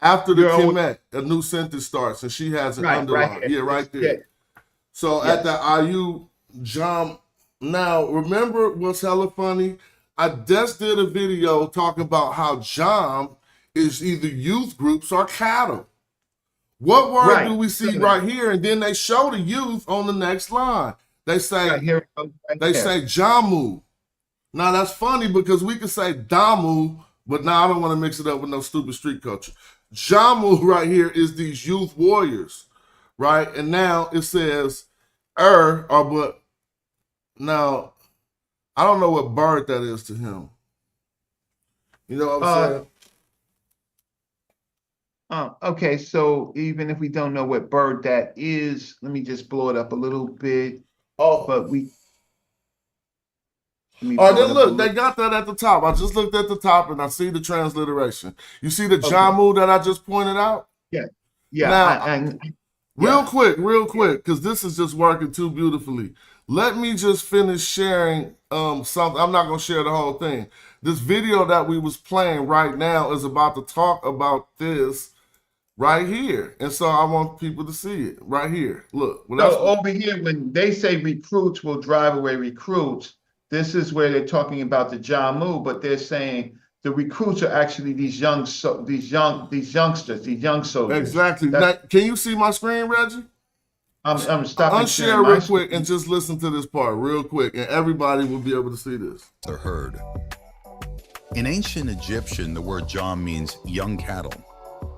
After the Kemet, a new sentence starts, and she has an underline. Right, yeah, right there. Yeah. So at the Ayu Jam. Now, remember what's hella funny? I just did a video talking about how Jam is either youth groups or cattle. What word do we see right here? And then they show the youth on the next line. They say, say Jamu. Now that's funny because we could say Damu, but now I don't want to mix it up with no stupid street culture. Jamu right here is these youth warriors, right? And now it says but now I don't know what bird that is to him. You know what I'm saying? Okay, so even if we don't know what bird that is, let me just blow it up a little bit. But we. Oh, then look, they got that at the top. I just looked at the top and I see the transliteration. You see the Jamu that I just pointed out? Yeah. Yeah. Now, real quick, because this is just working too beautifully. Let me just finish sharing something. I'm not going to share the whole thing. This video that we was playing right now is about to talk about this right here. And so I want people to see it right here. Look. So over here, when they say recruits will drive away recruits, this is where they're talking about the Jamu, but they're saying the recruits are actually these young youngsters, these young soldiers. Exactly. Now, can you see my screen, Reggie? I'm stopping. Unshare real quick and just listen to this part real quick, and everybody will be able to see this. The herd. In ancient Egyptian, the word Jam means young cattle.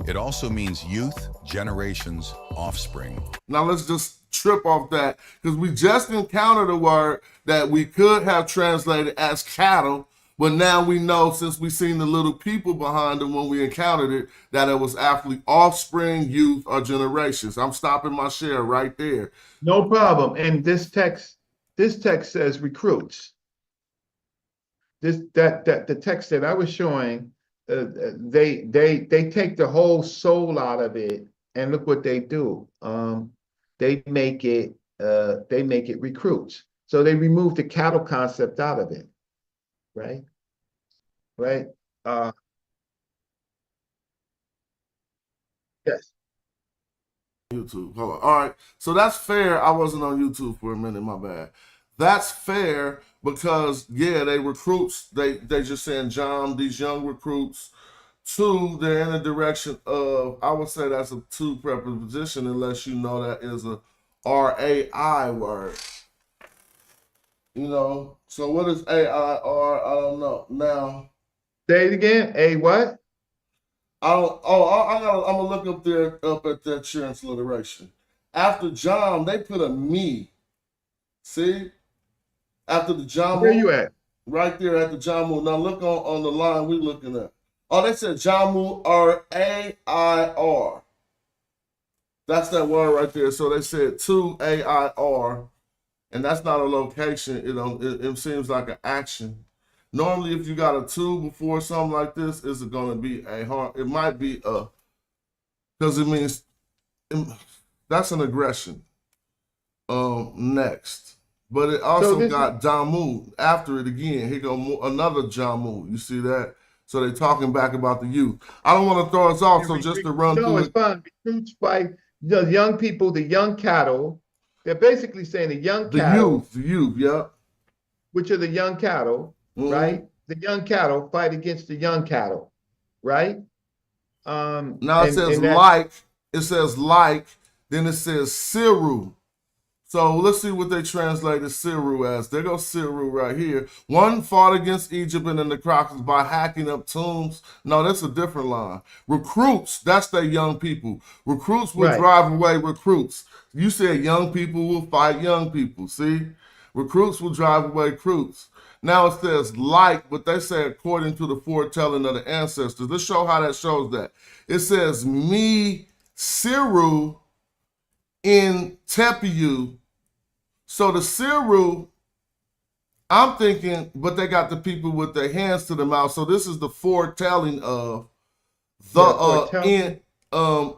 It also means youth, generations, offspring. Now let's just trip off that because we just encountered a word that we could have translated as cattle, but now we know since we seen the little people behind them when we encountered it, that it was actually offspring, youth, or generations. I'm stopping my share right there. No problem. And this text says recruits. The text that I was showing, they take the whole soul out of it, and look what they do. They make it recruits. So they remove the cattle concept out of it, right? Right. Yes. YouTube. Hold on. All right. So that's fair. I wasn't on YouTube for a minute. My bad. That's fair because they recruits. They just saying John. These young recruits. Two, they're in the direction of. I would say that's a two preposition unless you know that is a RAI word. You know. So what is AIR? I don't know. Now. Say it again. A what? I'm gonna look up at that transliteration. After John, they put a me. See? After the Jamu. Where you at? Right there at the Jamu. Now look on the line we looking at. Oh, they said Jamu RAIR. That's that word right there. So they said to AIR, and that's not a location. It seems like an action. Normally, if you got a two before something like this, is it going to be a harm? It might be a, because it means that's an aggression. Next, but it also got Jamu after it again. Here go another Jamu. You see that? So they're talking back about the youth. I don't want to throw us off, so just to run through it's fun. Recruits by the young people, the young cattle. They're basically saying the young The cattle, youth, yeah. which are the young cattle, right? The young cattle fight against the young cattle, right? Now it says and that like, then it says Siru. So let's see what they translated Siru as. There goes Siru right here. One fought against Egypt and the necropolis by hacking up tombs. No, that's a different line. Recruits, that's their young people. Recruits will Right. drive away recruits. You said young people will fight young people. See? Recruits will drive away recruits. Now it says like, but they say according to the foretelling of the ancestors. Let's show how that shows that. It says me Siru in Tepiu. So the Siru, I'm thinking, but they got the people with their hands to the mouth. So this is the foretelling of the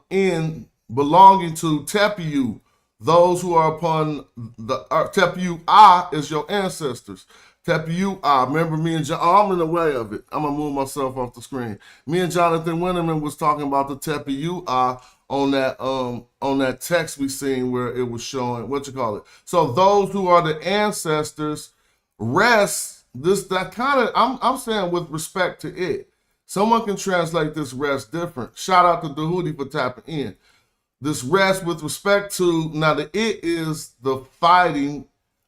in belonging to Tepiu, those who are upon the Tepiu is your ancestors. Tepiu remember me and John, I'm in the way of it. I'm gonna move myself off the screen. Me and Jonathan Winterman was talking about the Tepiu on that text we seen where it was showing So those who are the ancestors rest I'm saying with respect to it. Someone can translate this rest different. Shout out to Dahudi for tapping in. This rest with respect to now the it is the fighting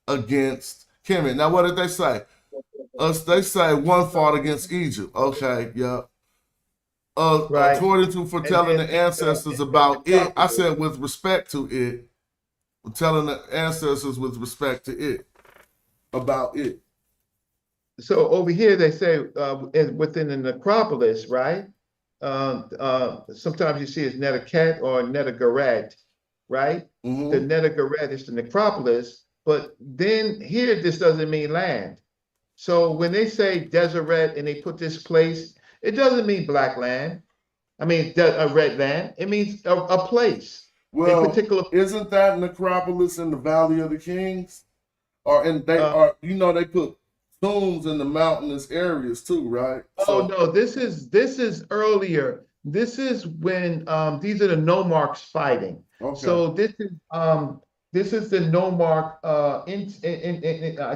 against Kemet. Now what did they say? They say one fought against Egypt. Okay, yeah. Right. According to foretelling the ancestors about it, I said with respect to it, telling the ancestors with respect to it, about it. So over here they say within the necropolis, right? Sometimes you see it's Netaket or Netagaret, right? The Netagaret is the necropolis, but then here this doesn't mean land. So when they say Deseret and they put this place, it doesn't mean black land. I mean, a red land. It means a place. Well, a particular. Isn't that necropolis in the Valley of the Kings? They put tombs in the mountainous areas too, right? Oh no, this is earlier. This is when these are the nomarchs fighting. Okay. So this is the nomarch I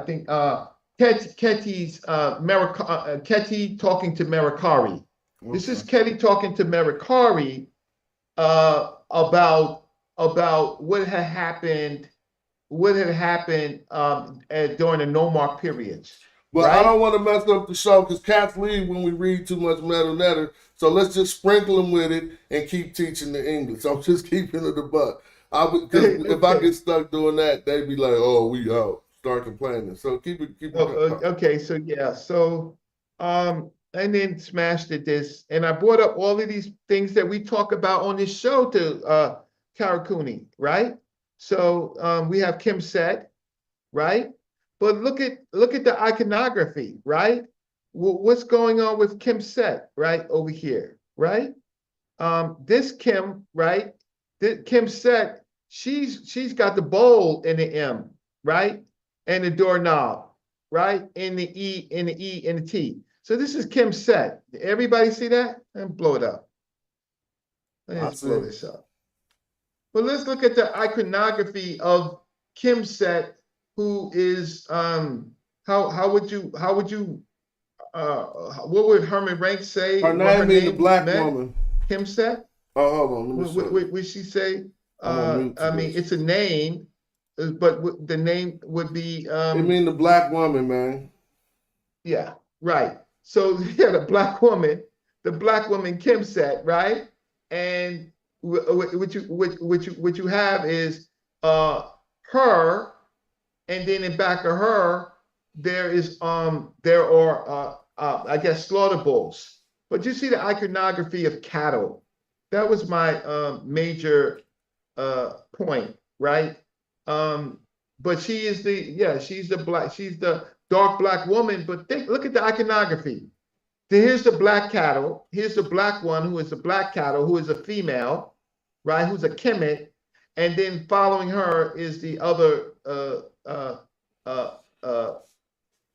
think Keti's Keti talking to Merikari. Okay. This is Keti talking to Merikari about what had happened during the nomarch periods. But right? I don't want to mess up the show because cats leave when we read too much metal netter. So let's just sprinkle them with it and keep teaching the English. So just keep it in the butt. Because if I get stuck doing that, they'd be like, "Oh, we out." Start complaining. So keep it. Okay, so yeah, and then Smash did this, and I brought up all of these things that we talk about on this show to Karakuni, right? So we have Kim Set, right? But look at the iconography, right? What's going on with Kim Set, right over here, right? This Kim, right? Kim Set, she's got the bowl in the M, right? And the doorknob, right? In the E, and the T. So this is Kim Set. Everybody see that? And blow it up. Let's blow this up. But let's look at the iconography of Kim Set, who is what would Herman Rank say? Her name is the black woman. Kim Set? Oh, hold on. What would she say? I mean, it's a name, but the name would be. It mean the black woman, man. Yeah, right. So yeah, the black woman Kim Set, right? And what you have is her. And then in back of her, there are I guess slaughter bulls. But you see the iconography of cattle. That was my major point, right? But she's the dark black woman. But look at the iconography. Here's the black cattle. Here's the black one who is the black cattle, who is a female, right? Who's a Kemet. And then following her is the other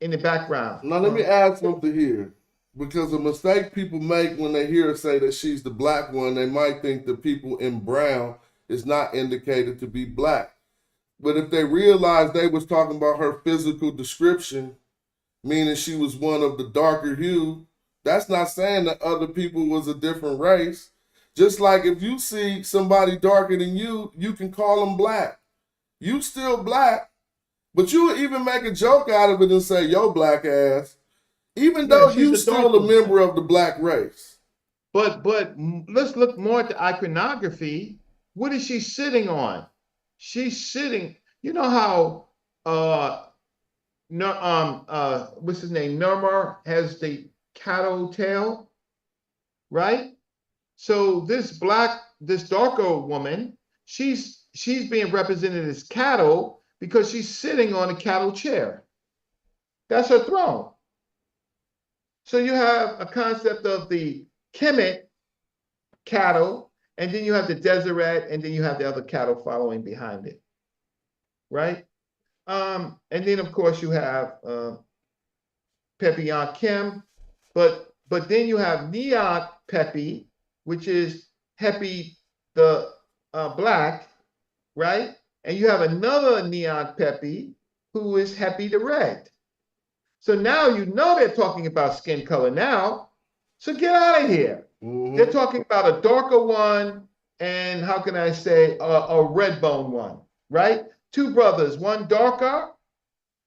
in the background. Now let me add something here, because a mistake people make when they hear her say that she's the black one, they might think the people in brown is not indicated to be black. But if they realized they was talking about her physical description, meaning she was one of the darker hue, that's not saying that other people was a different race. Just like if you see somebody darker than you, you can call them black. You still black, but you would even make a joke out of it and say, yo, black ass, even though you still a member of the black race. But let's look more at the iconography. What is she sitting on? She's sitting, you know how what's his name? Nermar has the cattle tail, right? So this darker woman, she's being represented as cattle because she's sitting on a cattle chair. That's her throne. So you have a concept of the Kemet cattle, and then you have the Deseret, and then you have the other cattle following behind it, right? And then of course you have Pepi Kim, but then you have Neok Pepi, which is Hepi the black, right? And you have another Neok Pepi who is Hepi the red. So now you know they're talking about skin color now. So get out of here. Mm-hmm. They're talking about a darker one and how can I say a red bone one, right? Two brothers, one darker,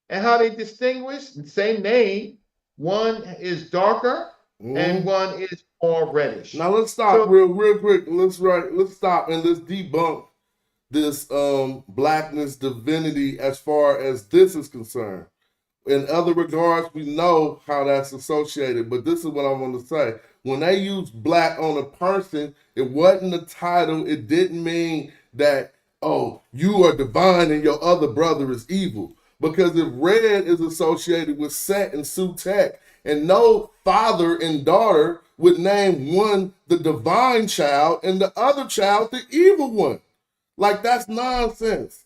and how they distinguish, same name. One is darker and one is more reddish. Now let's stop real quick. Let's stop and let's debunk this blackness divinity as far as this is concerned. In other regards, we know how that's associated, but this is what I want to say. When they use black on a person, it wasn't a title. It didn't mean that, oh, you are divine and your other brother is evil. Because if red is associated with Set and Sutek, and no father and daughter would name one the divine child and the other child the evil one. Like, that's nonsense.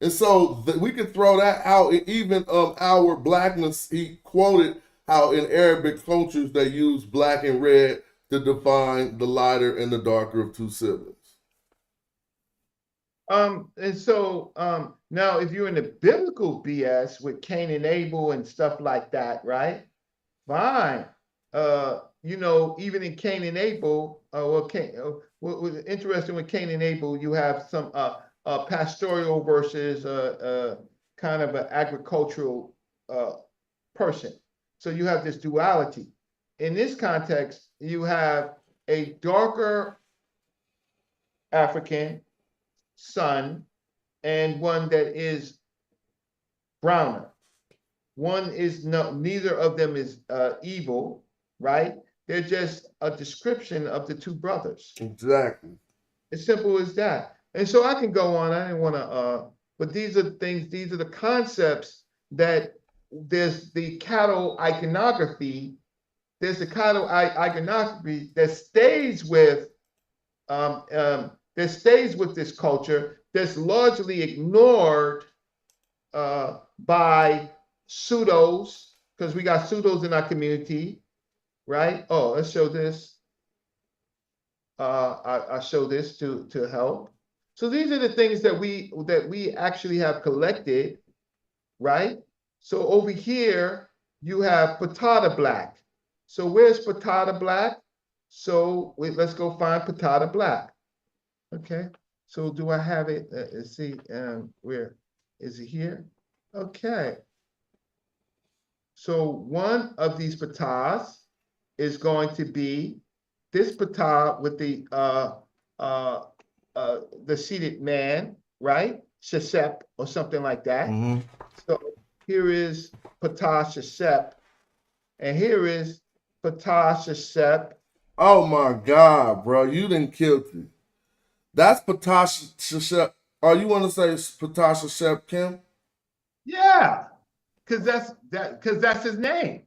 And so we could throw that out. And even our Blackness, he quoted how in Arabic cultures they use black and red to define the lighter and the darker of two siblings. And so now if you're in the biblical BS with Cain and Abel and stuff like that, right? Fine. You know, even in Cain and Abel, what was interesting with Cain and Abel, you have some pastoral versus kind of an agricultural person. So you have this duality. In this context, you have a darker African son and one that is browner. One is neither of them is evil, right? They're just a description of the two brothers. Exactly. As simple as that. And so I can go on. I didn't want to, but these are the things, these are the concepts that there's the cattle iconography. There's the cattle iconography that stays with this culture that's largely ignored by pseudos, because we got pseudos in our community, right? Oh, let's show this. I show this to help. So these are the things that we actually have collected, right? So over here you have Patata Black. So where's Patata Black? So let's go find Patata Black. Okay. So do I have it? Let's see. Where is it here? Okay. So one of these patas is going to be this pata with the seated man, right? Shesep or something like that. Mm-hmm. So here is pata Shesep, and here is pata Shesep. Oh my God, bro! You didn't kill me. That's pata Shesep. Oh, you want to say pata Shesep, Kim? Yeah. Because that's his name.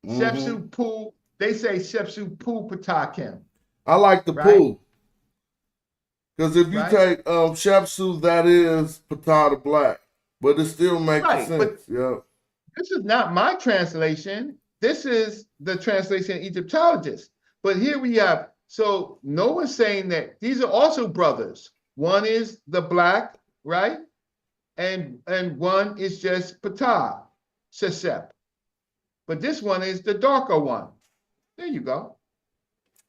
Mm-hmm. Shepsu Pu, they say Shepsu Pu Patakim. I like the Pu. Because if you take Shepsu, that is Patata Black. But it still makes sense. Yeah. This is not my translation. This is the translation of Egyptologists. But here we have, so no one's saying that these are also brothers. One is the black right? And one is just Ptah, Sheshep. But this one is the darker one. There you go.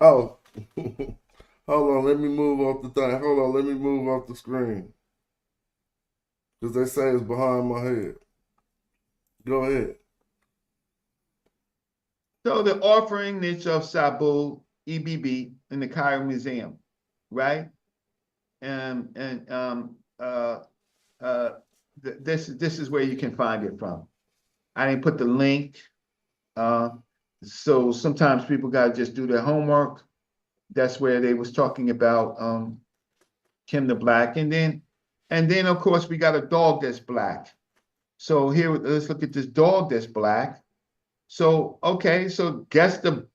Oh, hold on. Let me move off the thing. Hold on. Let me move off the screen. Because they say it's behind my head. Go ahead. So the offering niche of Sabu, EBB, in the Cairo Museum, right? This is where you can find it from. I didn't put the link. So sometimes people gotta just do their homework. That's where they was talking about Kim the Black, and then of course we got a dog that's black. So here, let's look at this dog that's black. So okay, so guess the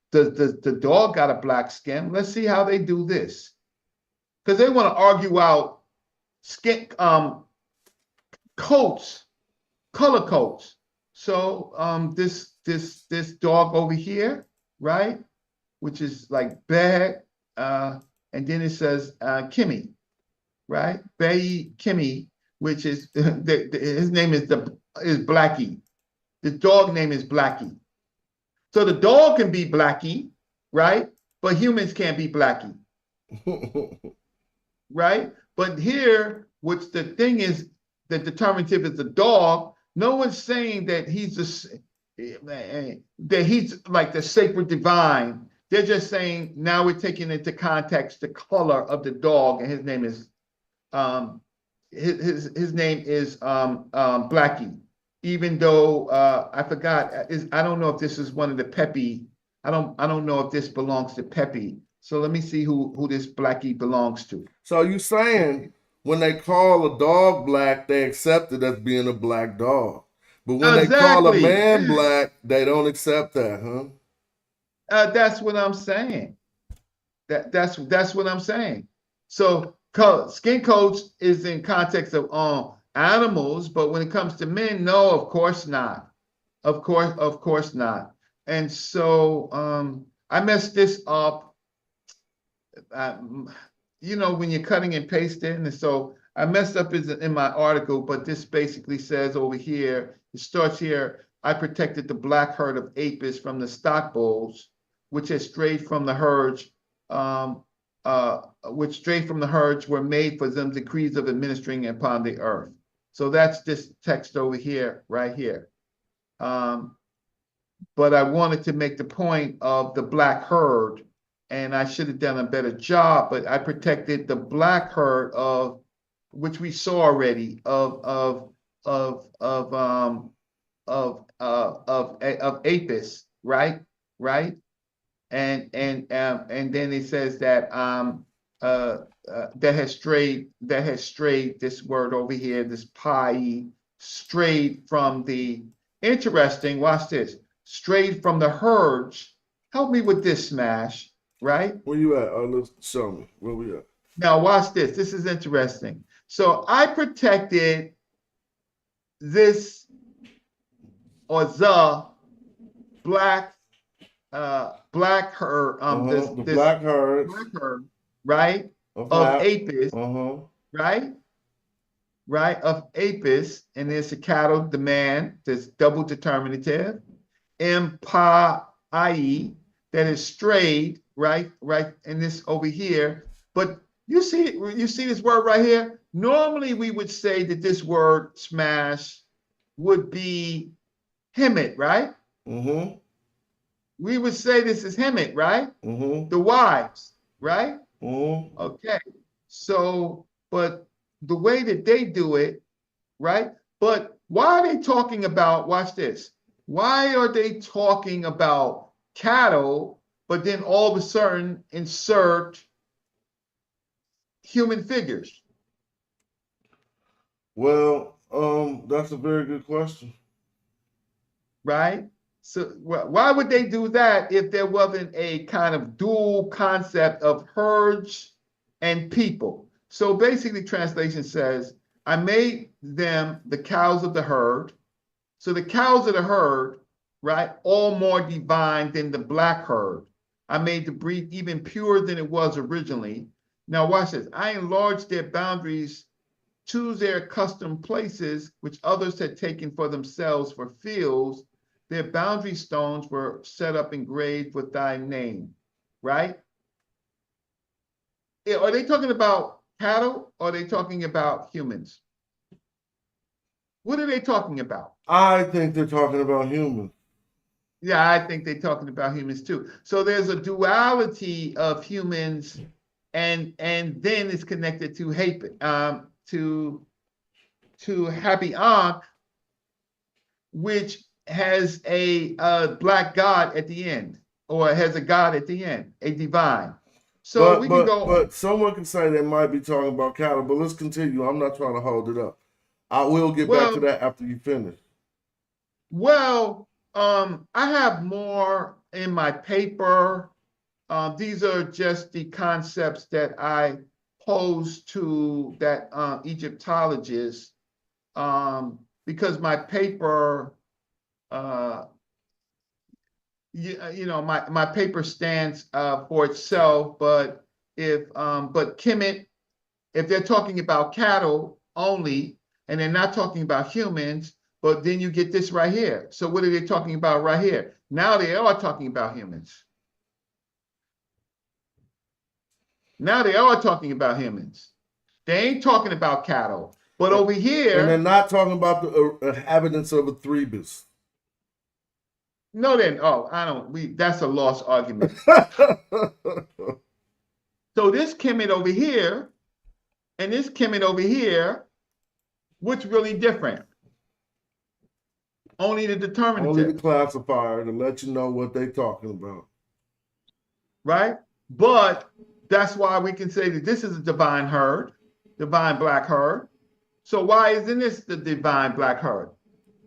dog got a black skin. Let's see how they do this, because they want to argue out skin coats, color coats. So this dog over here, right, which is like bad, and then it says Kimmy, right, Bay Kimmy, which is his name is Blackie. The dog name is Blackie. So the dog can be Blackie, right? But humans can't be Blackie, right? But here, what's the thing is, the determinative is the dog. No one's saying that he's like the sacred divine. They're just saying now we're taking into context the color of the dog, and his name is Blackie. Even though I forgot, I don't know if this is one of the Pepe. I don't know if this belongs to Pepe. So let me see who this Blackie belongs to. So you saying when they call a dog black, they accept it as being a black dog. But when they call a man black, they don't accept that, huh? That's what I'm saying. That's what I'm saying. So skin coats is in context of animals, but when it comes to men, no, of course not. Of course not. And so I messed this up. You know, when you're cutting and pasting, and so I messed up in my article, but this basically says over here, it starts here, I protected the black herd of Apis from the stock bulls, which had strayed from the herds, were made for them decrees of administering upon the earth. So that's this text over here, right here. But I wanted to make the point of the black herd, and I should have done a better job, but I protected the black herd of, which we saw already, of Apis, right? And then it says that that has strayed, this word over here, this pi, strayed from the, interesting, watch this, strayed from the herds. Help me with this, Smash, right? Where you at? Let's show me. Where we at? Now watch this. This is interesting. So I protected this, or the black herd, the black herd, right, of Apis, right, of Apis, and there's a cattle, the man, this double determinative, M-pa-I-E, that is strayed, right, and this over here. But you see this word right here? Normally we would say that this word, Smash, would be Hemet, right? We would say this is Hemet, right? The wives, right? Okay. So, but the way that they do it, right? But why are they talking about, watch this, why are they talking about cattle, but then all of a sudden insert human figures? Well, that's a very good question. Right? So why would they do that if there wasn't a kind of dual concept of herds and people? So basically, translation says, I made them the cows of the herd. So the cows of the herd, right, all more divine than the black herd. I made the breed even purer than it was originally. Now watch this. I enlarged their boundaries choose their accustomed places, which others had taken for themselves for fields. Their boundary stones were set up engraved with thy name, right? Are they talking about cattle or are they talking about humans? What are they talking about? I think they're talking about humans. Yeah, I think they're talking about humans too. So there's a duality of humans, and then it's connected to hate, to Happy Ankh, which has a black god at the end, or has a god at the end, a divine. So we can go. But someone can say they might be talking about cattle, but let's continue. I'm not trying to hold it up. I will get back to that after you finish. Well, I have more in my paper. These are just the concepts that I pose to that Egyptologists, because my paper, my paper stands for itself. But but Kemet, if they're talking about cattle only, and they're not talking about humans, but then you get this right here. So what are they talking about right here? Now they are talking about humans. Now they are talking about humans. They ain't talking about cattle. But over here, and they're not talking about the inhabitants of Erebus. No, then, that's a lost argument. So this Kemet over here and this Kemet over here, what's really different? Only the determinative. Only the classifier to let you know what they're talking about. Right? But that's why we can say that this is a divine herd, divine black herd. So why isn't this the divine black herd?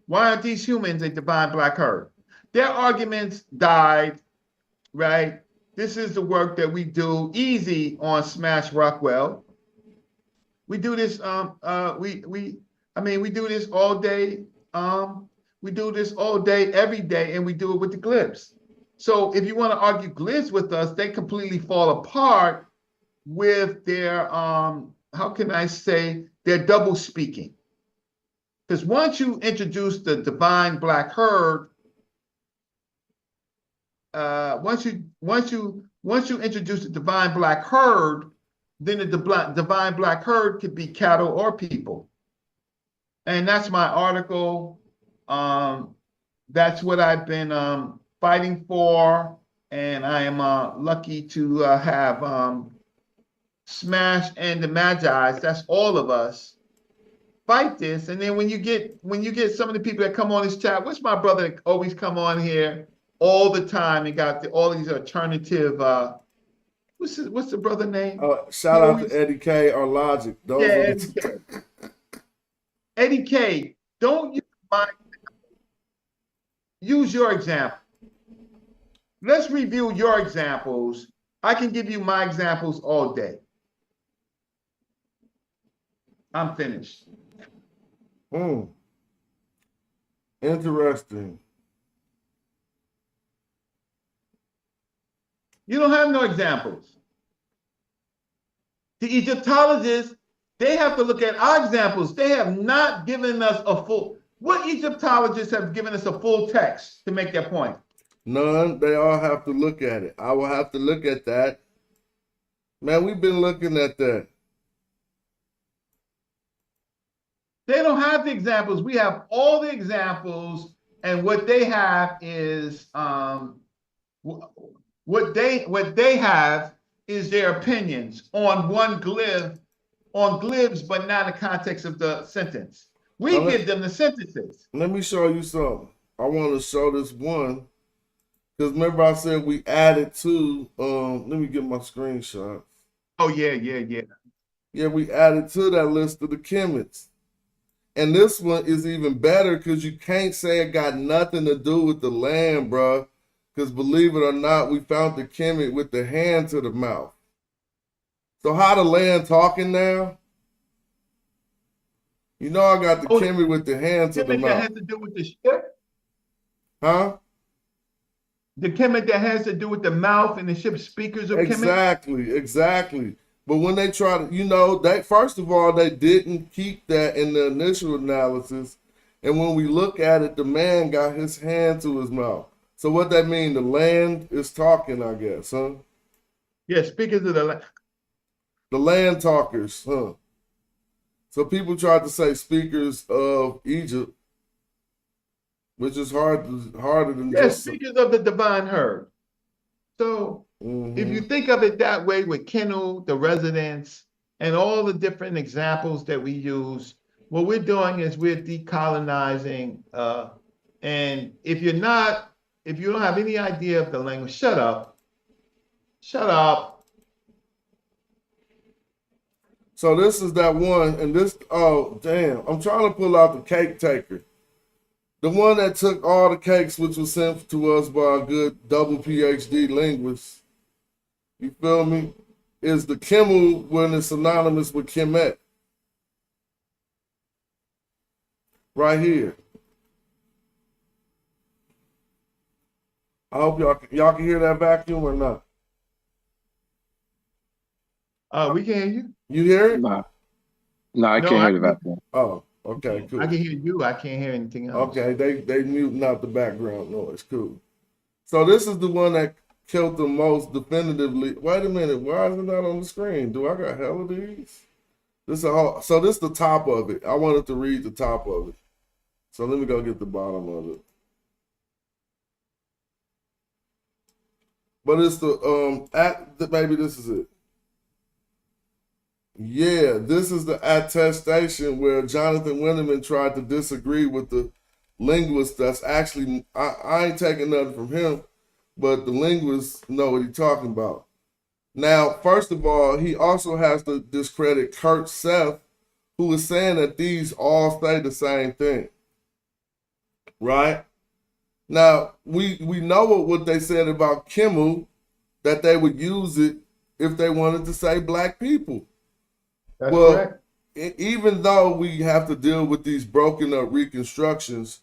Why aren't these humans a divine black herd? Their arguments died, right? This is the work that we do easy on Smash Rockwell. We do this, we do this all day. We do this all day, every day, and we do it with the glyphs. So if you want to argue glyphs with us, they completely fall apart with their, how can I say, their double speaking. Because once you introduce the divine black herd, once you introduce the divine black herd, then the divine black herd could be cattle or people. And that's my article. That's what I've been fighting for, and I am lucky to have Smash and the Magi's, that's all of us, fight this. And then when you get some of the people that come on this chat, what's my brother that always come on here all the time and got all these alternative, what's the brother name? Shout out to Eddie K or Logic. Those Eddie K, don't use your example. Let's review your examples. I can give you my examples all day. I'm finished. Interesting. You don't have no examples. The Egyptologists, they have to look at our examples. They have not given us a full, what Egyptologists have given us a full text to make their point? None. They all have to look at it. I will have to look at that. Man, we've been looking at that. They don't have the examples. We have all the examples, and what they have is what they have is their opinions on one glyph, on glyphs, but not in the context of the sentence. We give them the sentences. Let me show you something. I want to show this one. Because remember I said we added to, let me get my screenshot. Oh, yeah. Yeah, we added to that list of the Kemets. And this one is even better because you can't say it got nothing to do with the land, bro. Because believe it or not, we found the Kemet with the hand to the mouth. So how the land talking now? You know I got the Kemet with the hand to the mouth. That has to do with the ship? Huh? The Kemet that has to do with the mouth and the ship speakers of Kemet? Exactly. But when they try to, they first of all, they didn't keep that in the initial analysis. And when we look at it, the man got his hand to his mouth. So what that mean? The land is talking, I guess, huh? Yeah, speakers of the land. The land talkers, huh? So people tried to say speakers of Egypt, which is harder than Yeah, just. speakers of the divine herd. So if you think of it that way with Keno, the residents, and all the different examples that we use, what we're doing is we're decolonizing. And if you don't have any idea of the language, shut up. Shut up. So this is that one, and this, oh, damn. I'm trying to pull out the cake taker. The one that took all the cakes, which was sent to us by a good double PhD linguist, you feel me, is the Kemu when it's synonymous with Kemet. Right here. I hope y'all can hear that vacuum or not. We can hear you. You hear it? No, I can't hear the vacuum. Oh, okay, cool. I can hear you. I can't hear anything else. Okay, they muting out the background noise. Cool. So this is the one that killed the most definitively. Wait a minute, why is it not on the screen? Do I got hell of these? So this is the top of it. I wanted to read the top of it. So let me go get the bottom of it. But it's maybe this is it. Yeah, this is the attestation where Jonathan Winterman tried to disagree with the linguist. That's actually, I ain't taking nothing from him, but the linguists know what he's talking about. Now, first of all, he also has to discredit Kurt Seth, who is saying that these all say the same thing. Right? Now, we know what they said about Kemu, that they would use it if they wanted to say black people. That's correct. Even though we have to deal with these broken up reconstructions,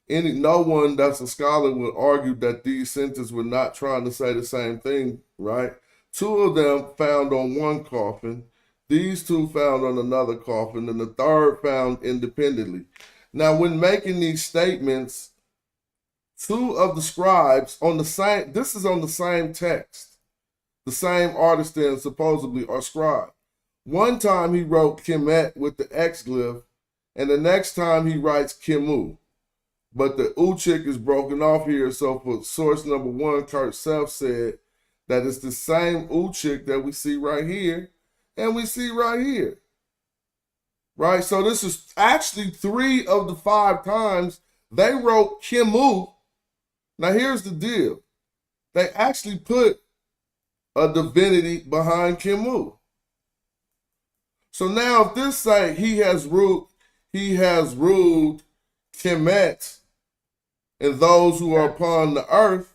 no one that's a scholar would argue that these sentences were not trying to say the same thing, right? Two of them found on one coffin, these two found on another coffin, and the third found independently. Now, when making these statements, two of the scribes this is on the same text, the same artisan supposedly are scribe. One time he wrote Kemet with the X glyph, and the next time he writes Kemu. But the Uchik is broken off here, so for source number one, Kurt Self said that it's the same Uchik that we see right here, and we see right here. Right? So this is actually 3 of the 5 times they wrote Kemu. Now here's the deal. They actually put a divinity behind Kemu. So now if this say he has ruled Kemet and those who are upon the earth,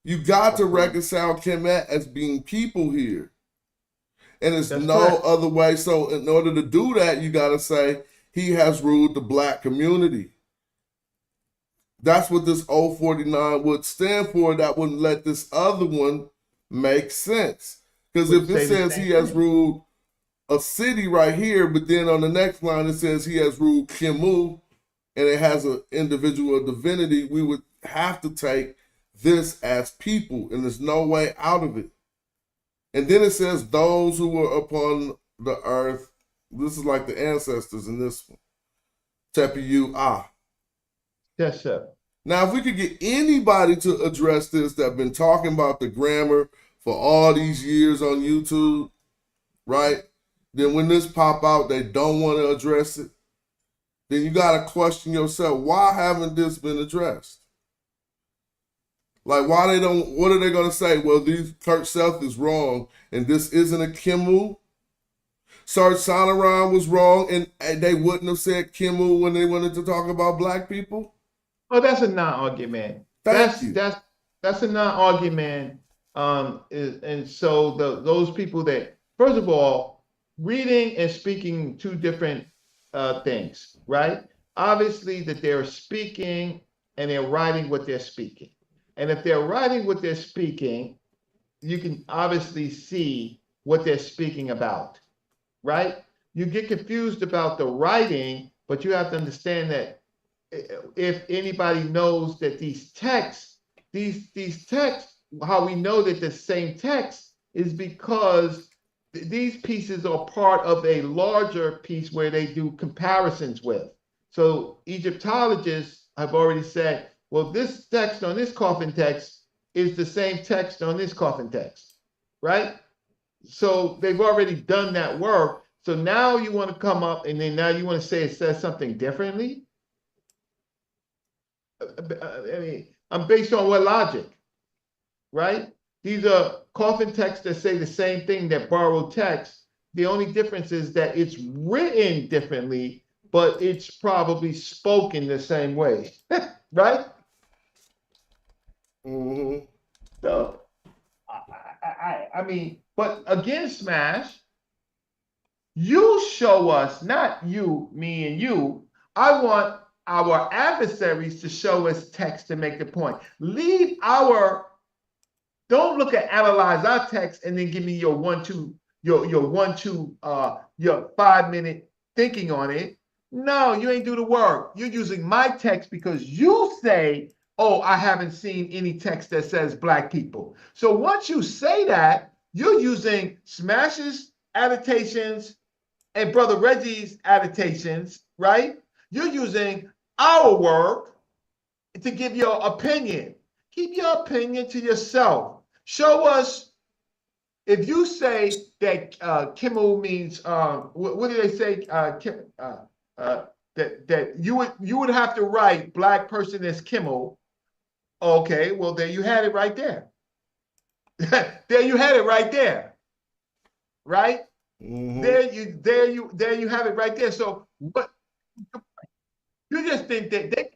you got to reconcile Kemet as being people here. And there's no other way. So in order to do that, you got to say he has ruled the black community. That's what this 049 would stand for. That wouldn't let this other one make sense. Because if it says he has ruled a city right here, but then on the next line it says he has ruled Kemu, and it has an individual divinity, we would have to take this as people, and there's no way out of it. And then it says those who were upon the earth. This is like the ancestors in this one. Tepiu Ah. Yes, sir. Now, if we could get anybody to address this that have been talking about the grammar for all these years on YouTube, right? Then when this pop out, they don't want to address it. Then you got to question yourself, why haven't this been addressed? Like, what are they going to say? Well, Kurt Self is wrong, and this isn't a Kemu. Sarge Sonoran was wrong, and they wouldn't have said Kemu when they wanted to talk about black people. Oh, that's a non-argument. That's a non-argument. And so those people that, first of all, reading and speaking 2 different things, right? Obviously that they're speaking and they're writing what they're speaking. And if they're writing what they're speaking, you can obviously see what they're speaking about, right? You get confused about the writing, but you have to understand that if anybody knows that these texts, how we know that the same text is because these pieces are part of a larger piece where they do comparisons with. So Egyptologists have already said, well, this text on this coffin text is the same text on this coffin text, right? So they've already done that work. So now you want to come up and then now you want to say it says something differently? I mean, I'm based on what logic, right? These are coffin texts that say the same thing that borrowed text. The only difference is that it's written differently, but it's probably spoken the same way, right? Mm-hmm. So, I mean, but again, Smash, you show us, not you, me and you. I want our adversaries to show us text to make the point. Don't look at analyze our text and then give me your 5-minute thinking on it. No, you ain't do the work. You're using my text because you say, oh, I haven't seen any text that says black people. So once you say that, you're using Smash's annotations and Brother Reggie's annotations, right? You're using our work to give your opinion. Keep your opinion to yourself. Show us, if you say that Kemo means, what do they say? That you would have to write black person as Kemo. Okay, well, there you had it right there. There you had it right there, right? Mm-hmm. There you have it right there. So what? You just think that they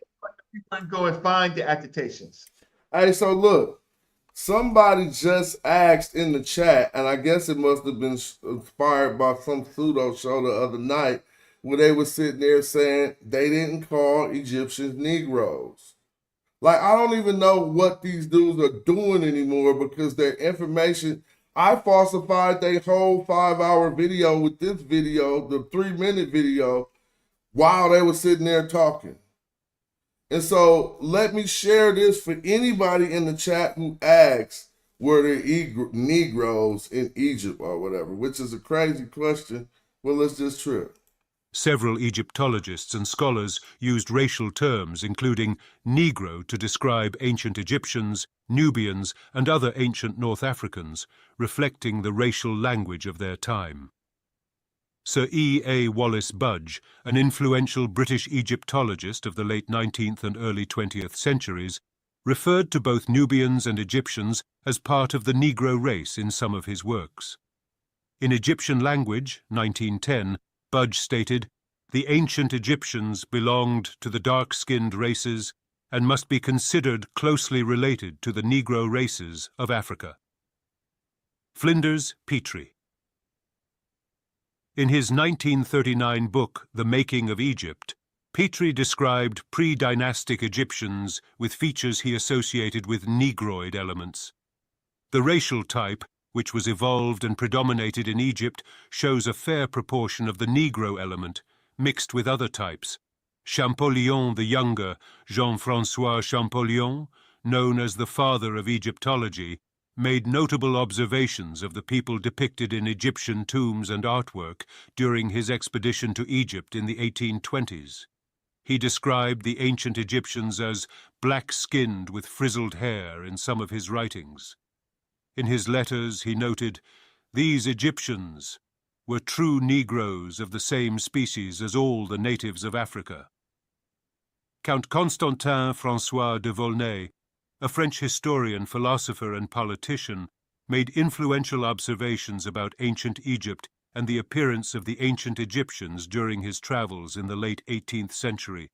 can go and find the attestations. Hey, so look, somebody just asked in the chat, and I guess it must have been inspired by some pseudo show the other night, where they were sitting there saying they didn't call Egyptians Negroes. Like, I don't even know what these dudes are doing anymore because their information, I falsified their whole 5-hour video with this video, the 3-minute video, while they were sitting there talking. And so let me share this for anybody in the chat who asks, were there Negroes in Egypt or whatever, which is a crazy question. Well, let's just trip. Several Egyptologists and scholars used racial terms, including Negro, to describe ancient Egyptians, Nubians, and other ancient North Africans, reflecting the racial language of their time. Sir E. A. Wallace Budge, an influential British Egyptologist of the late 19th and early 20th centuries, referred to both Nubians and Egyptians as part of the Negro race in some of his works. In Egyptian Language, 1910, Budge stated, "The ancient Egyptians belonged to the dark-skinned races and must be considered closely related to the Negro races of Africa." Flinders Petrie. In his 1939 book, The Making of Egypt, Petrie described pre-dynastic Egyptians with features he associated with Negroid elements. The racial type, which was evolved and predominated in Egypt, shows a fair proportion of the Negro element, mixed with other types. Champollion the Younger, Jean-François Champollion, known as the father of Egyptology, made notable observations of the people depicted in Egyptian tombs and artwork during his expedition to Egypt in the 1820s. He described the ancient Egyptians as black-skinned with frizzled hair in some of his writings. In his letters, he noted, "These Egyptians were true Negroes of the same species as all the natives of Africa." Count Constantin François de Volnay, a French historian, philosopher, and politician, made influential observations about ancient Egypt and the appearance of the ancient Egyptians during his travels in the late 18th century.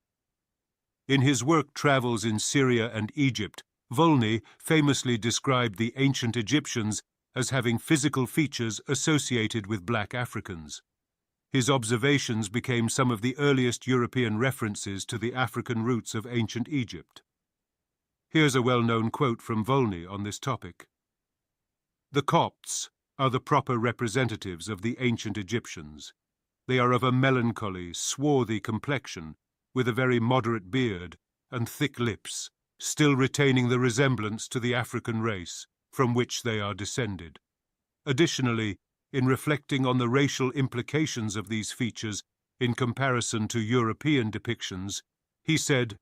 In his work Travels in Syria and Egypt, Volney famously described the ancient Egyptians as having physical features associated with black Africans. His observations became some of the earliest European references to the African roots of ancient Egypt. Here's a well-known quote from Volney on this topic. "The Copts are the proper representatives of the ancient Egyptians. They are of a melancholy, swarthy complexion, with a very moderate beard and thick lips, still retaining the resemblance to the African race from which they are descended. Additionally, in reflecting on the racial implications of these features in comparison to European depictions, he said,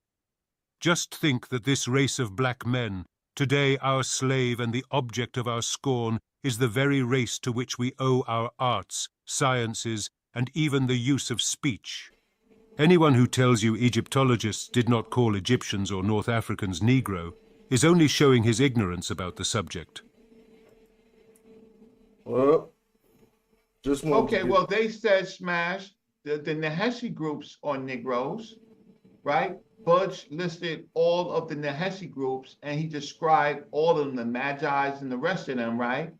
"Just think that this race of black men, today our slave and the object of our scorn, is the very race to which we owe our arts, sciences, and even the use of speech." Anyone who tells you Egyptologists did not call Egyptians or North Africans Negro is only showing his ignorance about the subject. Well, just Okay, well, they said, Smash, the Naheshi groups are Negroes, right? Budge listed all of the Naheshi groups, and he described all of them, the Magi's and the rest of them, right,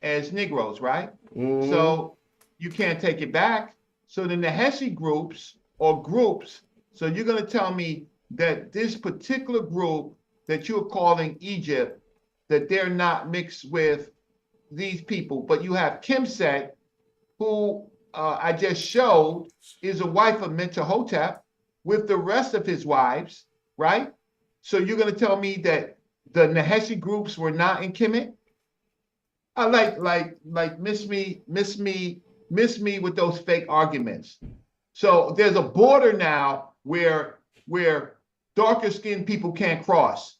as Negroes, right? Mm-hmm. So you can't take it back. So the Naheshi groups or groups, so you're going to tell me that this particular group that you're calling Egypt, that they're not mixed with these people, but you have Kimset, who I just showed is a wife of Mentuhotep with the rest of his wives, right? So you're going to tell me that the Naheshi groups were not in Kemet? I like miss me with those fake arguments. So there's a border now where darker skinned people can't cross.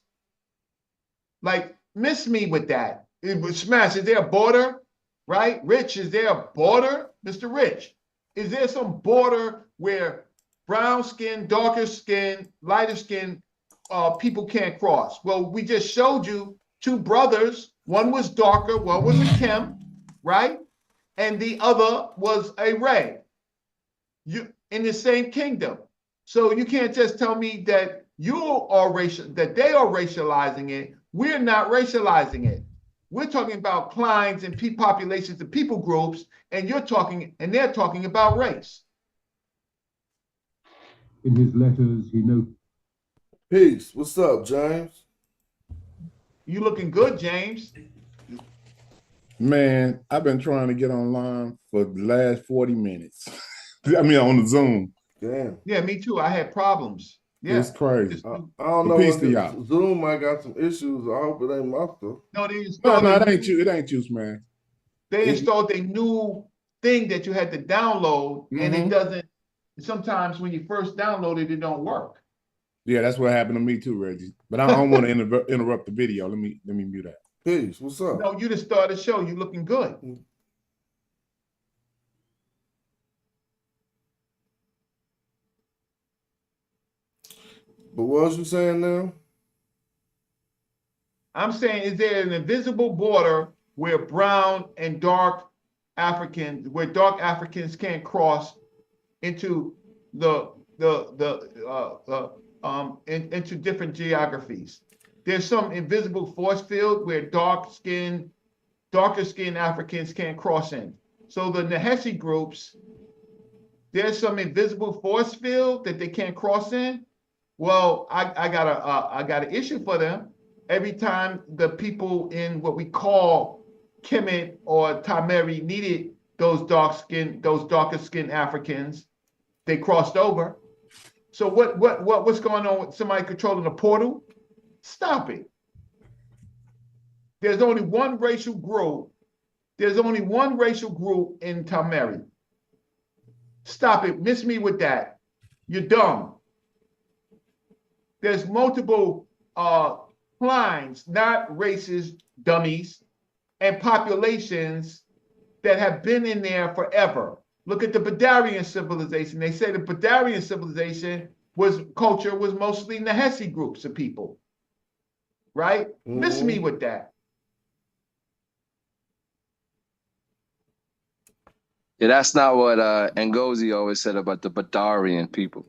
Like, miss me with that. Smash, is there a border? Right? Rich, is there a border? Mr. Rich, is there some border where brown skin, darker skin, lighter skin people can't cross? Well, we just showed you two brothers. One was darker, one was a Kim, right? And the other was a Ray. You in the same kingdom. So you can't just tell me that you are racial, that they are racializing it. We're not racializing it. We're talking about clines and populations and people groups, and they're talking about race. In his letters, he notes. Peace. What's up, James? You looking good, James. Man, I've been trying to get online for the last 40 minutes. I mean, on the Zoom. Damn. Yeah, me too. I had problems. Yeah. It's crazy. I don't know. Peace to y'all. Zoom might got some issues. I hope it ain't my stuff. No, it ain't you. It ain't you, man. They installed a new thing that you had to download, and it doesn't. Sometimes when you first download it, it don't work. Yeah, that's what happened to me too, Reggie. But I don't want to interrupt the video. Let me mute that. Peace. What's up? No, you just started the show. You looking good. But what was you saying now? I'm saying, is there an invisible border where brown and dark Africans, where dark Africans can't cross into into different geographies? There's some invisible force field where darker skinned Africans can't cross in. So the Naheshi groups, there's some invisible force field that they can't cross in. Well, I got an issue for them. Every time the people in what we call Kemet or Tameri needed those darker skinned Africans, they crossed over. So what's going on with somebody controlling a portal? Stop it. There's only one racial group. There's only one racial group in Tameri. Stop it. Miss me with that. You're dumb. There's multiple clines, not races, dummies, and populations that have been in there forever. Look at the Badarian civilization. They say the Badarian civilization culture was mostly Naheshi groups of people, right? Miss me with that. Yeah, that's not what Ngozi always said about the Badarian people.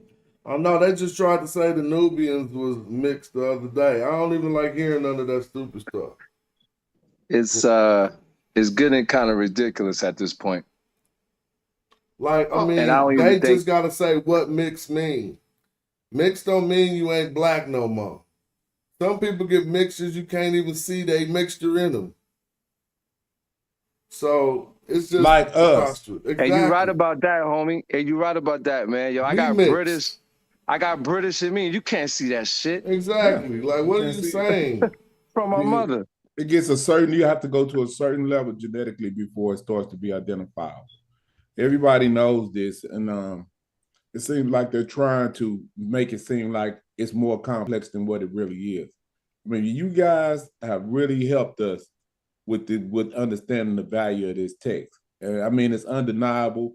Oh no, they just tried to say the Nubians was mixed the other day. I don't even like hearing none of that stupid stuff. It's getting kind of ridiculous at this point. Like, I mean, they just gotta say what mixed mean. Mixed don't mean you ain't black no more. Some people get mixtures you can't even see they mixture in them. So it's just Like us. preposterous. And you right Exactly. about that, homie. And you right about that, man. Yo, We mixed. I got British in me. You can't see that shit Yeah. Exactly. Like, what are And you see, saying? from my mother. it gets a certain, you have to go to a certain level genetically before it starts to be identifiable. Everybody knows this, and it seems like they're trying to make it seem like it's more complex than what it really is. I mean, you guys have really helped us with understanding the value of this text. And I mean, it's undeniable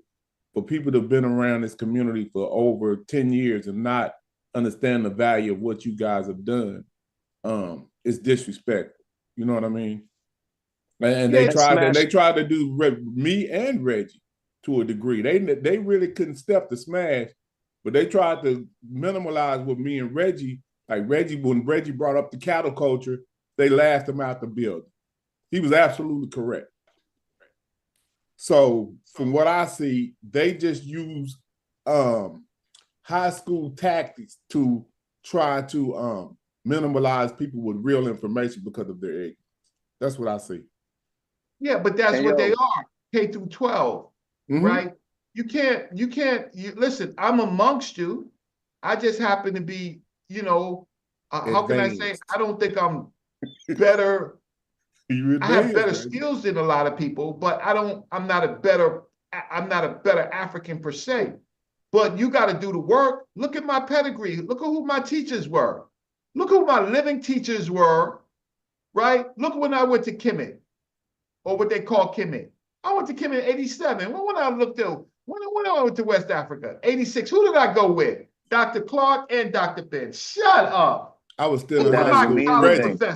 for people that have been around this community for over 10 years and not understand the value of what you guys have done. It's disrespectful. You know what I mean? And Yeah, they tried to do me and Reggie to a degree. They really couldn't step the smash, but they tried to minimalize with me and Reggie. Like when Reggie brought up the cattle culture, they laughed him out the building. He was absolutely correct. So from what I see, they just use high school tactics to try to minimalize people with real information because of their ignorance. That's what I see. yeah, but that's what they are, K through 12, right? You listen, I'm amongst you. I just happen to be, how can I say, I don't think I'm better. I have better skills than a lot of people, but I'm not a better African per se. But you got to do the work. Look at my pedigree. Look at who my teachers were. Look who my living teachers were, right? Look when I went to Kemet, or what they call Kemet. I went to Kemet in 87. When I looked at, when I went to West Africa, 86, who did I go with? Dr. Clark and Dr. Ben. Shut up. I was still in high school.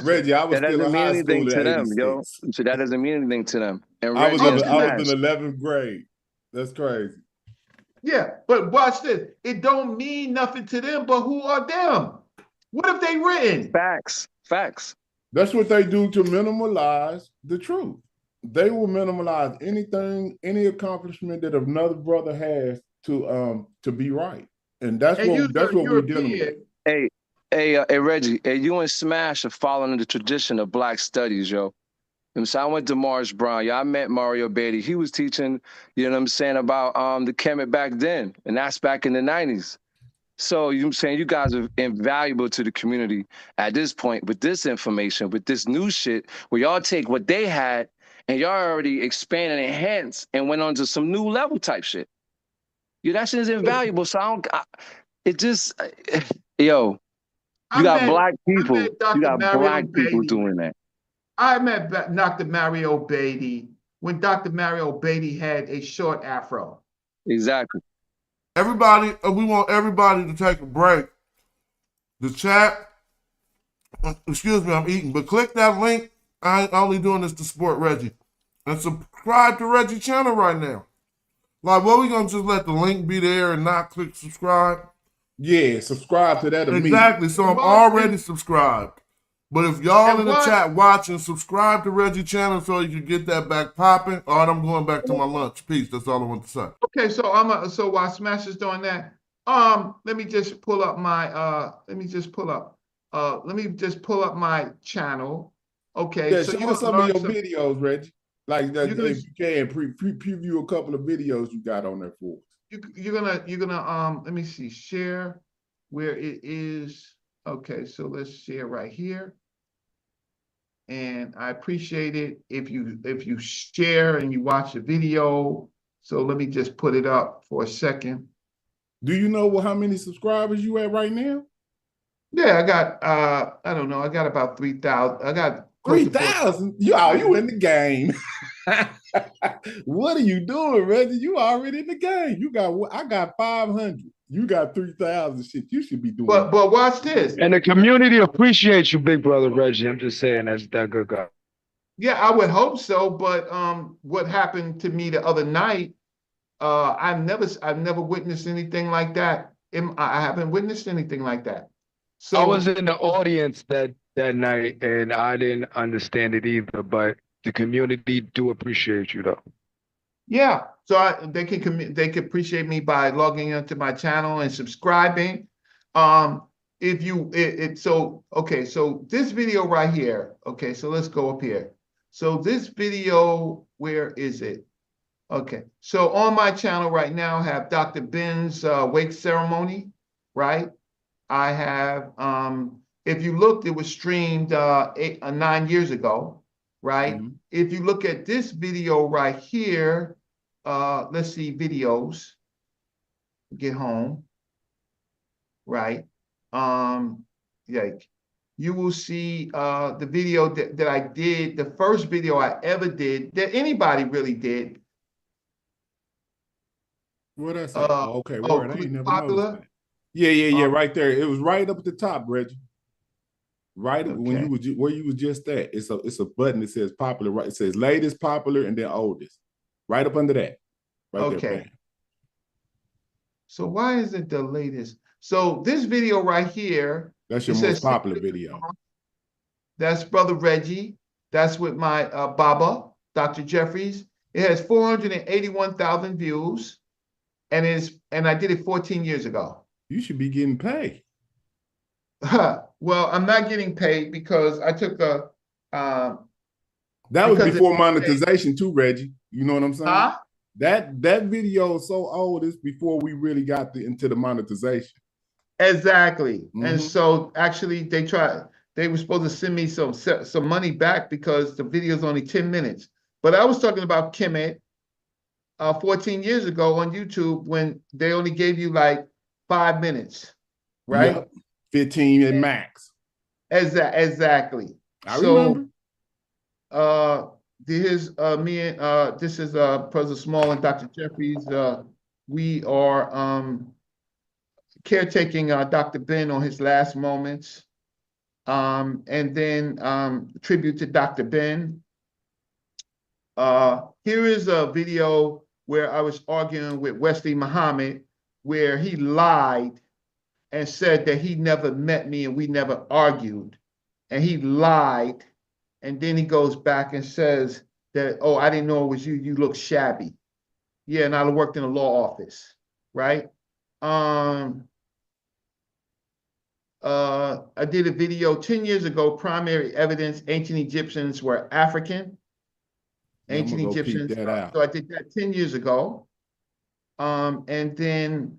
Reggie, I was still in high school to in them, 86. yo. So that doesn't mean anything to them. And I was Reggie in 11th grade. That's crazy. Yeah, but watch this. It don't mean nothing to them, but who are them? What have they written? Facts. That's what they do to minimalize the truth. They will minimalize anything, any accomplishment that another brother has to be right. And that's what we're dealing with. Hey, Reggie, you and Smash are following the tradition of Black studies, yo. So I went to Morris Brown. Yeah, I met Mario Beatty. He was teaching, you know what I'm saying, about the Kemet back then. And that's back in the 90s. So you know what I'm saying, you guys are invaluable to the community at this point with this information, with this new shit, where y'all take what they had and y'all already expanded and enhanced and went on to some new level type shit. Yeah, that shit is invaluable. So yo, you got black people. You got black people doing that. I met Dr. Mario Beatty when Dr. Mario Beatty had a short afro. Exactly. Everybody, we want everybody to take a break. The chat, excuse me, I'm eating, but click that link. I ain't only doing this to support Reggie. And subscribe to Reggie's channel right now. Like, what, we gonna just let the link be there and not click subscribe? Yeah, subscribe to that immediately. Exactly, so I'm already subscribed. But if y'all in the chat watching, subscribe to Reggie's channel so you can get that back popping. All right, I'm going back to my lunch. Peace. That's all I want to say. Okay, so while Smash is doing that, let me just pull up my channel. Okay, yeah, so show us some of your videos, Reggie. Like that, if you can preview a couple of videos you got on there for us. You're gonna let me see, share where it is. Okay, so let's share right here. And I appreciate it if you share and you watch the video. So let me just put it up for a second. Do you know how many subscribers you at right now? Yeah, I got I don't know, I got about 3,000. I got 3,000. You in the game. What are you doing, Reggie? You already in the game. I got 500. You got 3,000. Shit, you should be doing. But watch this. And the community appreciates you, big brother Reggie. I'm just saying, that's that good guy. Yeah, I would hope so. But what happened to me the other night? I've never witnessed anything like that. I haven't witnessed anything like that. So I was in the audience that night, and I didn't understand it either. But the community do appreciate you, though. Yeah, so they can appreciate me by logging into my channel and subscribing. So this video right here. Okay, so let's go up here. So this video, where is it? Okay, so on my channel right now, I have Dr. Ben's wake ceremony, right? I have, if you looked, it was streamed 9 years ago, right? Mhm. If you look at this video right here, let's see, videos, get home, right? Like, you will see the video that I did, the first video I ever did, that anybody really did. What I say? Oh, okay, word. I ain't never noticed popular. that. Yeah, right there. It was right up at the top, Reggie. Right when you was where you was just at. It's a button that says popular. Right, it says latest, popular, and then oldest. Right up under that. Right there. Bam. So why is it the latest? So this video right here. That's your most popular video. That's Brother Reggie. That's with my Baba, Dr. Jeffries. It has 481,000 views, and I did it 14 years ago. You should be getting paid. Well, I'm not getting paid because I took a. That was before monetization too, Reggie. You know what I'm saying? Huh? That video is so old. It's before we really got into the monetization. Exactly. And so actually they were supposed to send me some money back because the video is only 10 minutes. But I was talking about Kemet 14 years ago on YouTube when they only gave you like 5 minutes, right? Yep. 15 at max. Exactly. I remember. This is President Small and Dr. Jeffries. We are caretaking Dr. Ben on his last moments. And then tribute to Dr. Ben. Here is a video where I was arguing with Wesley Muhammad, where he lied and said that he never met me and we never argued. And he lied. And then he goes back and says that, oh, I didn't know it was you. You look shabby. Yeah, and I worked in a law office, right? I did a video 10 years ago, primary evidence, ancient Egyptians were African. Ancient Egyptians. So I did that 10 years ago. And then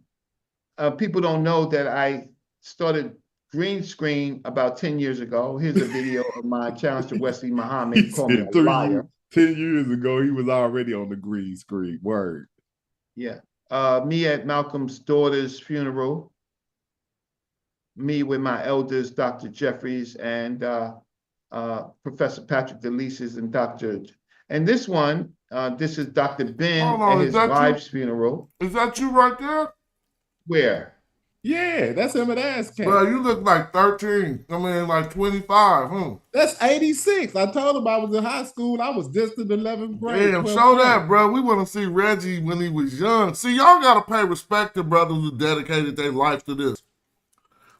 people don't know that I started green screen about 10 years ago. Here's a video of my challenge to Wesley Muhammad. He called me a liar. 10 years ago, he was already on the green screen. Word. Yeah. Me at Malcolm's daughter's funeral. Me with my elders, Dr. Jeffries and Professor Patrick DeLises and Dr. And this one, this is Dr. Ben at his wife's funeral. Is that you right there? Where? Yeah, that's him at ASCAP. Bro, you look like 13. I mean, like 25, huh? That's 86. I told him I was in high school. I was just in 11th grade. Damn, show that, bro. We want to see Reggie when he was young. See, y'all got to pay respect to brothers who dedicated their life to this.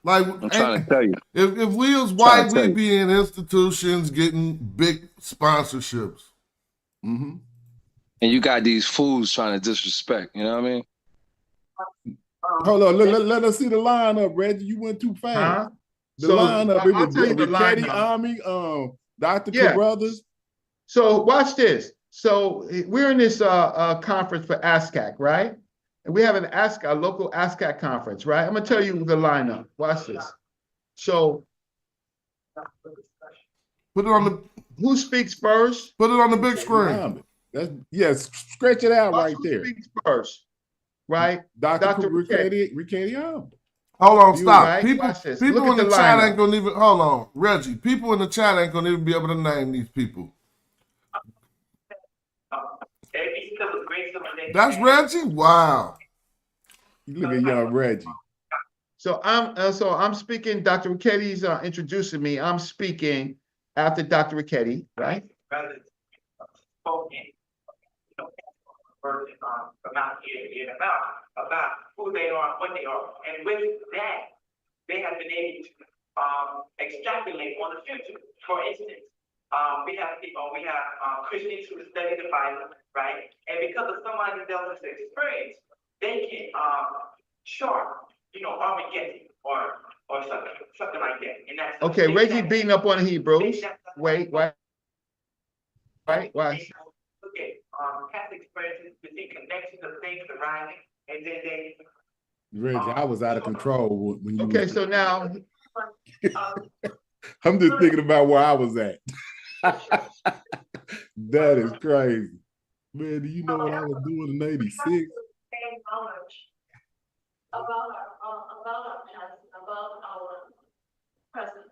Like, I'm trying to tell you. If we was white, we'd be in institutions getting big sponsorships. And you got these fools trying to disrespect, you know what I mean? Hold on, let us see the lineup, Reggie. You went too fast. The lineup, it was Richetti Army, Dr. Carruthers. So watch this. So we're in this conference for ASCAC, right? And we have a local ASCAC conference, right? I'm gonna tell you the lineup. Watch this. So put it on the. Who speaks first? Put it on the big screen. Yes, stretch it out right there. Who speaks first? Right? Dr. Richetti. Hold on, stop. Right? People in the chat ain't gonna even, hold on, Reggie. People in the chat ain't gonna even be able to name these people. That's Reggie? Wow. Look at young Reggie. So I'm speaking, Dr. Ricchetti's introducing me. I'm speaking after Dr. Richetti, right? About who they are, what they are, and with that, they have been able to extrapolate on the future. For instance, we have Christians who study the Bible, right? And because of somebody else's experience, they can chart, Armageddon or something like that. And that's okay. Reggie beating up on Hebrews. Wait. Right? Why? Look at past experiences, to see connections of things arising, and then they. Reggie, I was out of control when you. Okay, so now. I'm just thinking about where I was at. That is crazy. Man, do you know what I was doing in '86? About our past, about our present.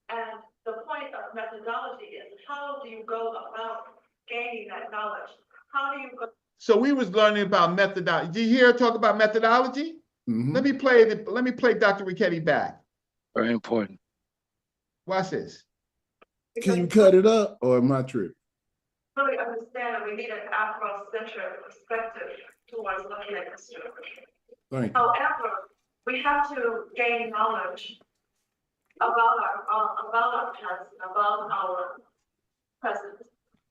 And the point of methodology is, how do you go about gaining that knowledge? How do you go? So we was learning about methodology. Did you hear her talk about methodology? Mm-hmm. Let me play Dr. Richetti back. Very important. Watch this. Can you cut it up, or am I tripping? Really understand that we need an Afrocentric perspective towards looking at history. Thank you. However, we have to gain knowledge about our past, about our present.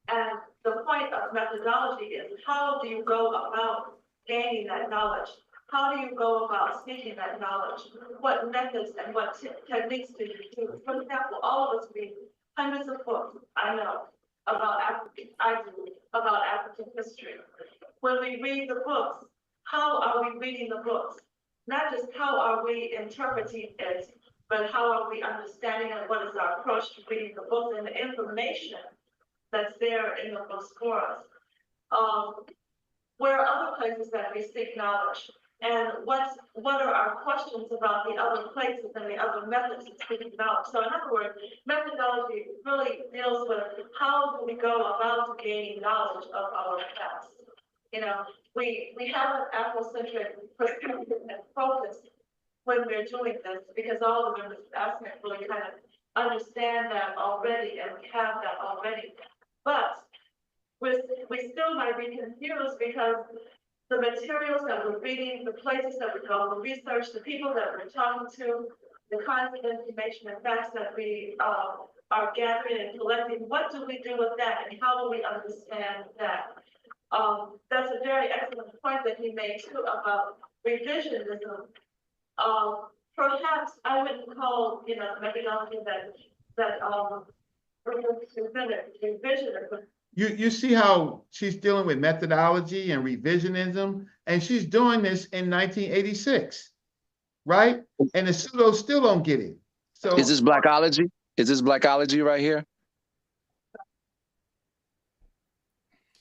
And the point of methodology is, how do you go about gaining that knowledge? How do you go about seeking that knowledge? What methods and what techniques do you use? For example, all of us read hundreds of books, I know, about African history. When we read the books, how are we reading the books? Not just how are we interpreting it, but how are we understanding and what is our approach to reading the books and the information that's there in the books for us. Where are other places that we seek knowledge? And what are our questions about the other places and the other methods of seeking knowledge? So in other words, methodology really deals with how do we go about gaining knowledge of our past. You know, we have an Afrocentric perspective and focus when we're doing this, because all the members of ASMEC really kind of understand that already, and we have that already. But we still might be confused, because the materials that we're reading, the places that we go, the research, the people that we're talking to, the kinds of information and facts that we are gathering and collecting, what do we do with that, and how do we understand that? That's a very excellent point that he made too about revisionism. Perhaps I wouldn't call, methodology that revisionism. You see how she's dealing with methodology and revisionism, and she's doing this in 1986, right? And the pseudo still don't get it. So is this Blackology? Is this Blackology right here?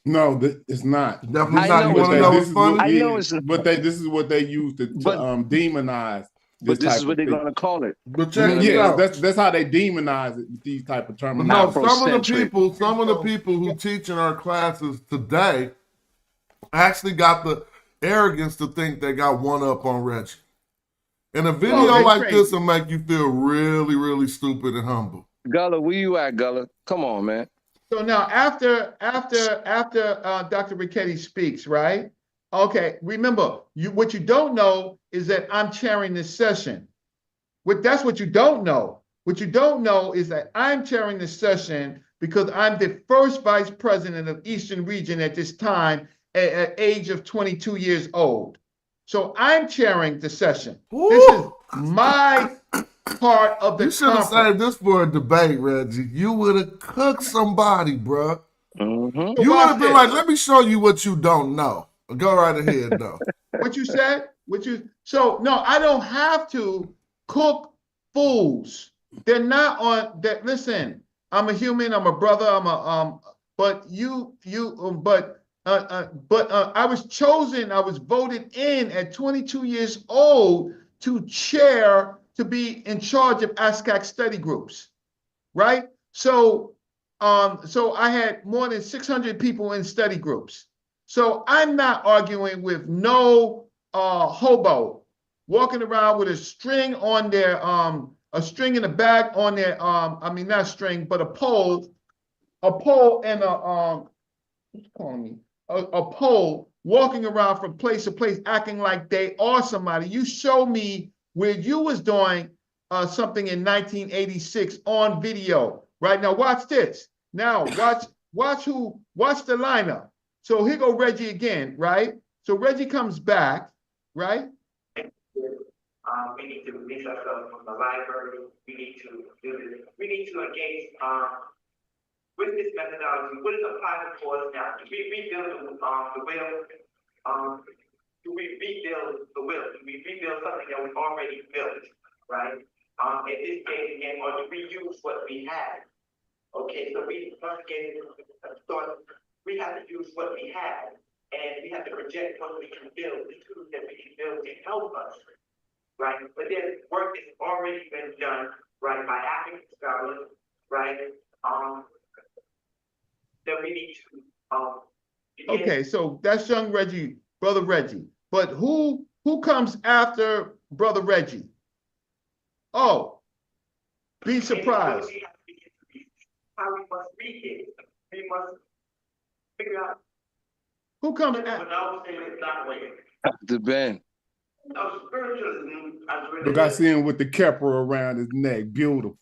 No, it's not. Definitely not. You want to know what's funny? I know it's but this is what they use to demonize. But this is what they're going to call it. But check it out. That's how they demonize it with these type of terms. No, some of the people who teach in our classes today actually got the arrogance to think they got one up on Reggie. And a video like this will make you feel really, really stupid and humble. Gullah, where you at, Gullah? Come on, man. So now after Dr. Richetti speaks, right? Okay, remember, what you don't know is that I'm chairing this session. That's what you don't know. What you don't know is that I'm chairing this session because I'm the first vice president of Eastern Region at this time at age of 22 years old. So I'm chairing the session. Woo! This is my part of the You should have saved this for a debate, Reggie. You would have cooked somebody, bro. Mm-hmm. You would have been like, let me show you what you don't know. Go right ahead, though. What you said? So no, I don't have to cook fools. They're not on that. Listen, I'm a human. I'm a brother. But I was chosen. I was voted in at 22 years old to be in charge of ASCAC study groups, right? So I had more than 600 people in study groups. So I'm not arguing with no hobo walking around with a string on their a string in the back on their not string, but a pole and a pole walking around from place to place acting like they are somebody. You show me where you was doing something in 1986 on video. Right now, watch this. Now watch the lineup. So here go Reggie again, right? So Reggie comes back, right? We need to release ourselves from the library. We need to do this. We need to engage with this methodology, what is applying for us now? Do we rebuild the will? Do we rebuild the will? Do we rebuild something that we already built, right? At this day again, or do we use what we have? Okay, so we once again thought we have to use what we have, and we have to project what we can build, the tools that we can build to help us, right? But there's work that's already been done, right, by African scholars, right? That we need to begin. Okay, so that's young Reggie, brother Reggie. But who comes after brother Reggie? Oh, be surprised. How we must read it. We must figure out. Who comes But after? I would say it's that way. The Ben. Spiritualism as Look, I see him with the kepper around his neck. Beautiful.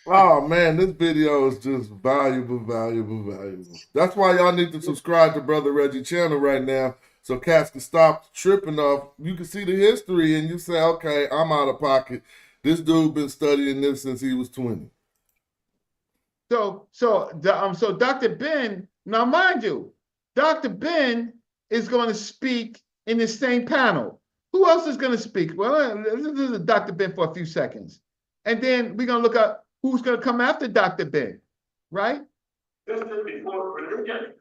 Oh man, this video is just valuable, valuable, valuable. That's why y'all need to subscribe to Brother Reggie channel right now, so cats can stop tripping off. You can see the history and you say, okay, I'm out of pocket. This dude been studying this since he was 20. So Dr. Ben, now mind you, Dr. Ben is going to speak in the same panel. Who else is going to speak? Well, this is Dr. Ben for a few seconds. And then we're going to look at who's going to come after Dr. Ben, right? This is before religion.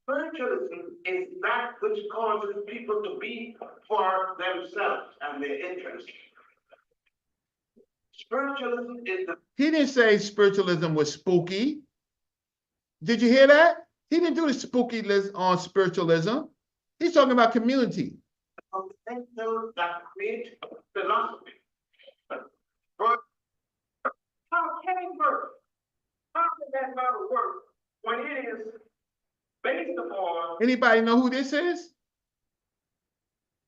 Spiritualism is that which causes people to be for themselves and their interests. Spiritualism is the... He didn't say spiritualism was spooky. Did you hear that? He didn't do the spooky list on spiritualism. He's talking about community. That create philosophy. But how can it work? How can that model work when it is based upon... Anybody know who this is?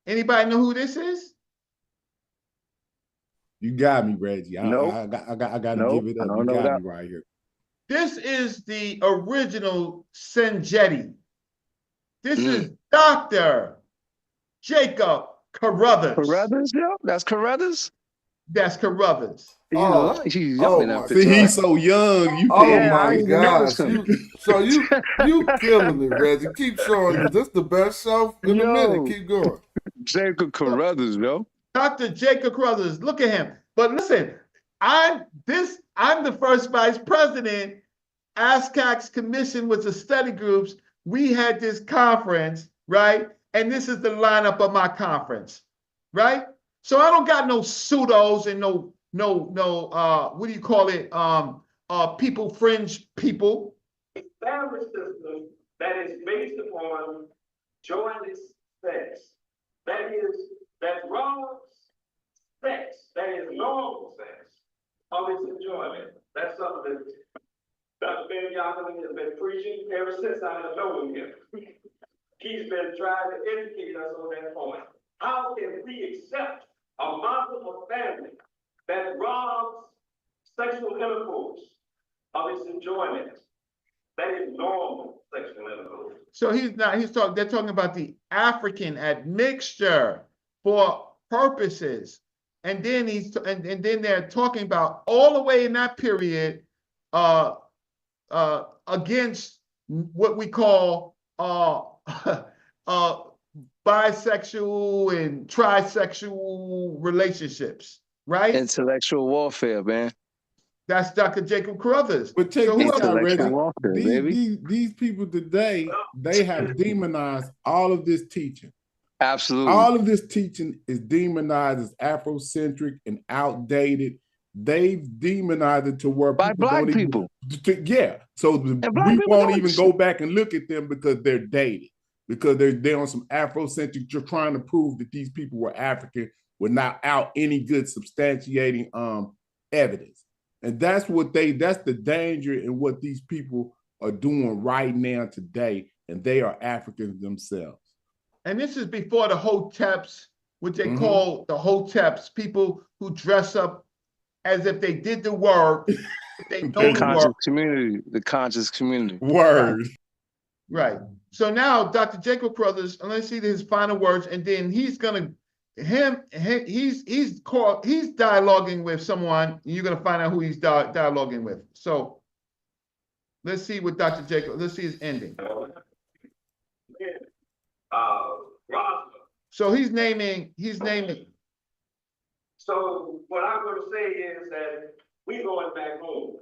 Anybody know who this is? You got me, Reggie. Nope. I got to Nope, give it I up. don't You know got that. me right here. This is the original Senjetti. This is Dr. Jacob Carruthers. Carruthers, yo? That's Carruthers? That's Carruthers. He's young in that See, picture. he's so young. You Oh can't- my even gosh. noticed You killing it, Reggie. Keep showing us. This the best show in a minute. Keep going. Jacob Carruthers, yo. Dr. Jacob Carruthers, look at him. But listen, I'm the first vice president. ASCAC's commission was the study groups. We had this conference, right? And this is the lineup of my conference, right? So I don't got no pseudos and no what do you call it? People, fringe people. Established system that is based upon joyless sex. That wrong sex, that is normal sex of its enjoyment. That's something that Dr. Ben Youngman has been preaching ever since I have known him. He's been trying to educate us on that point. How can we accept a model of family that robs sexual intercourse of its enjoyment? That is normal sexual intercourse. So they're talking about the African admixture for purposes. And then and then they're talking about all the way in that period against what we call bisexual and trisexual relationships, right? Intellectual warfare, man. That's Dr. Jacob Carruthers. But check So this who out, else? Reggie. These people today, they have demonized all of this teaching. Absolutely. All of this teaching is demonized as Afrocentric and outdated. They've demonized it to where by people black don't people. Yeah. So we won't even go back and look at them because they're dated. Because they're on some Afrocentric, you're trying to prove that these people were African without any good substantiating evidence. And that's the danger in what these people are doing right now today. And they are Africans themselves. And this is before the hoteps, what they call the hoteps, people who dress up as if they did the work. They know the conscious work. community, the conscious community. Word. Right. So now Dr. Jacob Carruthers, and let's see his final words, and then he's gonna he's dialoguing with someone, and you're gonna find out who he's dialoguing with. So Let's see what Dr. Jacob, let's see his ending. Roswell. So he's naming. So what I'm going to say is that we going back home.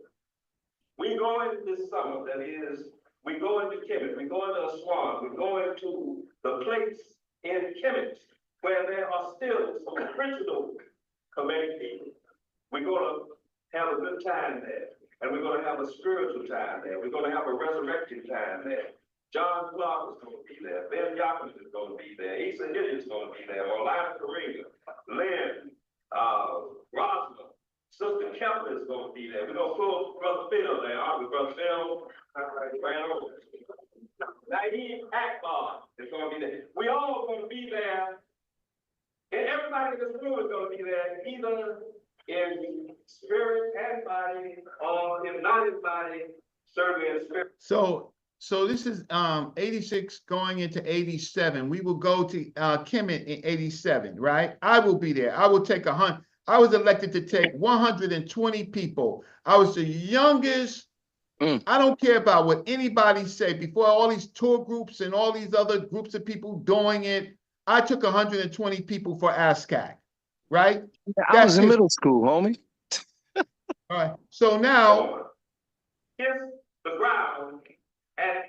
We going this summer, that is, we going to Kemet, we going to Aswan, we going to the place in Kemet where there are still some original Kemetic people. We're going to have a good time there, and we're going to have a spiritual time there. We're going to have a resurrected time there. John Clark is going to be there. Ben Yakins is going to be there. Asa Hilliard is going to be there. Orlando Karinga, Lynn, Roswell, Sister Kepler is going to be there. We're going to pull Brother Phil there, aren't we, Brother Phil? Naeem Akbar is going to be there. We all going to be there. And everybody in this room is going to be there, either in spirit and body, or if not in body, certainly in spirit. So this is 86 going into 87. We will go to Kemet in 87, right? I will be there. I will take 100. I was elected to take 120 people. I was the youngest. I don't care about what anybody say. Before all these tour groups and all these other groups of people doing it, I took 120 people for ASCAC, right? I was in middle school, homie. All right. So now, kiss the ground at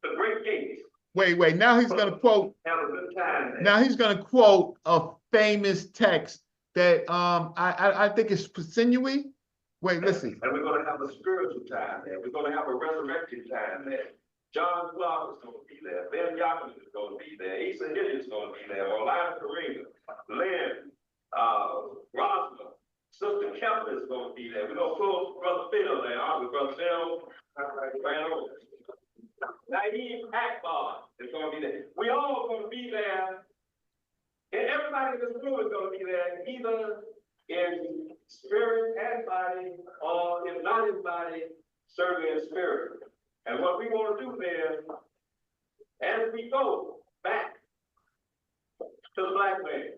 the great gate. wait. Now he's going to quote. Have a good time there. Now he's going to quote a famous text that I think is Sinui. Wait, listen. And we're going to have a spiritual time there. We're going to have a resurrected time there. John Clark is going to be there. Ben Yakins is going to be there. Asa Hilliard is going to be there. Orlando Karinga, Lynn, Roswell, Sister Kepler is going to be there. We're going to pull Brother Phil there, aren't we, Brother Phil? Naeem Akbar is going to be there. We all going to be there. And everybody in this room is going to be there, either in spirit and body, or if not in body, certainly in spirit. And what we want to do there, as we go back to the Black man,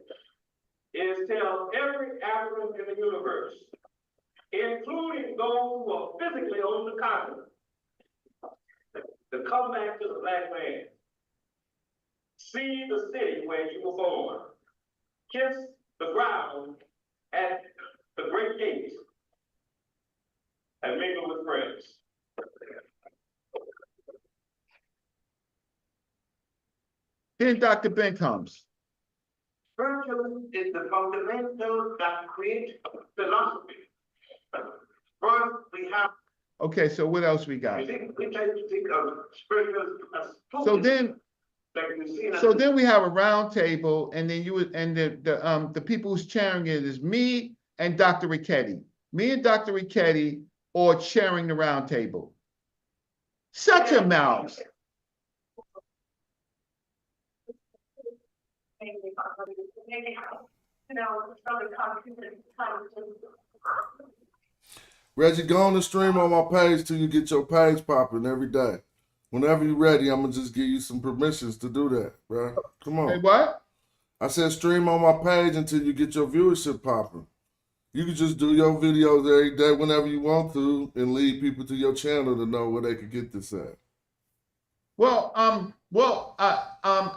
is tell every African in the universe, including those who are physically on the continent, to come back to the Black man. See the city where you were born. Kiss the ground at the great gate. And mingle with friends. Then Dr. Ben comes. Spiritualism is the fundamental that creates philosophy. First, we have. Okay, so what else we got? We tend to think of spiritualism as So then we have a round table, and then the people who's chairing it is me and Dr. Richetti. Me and Dr. Richetti are chairing the round table. Shut your mouths. Reggie, go on the stream on my page till you get your page popping every day. Whenever you're ready, I'm gonna just give you some permissions to do that, bro. Come on. Hey, what? I said stream on my page until you get your viewership popping. You can just do your videos every day whenever you want to and lead people to your channel to know where they could get this at. Well, I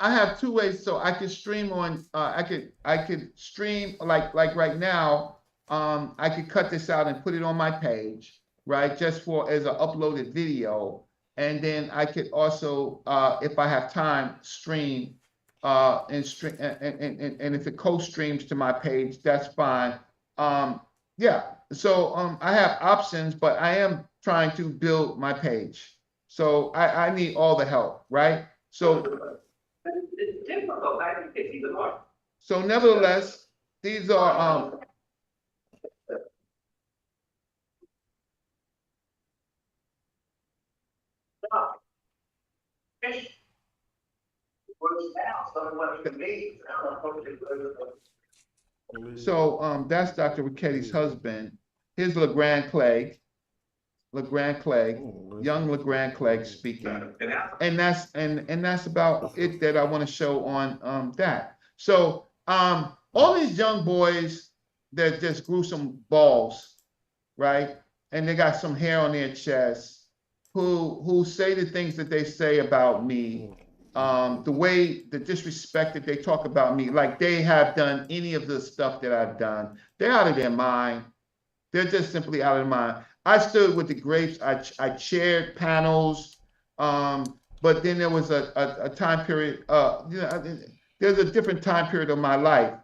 have two ways. So I could stream on. I could stream like right now. I could cut this out and put it on my page, right? Just for as an uploaded video, and then I could also, if I have time, stream and if it co-streams to my page, that's fine. Yeah. So I have options, but I am trying to build my page. So I need all the help, right? So it's difficult. I think it's even more. So nevertheless, these are so that's Dr. Richetti's husband. Here's LeGrand Clegg. Young LeGrand Clegg speaking. And that's about it that I want to show on that. So all these young boys that just grew some balls, right? And they got some hair on their chest, who say the things that they say about me, the disrespect that they talk about me, like they have done any of the stuff that I've done. They're out of their mind. They're just simply out of their mind. I stood with the grapes. I chaired panels. But then there was a time period. There's a different time period of my life,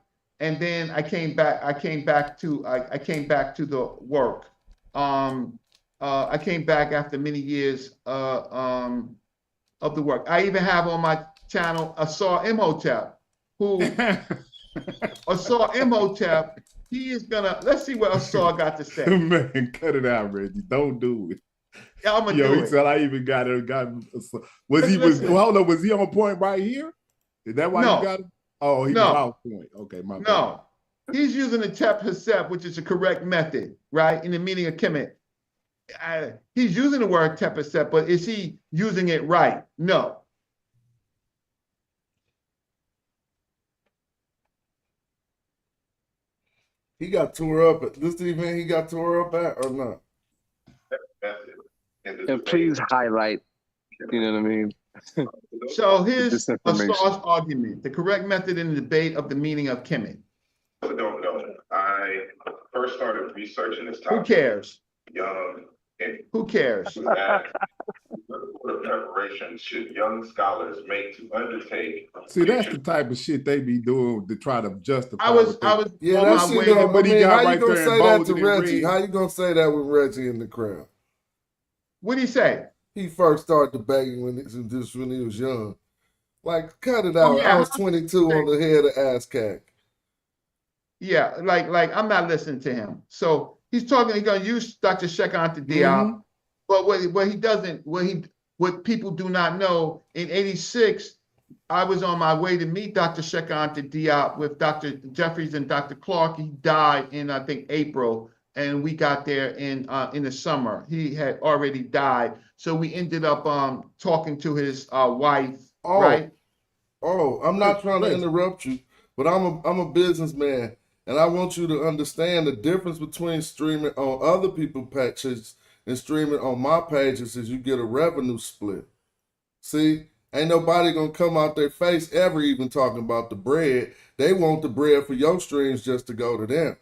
and then I came back. I came back to the work. I came back after many years of the work. I even have on my channel Asar Imhotep, who Asar Imhotep. He is gonna. Let's see what Asar got to say. Man, cut it out, Reggie. Don't do it. Yeah, I'm gonna Yo, do he it. said I even got it. Hold on, was he on point right here? Is that why you got it? Oh, he was off point. Okay, my bad. No. He's using the Tep Hesep, which is the correct method, right? In the meaning of Kemet. He's using the word Tep Hesep, but is he using it right? No. He got tore up at this event. He got tore up at or not? And please highlight. You know what I mean? So here's Asar's argument: the correct method in the debate of the meaning of Kemet. I don't know. I first started researching this topic. Who cares? Young. And who cares? What preparation should young scholars make to undertake? See, that's the type of shit they be doing to try to justify. I was yeah, that's shit. How you gonna say that to Reggie? How you gonna say that with Reggie in the crowd? What did he say? He first started debating when he was young. Like, cut it out. I was 22 on the head of ASCAC. Yeah, like I'm not listening to him. So he's talking. He's gonna use Dr. Sheikh Diop, but what people do not know, in '86, I was on my way to meet Dr. Sheikh Diop with Dr. Jeffries and Dr. Clark. He died in, I think, April, and we got there in the summer. He had already died, so we ended up talking to his wife. Right? Oh, I'm not trying to interrupt you, but I'm a businessman, and I want you to understand the difference between streaming on other people's pages and streaming on my pages is you get a revenue split. See, ain't nobody gonna come out their face ever even talking about the bread. They want the bread for your streams just to go to them.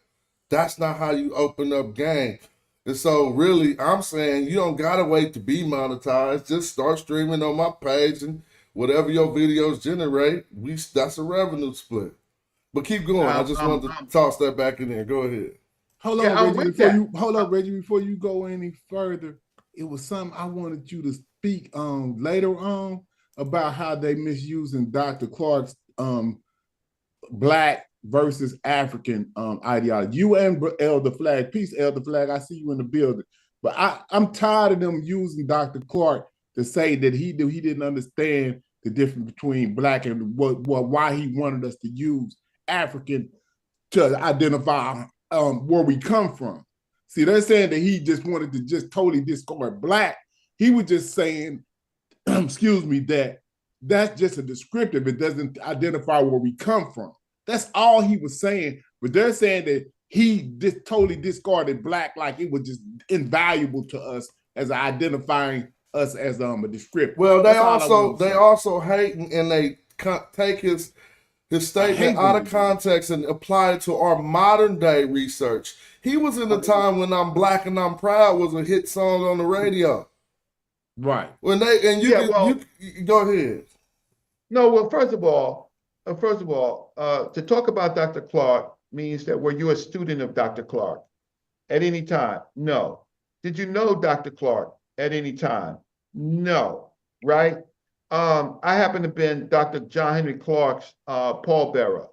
That's not how you open up game. And so really, I'm saying you don't gotta wait to be monetized. Just start streaming on my page, and whatever your videos generate, that's a revenue split. But keep going. I just wanted to toss that back in there. Go ahead. Hold on, Reggie, before you go any further. It was something I wanted you to speak later on about how they misusing Dr. Clark's Black versus African ideology. You and Elder Flag, peace, Elder Flag. I see you in the building. But I'm tired of them using Dr. Clark to say that he didn't understand the difference between Black and why he wanted us to use African to identify where we come from. See, they're saying that he just wanted to just totally discard Black. He was just saying, excuse me, that's just a descriptive. It doesn't identify where we come from. That's all he was saying. But they're saying that he just totally discarded Black like it was just invaluable to us as identifying us as a descriptor. Well, they also hating, and they take his statement out of context and apply it to our modern day research. He was in the time when "I'm Black and I'm Proud" was a hit song on the radio. Right. When you go ahead. No, well, first of all, to talk about Dr. Clark means that were you a student of Dr. Clark at any time? No. Did you know Dr. Clark at any time? No. Right? I happen to have been Dr. John Henry Clark's pallbearer,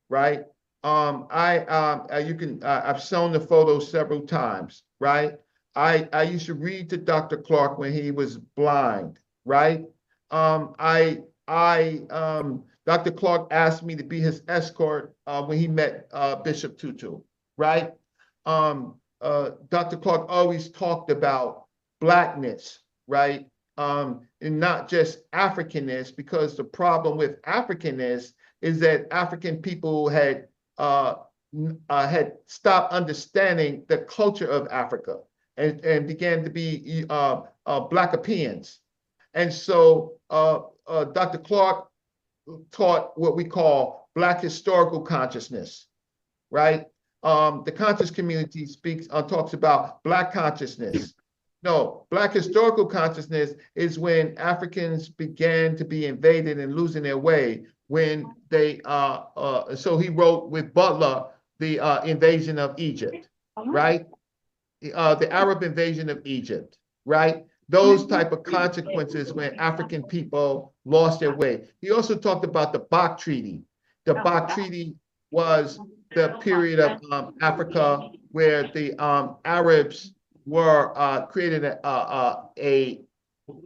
right? I've shown the photo several times, right? I used to read to Dr. Clark when he was blind, right? Dr. Clark asked me to be his escort when he met Bishop Tutu, right? Dr. Clark always talked about Blackness, right? And not just Africanness, because the problem with Africanness is that African people had stopped understanding the culture of Africa and began to be Blackopians. And so Dr. Clark taught what we call Black historical consciousness, right? The conscious community talks about Black consciousness. No, Black historical consciousness is when Africans began to be invaded and losing their way when they, so he wrote with Butler, the invasion of Egypt, right? The Arab invasion of Egypt, right? Those type of consequences when African people lost their way. He also talked about the Bach Treaty. The Bach Treaty was the period of Africa where the Arabs were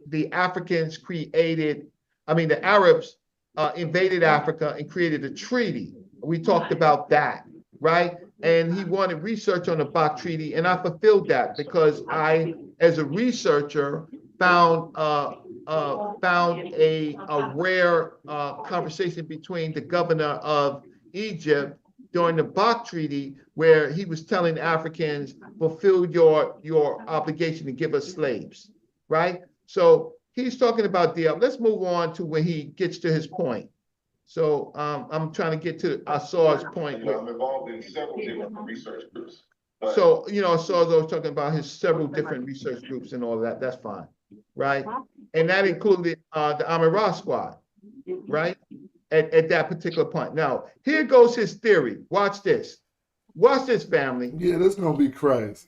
the Africans created, the Arabs invaded Africa and created a treaty. We talked about that, right? And he wanted research on the Bach Treaty, and I fulfilled that because I, as a researcher, found a rare conversation between the governor of Egypt during the Bach Treaty, where he was telling Africans, fulfill your obligation to give us slaves, right? So he's talking about let's move on to when he gets to his point. So I'm trying to get to Asar's point. I'm involved in several different research groups. So, Asar's always talking about his several different research groups and all of that. That's fine, right? And that included the Amira Squad, right? At that particular point. Now, here goes his theory. Watch this. Watch this, family. Yeah, this is going to be crazy.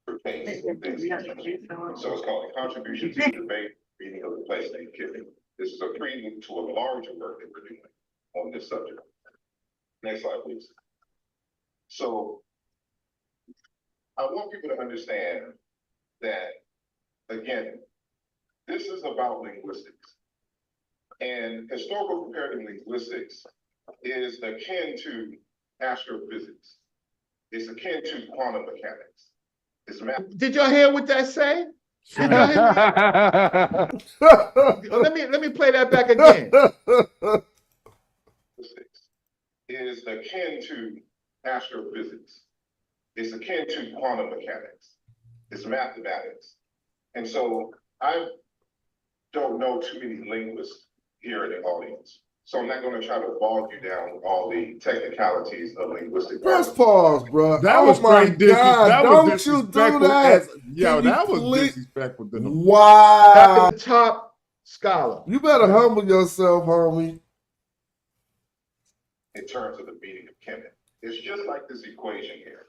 So it's called a contribution to the debate, reading of the place named Kemet. This is a prelude to a larger work that we're doing on this subject. Next slide, please. So I want people to understand that, again, this is about linguistics. And historical comparative linguistics is akin to astrophysics. It's akin to quantum mechanics. It's math. Did y'all hear what that say? Did y'all hear let me play that back again. Is akin to astrophysics. It's akin to quantum mechanics. It's mathematics. And so I don't know too many linguists here in the audience. So I'm not going to try to bog you down with all the technicalities of linguistic. Press pause, bro. That was straight disrespectful. That was don't disrespectful. You do that. Yo, that was disrespectful to him. Wow. The top scholar. You better humble yourself, homie. In terms of the meaning of Kemet, it's just like this equation here,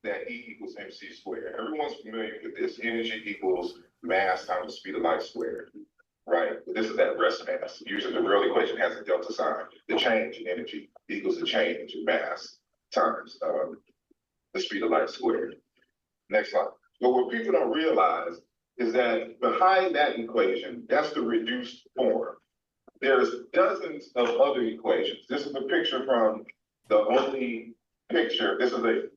that E equals mc squared. Everyone's familiar with this. Energy equals mass times the speed of light squared. Right? But this is that rest mass. Usually the real equation has a delta sign. The change in energy equals the change in mass times the speed of light squared. Next slide. But what people don't realize is that behind that equation, that's the reduced form. There's dozens of other equations. This is a picture from the only picture. This is a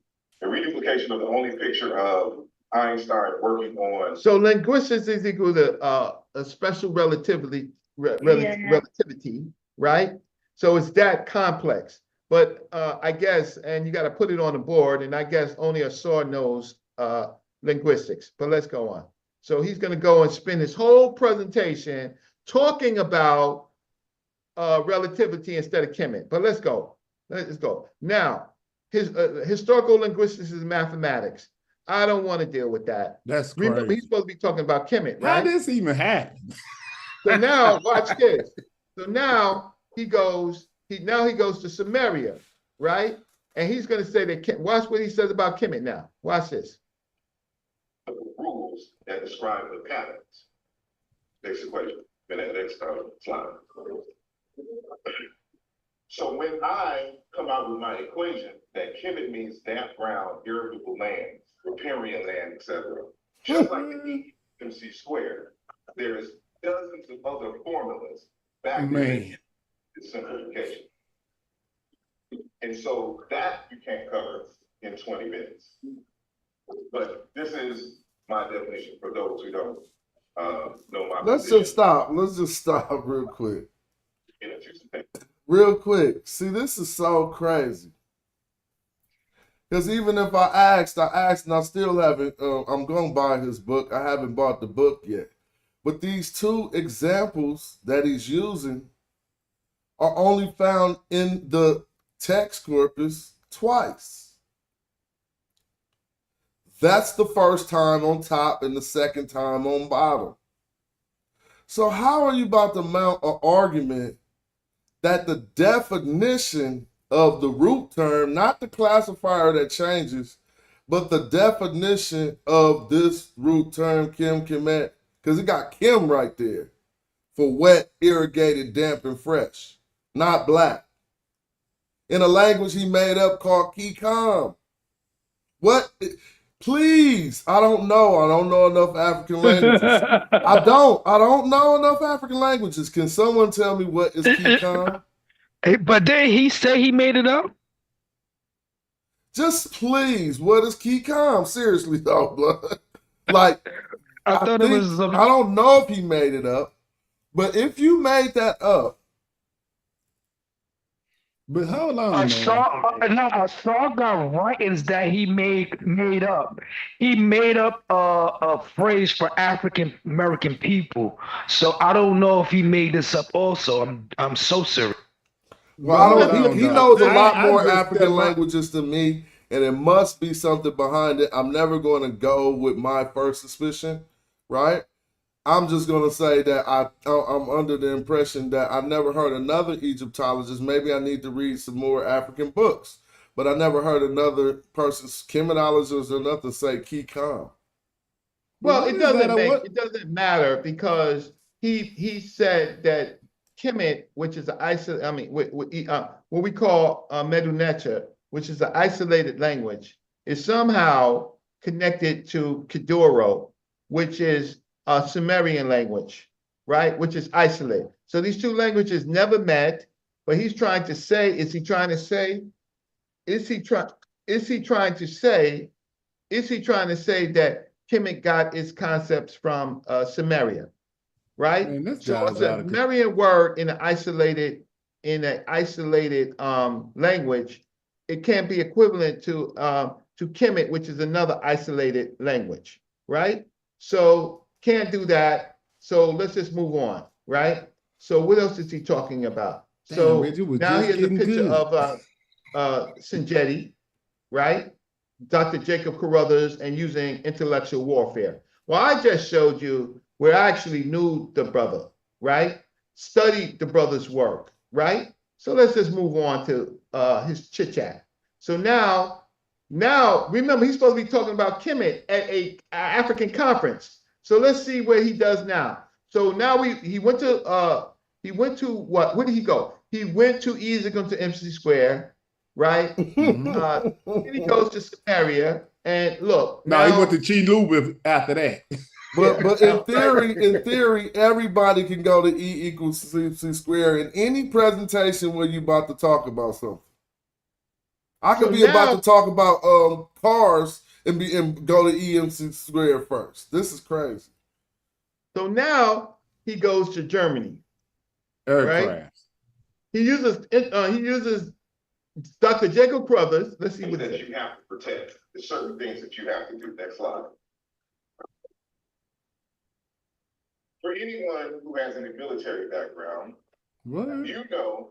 reduplication of the only picture of Einstein working on. So linguistics is equal to a special relativity, right? So it's that complex. But I guess, and you got to put it on the board, and I guess only Asar knows linguistics. But let's go on. So he's going to go and spend his whole presentation talking about relativity instead of Kemet. But let's go. Let's go. Now, his historical linguistics is mathematics. I don't want to deal with that. That's crazy. Remember, he's supposed to be talking about Kemet, right? How did this even happen? So now, watch this. So now he goes to Sumeria, right? And he's going to say that, watch what he says about Kemet now. Watch this. The rules that describe the patterns. Next equation. Next slide. So when I come out with my equation that Kemet means damp ground, irrigable land, riparian land, etc., just like the MC squared, there's dozens of other formulas back in simplification. And so that you can't cover in 20 minutes. But this is my definition for those who don't know my Let's position. just stop. Let's just stop real quick. Real quick. See, this is so crazy. Because even if I asked, and I still haven't, I'm going to buy his book. I haven't bought the book yet. But these two examples that he's using are only found in the text corpus twice. That's the first time on top and the second time on bottom. So how are you about to mount an argument that the definition of the root term, not the classifier that changes, but the definition of this root term, Kim, Kemet, because it got Kim right there for wet, irrigated, damp, and fresh, not black. In a language he made up called Kikam. What? Please, I don't know. I don't know enough African languages. I don't know enough African languages. Can someone tell me what is Kikam? But did he say he made it up? Just please, what is Kikam? Seriously though, blood. Like, I don't know if he made it up, but if you made that up. But hold on, I saw got writings that he made up. He made up a phrase for African American people. So I don't know if he made this up also. I'm so serious. Well, he knows a lot more African languages than me, and it must be something behind it. I'm never going to go with my first suspicion, right? I'm just going to say that I'm under the impression that I've never heard another Egyptologist. Maybe I need to read some more African books, but I never heard another person's chematologist or nothing say Kikam. Well, it doesn't matter because he said that Kemet, which is what we call Medu-Neter, which is an isolated language, is somehow connected to Kidoro, which is a Sumerian language, right? Which is isolated. So these two languages never met, but he's trying to say that Kemet got its concepts from Sumeria, right? Man, so it's a Sumerian word in an isolated language. It can't be equivalent to Kemet, which is another isolated language, right? So can't do that. So let's just move on, right? So what else is he talking about? So now here's a picture of Sanjetti, right? Dr. Jacob Carruthers and using intellectual warfare. Well, I just showed you where I actually knew the brother, right? Studied the brother's work, right? So let's just move on to his chit chat. So now remember he's supposed to be talking about Kemet at a African conference. So let's see where he does now. So now he went to what? Where did he go? He went to Egypt to MC Square, right? Then he goes to Samaria, and look. No, he went to Chi after that. But in theory, everybody can go to E equals MC Square in any presentation where you about to talk about something. I could be about to talk about cars and go to EMC Square first. This is crazy. So now he goes to Germany. Right? He uses Dr. Jacob Carruthers. Let's see what that you have to protect. There's certain things that you have to do. Next slide. For anyone who has any military background, you know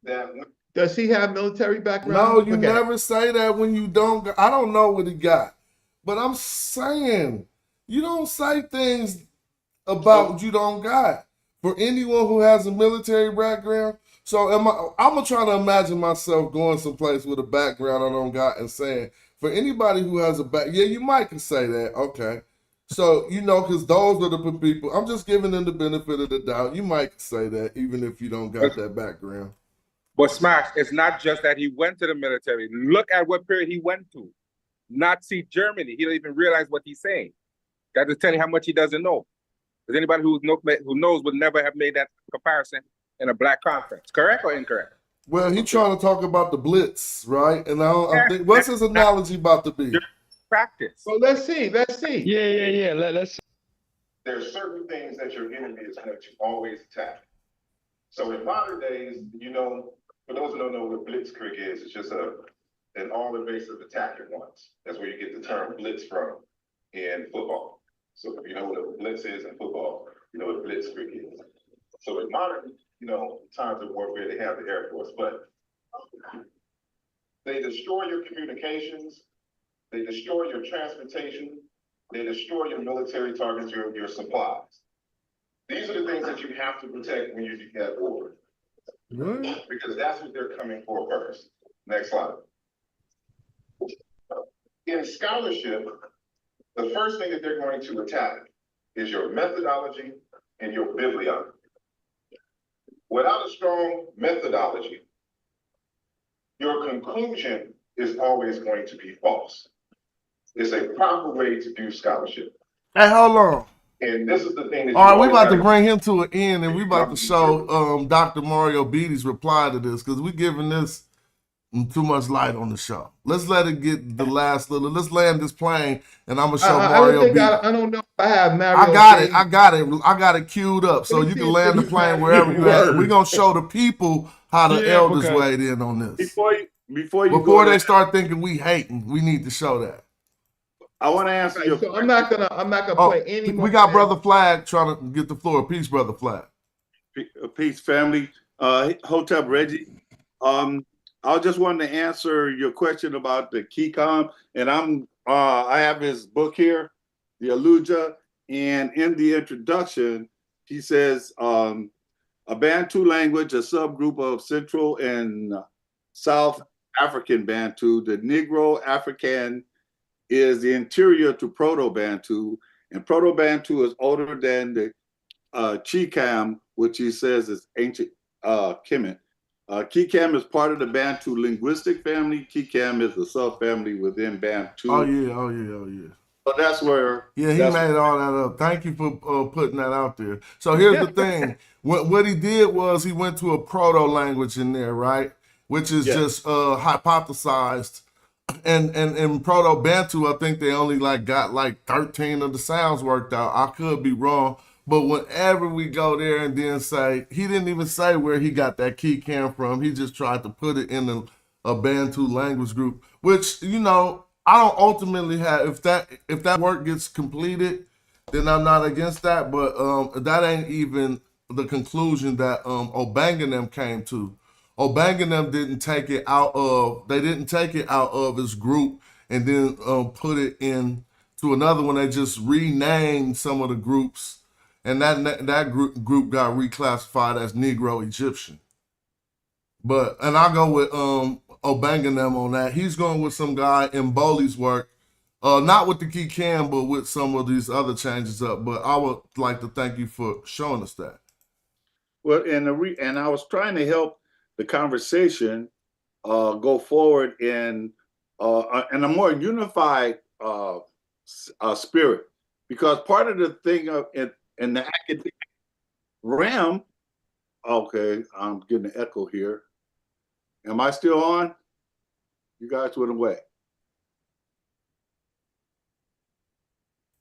that. Does he have military background? No, you never say that when you don't. I don't know what he got, but I'm saying you don't say things about what you don't got. For anyone who has a military background, so I'm gonna try to imagine myself going someplace with a background I don't got and saying, for anybody who has a yeah, you might can say that, okay. So, because those are the people, I'm just giving them the benefit of the doubt. You might say that even if you don't got that background. But Smash, it's not just that he went to the military. Look at what period he went to. Nazi Germany. He don't even realize what he's saying. That is telling you how much he doesn't know. Because anybody who knows would never have made that comparison in a black conference. Correct or incorrect? Well, he's trying to talk about the Blitz, right? And I think, what's his analogy about to be? Practice. Well, let's see. Yeah. Let's see. There's certain things that your enemy is going to always attack. So in modern days, for those who don't know what blitzkrieg is, it's just a an all-invasive attack at once. That's where you get the term blitz from in football. So if you know what a blitz is in football, you know what blitzkrieg is. So in modern, times of warfare, they have the Air Force, but they destroy your communications, they destroy your transportation, they destroy your military targets, your supplies. These are the things that you have to protect when you have war. Because that's what they're coming for first. Next slide. In scholarship, the first thing that they're going to attack is your methodology and your bibliography. Without a strong methodology, your conclusion is always going to be false. It's a proper way to do scholarship. Hey, hold on. And this is the thing that all right, we about to bring him to an end, and we about to show Dr. Mario Beatty's reply to this, because we're giving this too much light on the show. Let's let it get the last little. Let's land this plane, and I'm gonna show Mario Beatty. I don't know if I have Mario. I got it queued up, so you can land the plane wherever you're at. We're gonna show the people how the elders weighed in on this. Before they start thinking we hating, we need to show that. I want to answer your question. I'm not gonna play any more. We got Brother Flag trying to get the floor. Peace, Brother Flag. Peace, family. Hotep Reggie. I just wanted to answer your question about the Kikam, and I have his book here, the Aluja, and in the introduction, he says a Bantu language, a subgroup of Central and South African Bantu. The Negro African is the interior to Proto-Bantu, and Proto-Bantu is older than the Chikam, which he says is ancient Kemet. Kikam is part of the Bantu linguistic family. Kikam is a subfamily within Bantu. Oh yeah. So that's where. Yeah, he made all that up. Thank you for putting that out there. So here's the thing. What he did was he went to a proto language in there, right? Which is just hypothesized. And in Proto Bantu, I think they only got 13 of the sounds worked out. I could be wrong. But whenever we go there and then say, he didn't even say where he got that key cam from. He just tried to put it in a Bantu language group, which, I don't ultimately have, if that work gets completed, then I'm not against that. But that ain't even the conclusion that Obanganam came to. Obanganam didn't take it out of his group and then put it in to another one. They just renamed some of the groups. And that group got reclassified as Negro Egyptian. And I go with Obanganam on that. He's going with some guy in Boli's work, not with the key cam, but with some of these other changes up. But I would like to thank you for showing us that. Well, and I was trying to help the conversation go forward in a more unified spirit, because part of the thing in the academic realm, okay, I'm getting an echo here. Am I still on? You guys went away.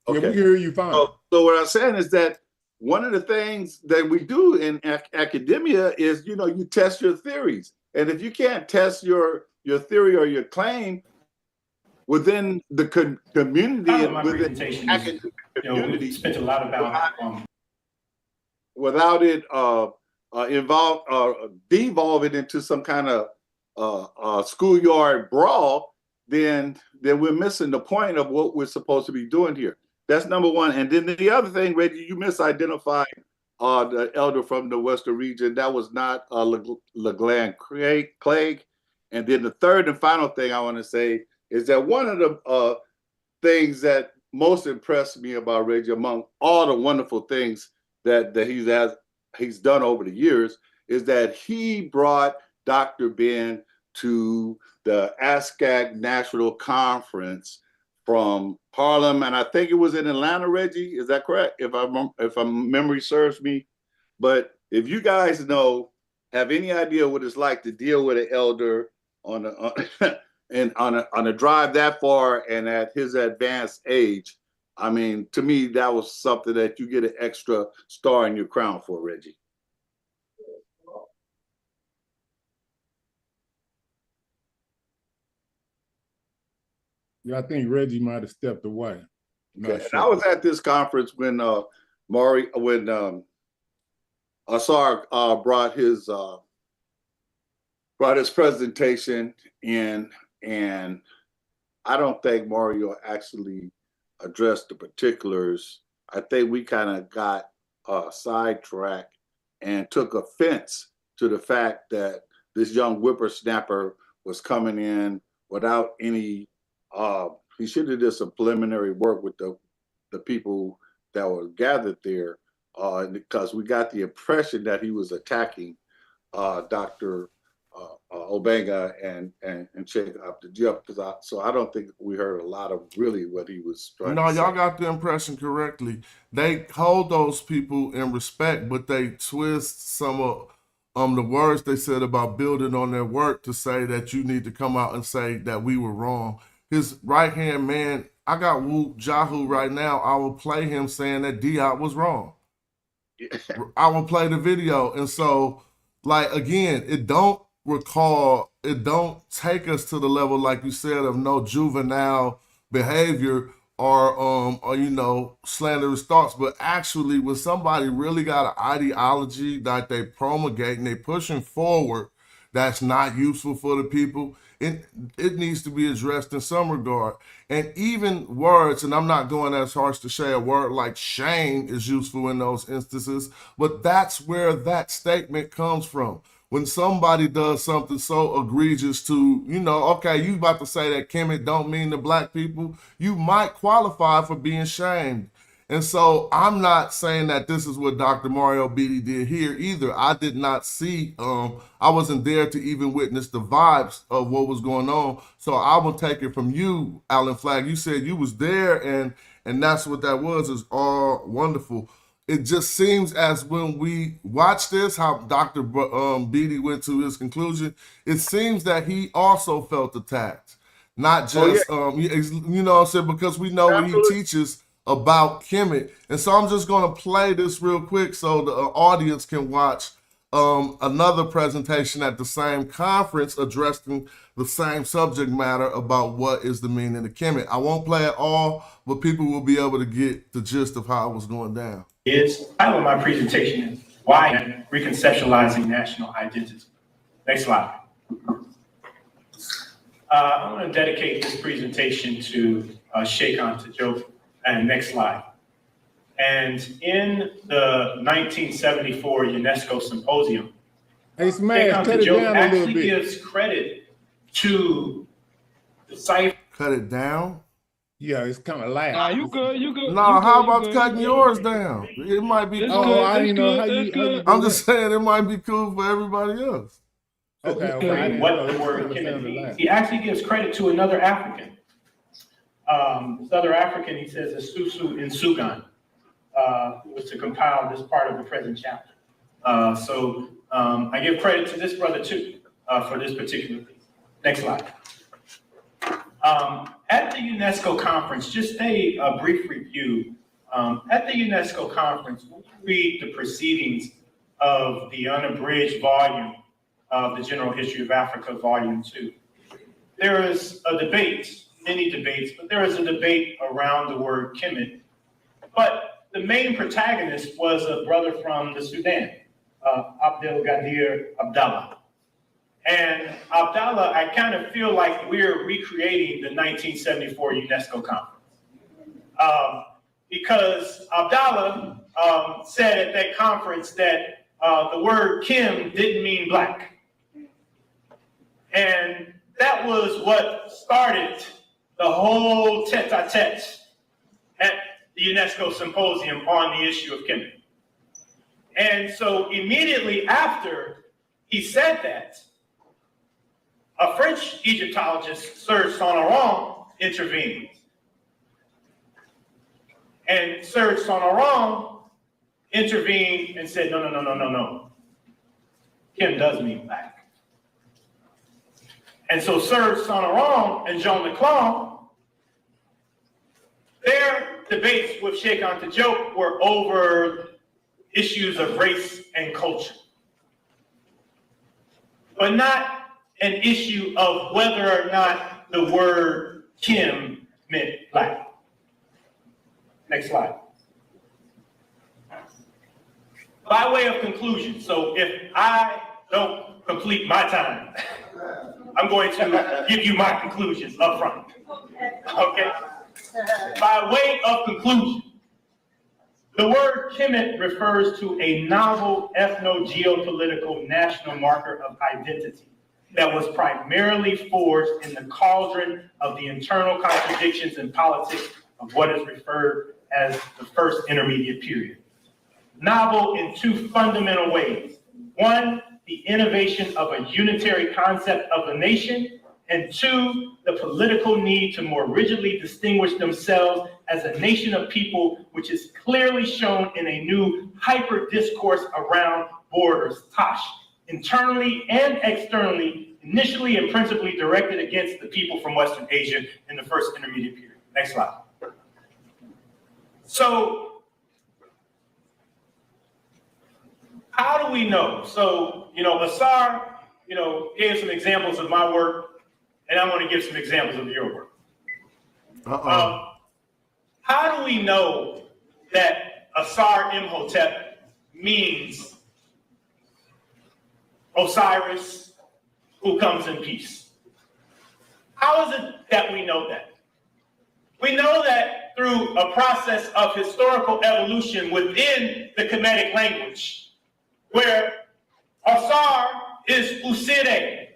Okay. Yeah, we can hear you fine. So what I'm saying is that one of the things that we do in academia is, you test your theories. And if you can't test your theory or your claim within the community and within the academic community, we spent a lot about without it devolving into some kind of schoolyard brawl, then we're missing the point of what we're supposed to be doing here. That's number one. And then the other thing, Reggie, you misidentified the elder from the Western region. That was not LeGland Clegg. And then the third and final thing I want to say is that one of the things that most impressed me about Reggie, among all the wonderful things that he's done over the years, is that he brought Dr. Ben to the ASCAC National Conference from Harlem, and I think it was in Atlanta, Reggie. Is that correct? If memory serves me. But if you guys have any idea what it's like to deal with an elder on a drive that far and at his advanced age, I mean, to me, that was something that you get an extra star in your crown for, Reggie. Yeah, I think Reggie might have stepped away. Okay. And I was at this conference when Asar brought his presentation in, and I don't think Mario actually addressed the particulars. I think we kind of got sidetracked and took offense to the fact that this young whippersnapper was coming in without any, he should have did some preliminary work with the people that were gathered there, because we got the impression that he was attacking Dr. Obanga and Sheikh Abdul. So I don't think we heard a lot of really what he was trying to say. No, y'all got the impression correctly. They hold those people in respect, but they twist some of the words they said about building on their work to say that you need to come out and say that we were wrong. His right-hand man, I got Wu Jahu right now. I will play him saying that Diop was wrong. I will play the video. And so, like, again, it don't take us to the level, like you said, of no juvenile behavior or you know, slanderous thoughts, but actually when somebody really got an ideology that they promulgate and they pushing forward that's not useful for the people, it needs to be addressed in some regard. And even words, and I'm not going as harsh to say a word like shame is useful in those instances, but that's where that statement comes from. When somebody does something so egregious to, you know, okay, you about to say that Kemet don't mean the black people, you might qualify for being shamed. And so I'm not saying that this is what Dr. Mario Beatty did here either. I did not see, I wasn't there to even witness the vibes of what was going on. So I will take it from you, Alan Flagg. You said you was there and that's what that was, is all wonderful. It just seems as when we watch this, how Dr. Beatty went to his conclusion, it seems that he also felt attacked. Not just, you know what I'm saying, because we know what he teaches about Kemet. And so I'm just going to play this real quick so the audience can watch another presentation at the same conference addressing the same subject matter about what is the meaning of Kemet. I won't play it all, but people will be able to get the gist of how it was going down. The title of my presentation is Why Reconceptualizing National Identity. Next slide. I'm going to dedicate this presentation to Sheikh Anta Diop. And next slide. And in the 1974 UNESCO Symposium, Sheikh Anta Diop actually gives credit to the cipher. Cut it down? Yeah, it's kind of loud. Nah, you good. No, how about cutting yours down? It might be cool. I didn't know how you I'm just saying it might be cool for everybody else. Okay. What the word Kemet means. He actually gives credit to another African. This other African, he says, is Susu Nsugan, was to compile this part of the present chapter. So I give credit to this brother too, for this particular piece. Next slide. At the UNESCO conference, just a brief review. At the UNESCO conference, when you read the proceedings of the unabridged volume of the General History of Africa, Volume 2, there is a debate, many debates, but there is a debate around the word Kemet. But the main protagonist was a brother from the Sudan, Abdel Gadir Abdallah. And Abdallah, I kind of feel like we're recreating the 1974 UNESCO conference. Because Abdallah said at that conference that the word Kim didn't mean black. And that was what started the whole tete-a-tete at the UNESCO Symposium on the issue of Kemet. And so immediately after he said that, a French Egyptologist, Serge Sonoran, intervened. And Serge Sonoran intervened and said, no. Kim does mean black. And so Serge Sonoran and Jean Leclerc, their debates with Sheikh Anta Diop were over issues of race and culture, but not an issue of whether or not the word Kim meant black. Next slide. By way of conclusion, so if I don't complete my time, I'm going to give you my conclusions up front. Okay? By way of conclusion, the word Kemet refers to a novel ethno-geopolitical national marker of identity that was primarily forged in the cauldron of the internal contradictions and politics of what is referred as the first intermediate period. Novel in two fundamental ways. One, the innovation of a unitary concept of a nation, and two, the political need to more rigidly distinguish themselves as a nation of people, which is clearly shown in a new hyper-discourse around borders, Tosh, internally and externally, initially and principally directed against the people from Western Asia in the first intermediate period. Next slide. So, how do we know? So, Asar, gave some examples of my work, and I'm going to give some examples of your work. How do we know that Asar Imhotep means Osiris who comes in peace? How is it that we know that? We know that through a process of historical evolution within the Kemetic language, where Asar is Usire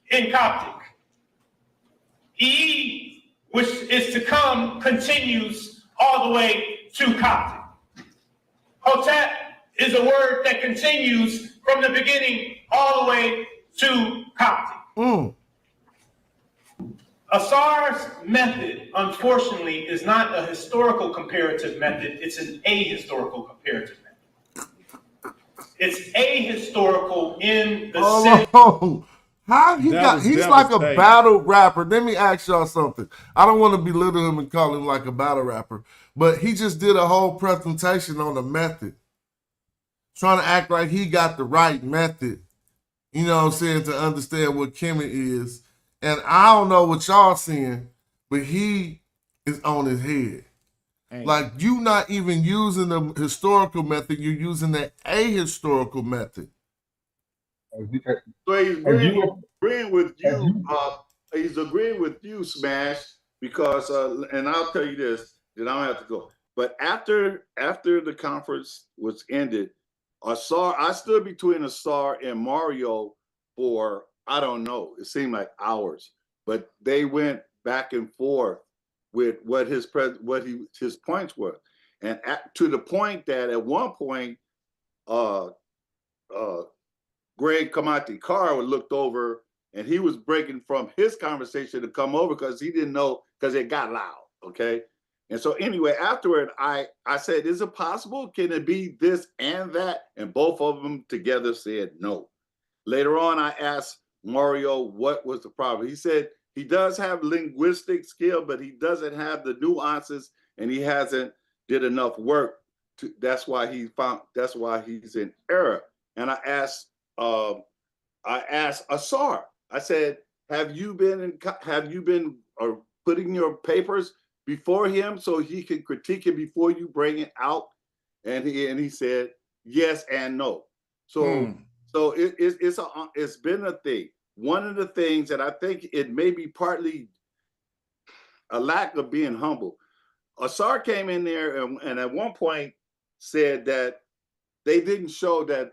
in Coptic. E, which is to come, continues all the way to Coptic. Hotep is a word that continues from the beginning all the way to Coptic. Asar's method, unfortunately, is not a historical comparative method, it's an ahistorical comparative method. It's ahistorical in the sense. How he's like a battle rapper. Let me ask y'all something. I don't want to belittle him and call him like a battle rapper, but he just did a whole presentation on the method. Trying to act like he got the right method, you know what I'm saying, to understand what Kemet is. And I don't know what y'all seeing, but he is on his head. Like, you not even using the historical method, you're using the ahistorical method. So he's agreeing with you. He's agreeing with you, Smash, because and I'll tell you this, then I don't have to go. But after the conference was ended, Asar, I stood between Asar and Mario for, I don't know, it seemed like hours, but they went back and forth with what his points were, and to the point that at one point, Greg Kamati Carr looked over and he was breaking from his conversation to come over because he didn't know, because it got loud. Okay. And so anyway, afterward, I said, is it possible? Can it be this and that? And both of them together said no. Later on, I asked Mario what was the problem. He said he does have linguistic skill, but he doesn't have the nuances and he hasn't did enough work. That's why he's in error. And I asked Asar, I said, have you been putting your papers before him so he can critique it before you bring it out? And he said yes and no. So it's been a thing. One of the things that I think it may be partly a lack of being humble. Asar came in there and at one point said that they didn't show that.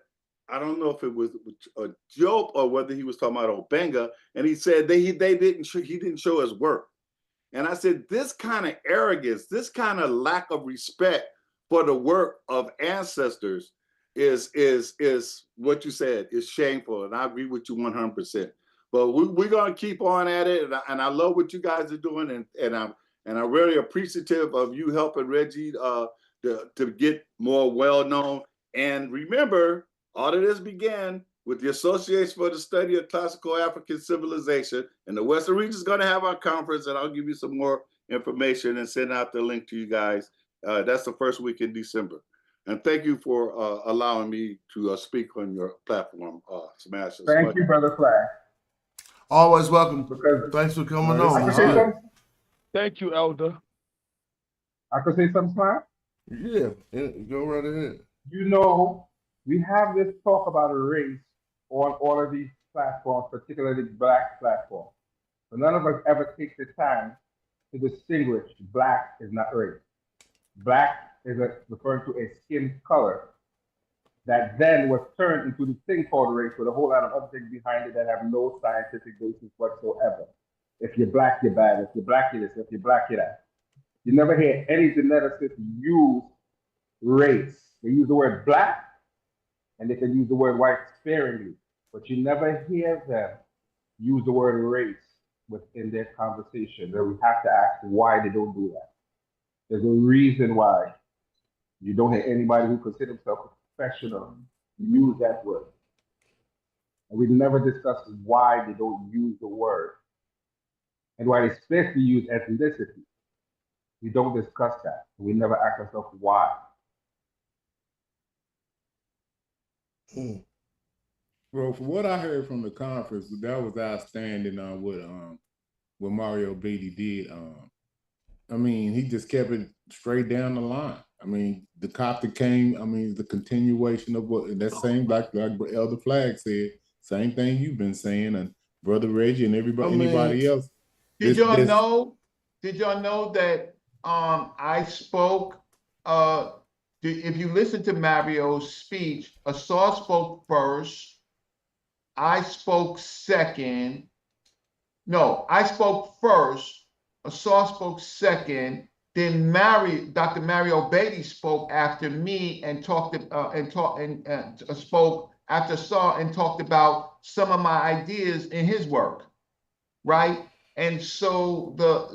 I don't know if it was a joke or whether he was talking about Obenga, and he said he didn't show his work. And I said, this kind of arrogance, this kind of lack of respect for the work of ancestors is what you said, is shameful. And I agree with you 100%. But we're gonna keep on at it, and I love what you guys are doing, and I'm really appreciative of you helping Reggie to get more well known. And remember, all of this began with the Association for the Study of Classical African Civilization, and the Western Region is going to have our conference, and I'll give you some more information and send out the link to you guys. That's the first week in December. And thank you for allowing me to speak on your platform, Smash. Thank you, Brother Flag. Always welcome. Thanks for coming on. Thank you, Elder. I could say something, Clark? Yeah, go right ahead. You know, we have this talk about a race on all of these platforms, particularly Black platforms. But none of us ever take the time to distinguish Black is not race. Black is referring to a skin color that then was turned into this thing called race with a whole lot of other things behind it that have no scientific basis whatsoever. If you're Black, you're bad. If you're Black, you're this. If you're Black, you're that. You never hear any geneticists use race. They use the word Black and they can use the word white sparingly, but you never hear them use the word race within their conversation. Then we have to ask why they don't do that. There's a reason why you don't hear anybody who considers themselves a professional use that word. And we never discuss why they don't use the word and why they especially use ethnicity. We don't discuss that. We never ask ourselves why. Well, from what I heard from the conference, that was outstanding what Mario Beatty did. I mean, he just kept it straight down the line. I mean, the Coptic came, I mean, the continuation of what that same like Elder Flag said, same thing you've been saying, and Brother Reggie and anybody else. Did y'all know that I spoke if you listen to Mario's speech, Asar spoke first, I spoke second. No, I spoke first, Asar spoke second, then Dr. Mario Beatty spoke after me and spoke after Asar and talked about some of my ideas in his work, right? And so there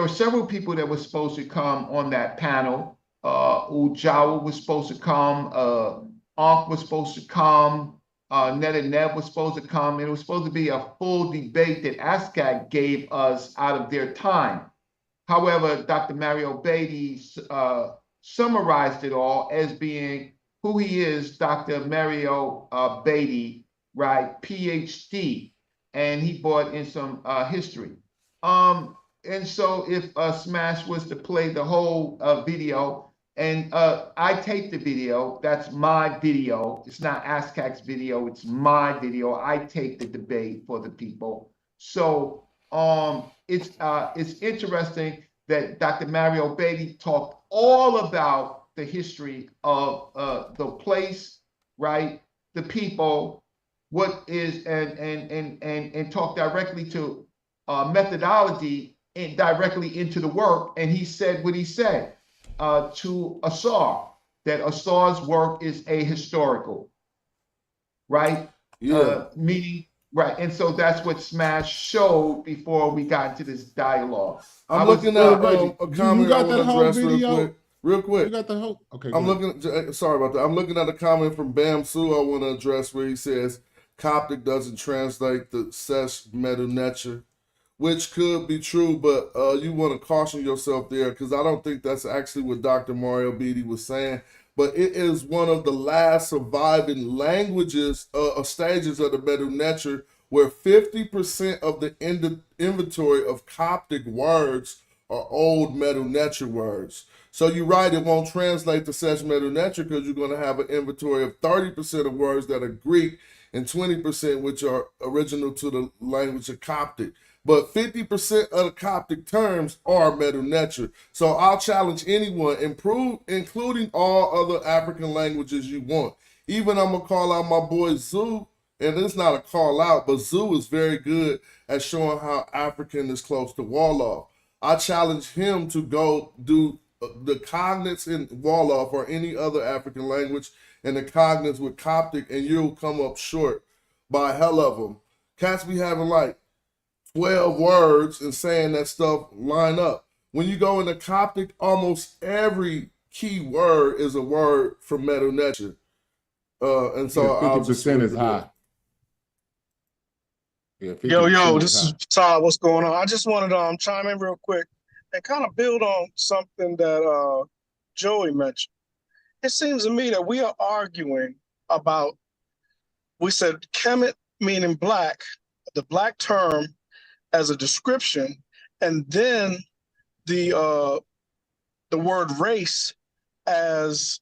were several people that were supposed to come on that panel. Ujawa was supposed to come, Ankh was supposed to come, Ned and Neb was supposed to come. And it was supposed to be a full debate that ASCAC gave us out of their time. However, Dr. Mario Beatty summarized it all as being who he is, Dr. Mario Beatty, right, PhD, and he brought in some history. And so if Smash was to play the whole video, and I take the video, that's my video. It's not ASCAC's video, it's my video. I take the debate for the people. So it's interesting that Dr. Mario Beatty talked all about the history of the place, right? The people, what is, and talk directly to methodology and directly into the work. And he said what he said to Asar, that Asar's work is ahistorical, right? Yeah. Meaning, right. And so that's what Smash showed before we got into this dialogue. I'm looking at a comment you got I that want to whole address video? real quick. You got the whole, okay. I'm looking, sorry about that. I'm looking at a comment from Bam Su I want to address where he says, Coptic doesn't translate the Sesh Medu Necher, which could be true, but you want to caution yourself there because I don't think that's actually what Dr. Mario Beatty was saying. But it is one of the last surviving languages, stages of the Medu Necher, where 50% of the inventory of Coptic words are old Medu Necher words. So you're right, it won't translate to Sesh Medu Necher because you're going to have an inventory of 30% of words that are Greek and 20% which are original to the language of Coptic. But 50% of the Coptic terms are Medu Necher. So I'll challenge anyone, including all other African languages you want. Even I'm going to call out my boy Zoo, and it's not a call out, but Zoo is very good at showing how African is close to Wolof. I challenge him to go do the cognates in Wolof or any other African language and the cognates with Coptic, and you'll come up short by a hell of them. Cats be having like 12 words and saying that stuff line up. When you go into Coptic, almost every key word is a word from Medu Necher. And so yeah, 50% is high. Yeah, yo, this is Todd. What's going on? I just wanted to chime in real quick and kind of build on something that Joey mentioned. It seems to me that we are arguing about, we said Kemet meaning black, the black term as a description, and then the word race as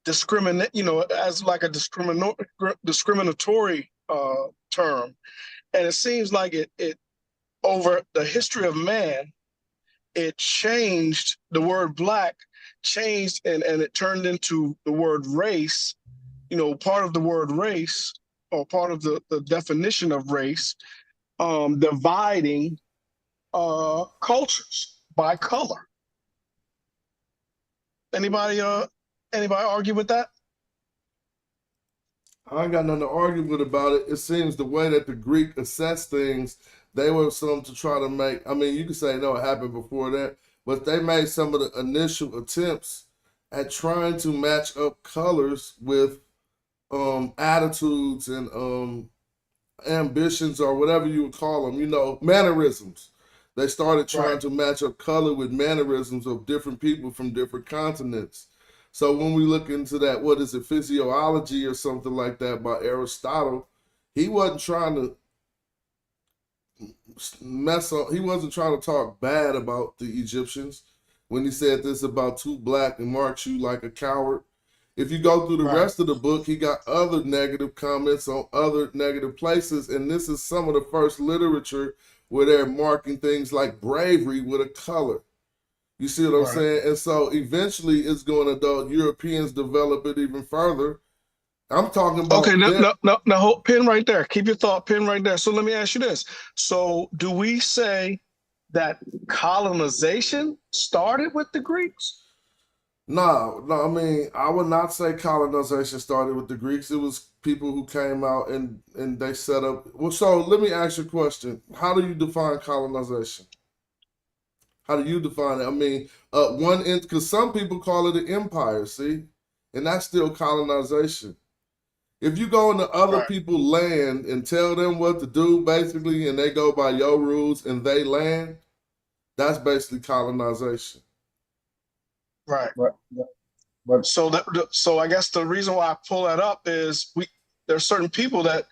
as like a discriminatory term. And it seems like it over the history of man, it changed. The word black changed, and it turned into the word race. Part of the word race, or part of the definition of race, dividing cultures by color. Anybody argue with that? I ain't got nothing to argue with about it. It seems the way that the Greek assessed things, they were some to try to make. I mean, you could say no, it happened before that, but they made some of the initial attempts at trying to match up colors with attitudes and ambitions, or whatever you would call them. Mannerisms. They started trying to match up color with mannerisms of different people from different continents. So when we look into that, what is it, physiology or something like that by Aristotle, he wasn't trying to mess up. He wasn't trying to talk bad about the Egyptians when he said this about too black and marks you like a coward. If you go through the rest of the book, he got other negative comments on other negative places, and this is some of the first literature where they're marking things like bravery with a color. You see what I'm saying? And so eventually it's going to, the Europeans develop it even further. I'm talking about... Okay, now hold, pin right there. Keep your thought, pin right there. So let me ask you this. So do we say that colonization started with the Greeks? No, I mean, I would not say colonization started with the Greeks. It was people who came out and they set up... Well, so let me ask you a question. How do you define colonization? How do you define it? I mean, because some people call it an empire, see? And that's still colonization. If you go into other people's land and tell them what to do, basically, and they go by your rules and they land, that's basically colonization. Right. So I guess the reason why I pull that up is there are certain people that,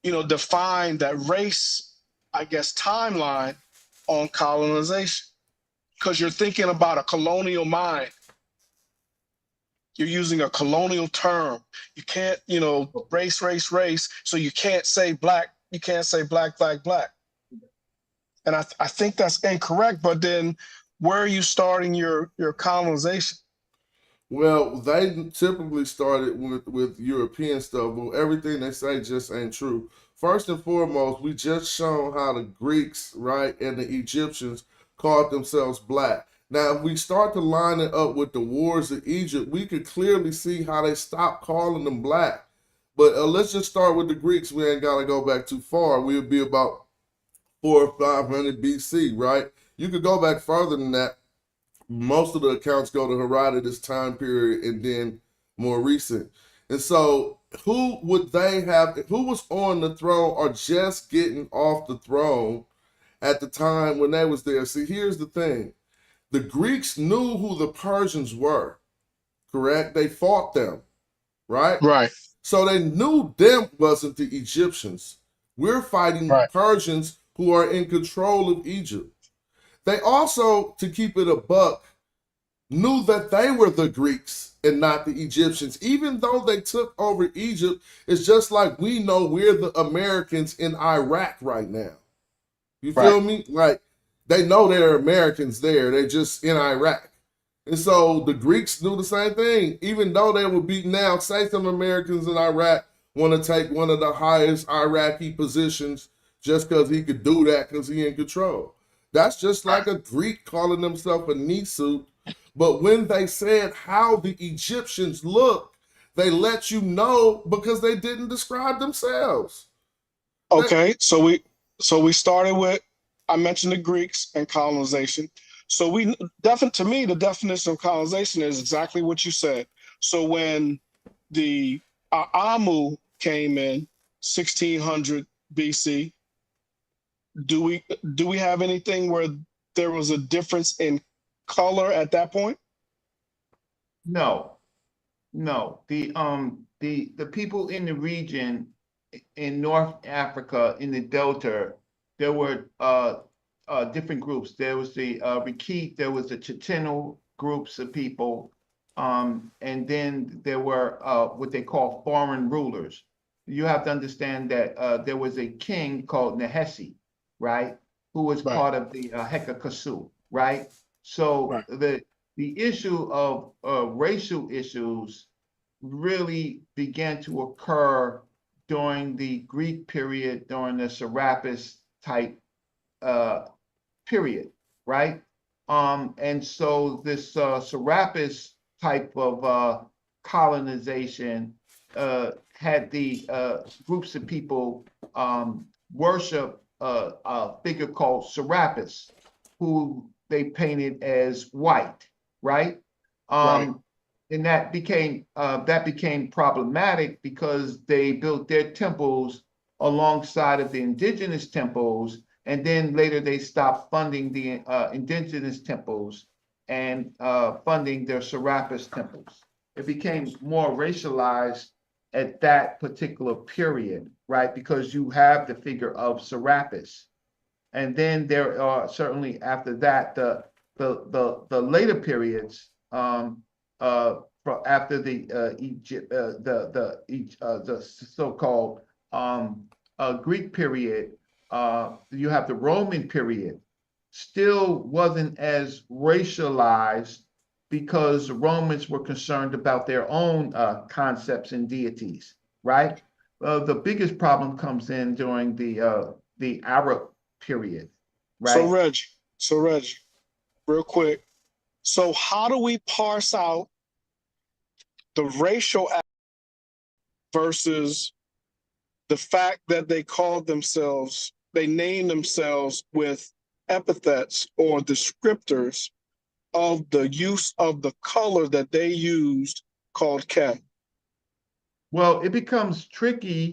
define that race, I guess, timeline on colonization, because you're thinking about a colonial mind. You're using a colonial term. You can't, race. So you can't say black. You can't say black. And I think that's incorrect. But then, where are you starting your colonization? Well, they typically started with European stuff, but everything they say just ain't true. First and foremost, we just shown how the Greeks, right, and the Egyptians called themselves black. Now, if we start to line it up with the wars of Egypt, we could clearly see how they stopped calling them black. But let's just start with the Greeks. We ain't got to go back too far. We'll be about 400 or 500 BC, right? You could go back further than that. Most of the accounts go to Herodotus time period and then more recent. And so who was on the throne or just getting off the throne at the time when they was there? See, here's the thing. The Greeks knew who the Persians were, correct? They fought them, right? Right. So they knew them wasn't the Egyptians. We're fighting Persians who are in control of Egypt. They also, to keep it a buck, knew that they were the Greeks and not the Egyptians. Even though they took over Egypt, it's just like we know we're the Americans in Iraq right now. You feel me? Like, they know there are Americans there. They're just in Iraq. And so the Greeks knew the same thing. Even though they were beaten down, say some Americans in Iraq want to take one of the highest Iraqi positions just because he could do that because he in control. That's just like a Greek calling himself a Nisu. But when they said how the Egyptians look, they let you know because they didn't describe themselves. Okay, so we started with, I mentioned the Greeks and colonization. So to me, the definition of colonization is exactly what you said. So when the Amu came in 1600 BC, do we have anything where there was a difference in color at that point? No. The people in the region in North Africa in the Delta, there were different groups. There was the Rakit, there was the Chitino groups of people, and then there were what they call foreign rulers. You have to understand that there was a king called Nehesi, right, who was part of the Hekakasu, right? So the issue of racial issues really began to occur during the Greek period, during the Serapis type period, right? And so this Serapis type of colonization had the groups of people worship a figure called Serapis, who they painted as white, right? And that became problematic because they built their temples alongside of the indigenous temples, and then later they stopped funding the indigenous temples and funding their Serapis temples. It became more racialized at that particular period, right? Because you have the figure of Serapis, and then there are certainly after that the later periods. After the Egypt, the so-called Greek period, you have the Roman period. Still wasn't as racialized because the Romans were concerned about their own concepts and deities, right? The biggest problem comes in during the Arab period, right? So Reggie, real quick. So how do we parse out the racial versus the fact that they name themselves with epithets or descriptors of the use of the color that they used called Ken? Well, it becomes tricky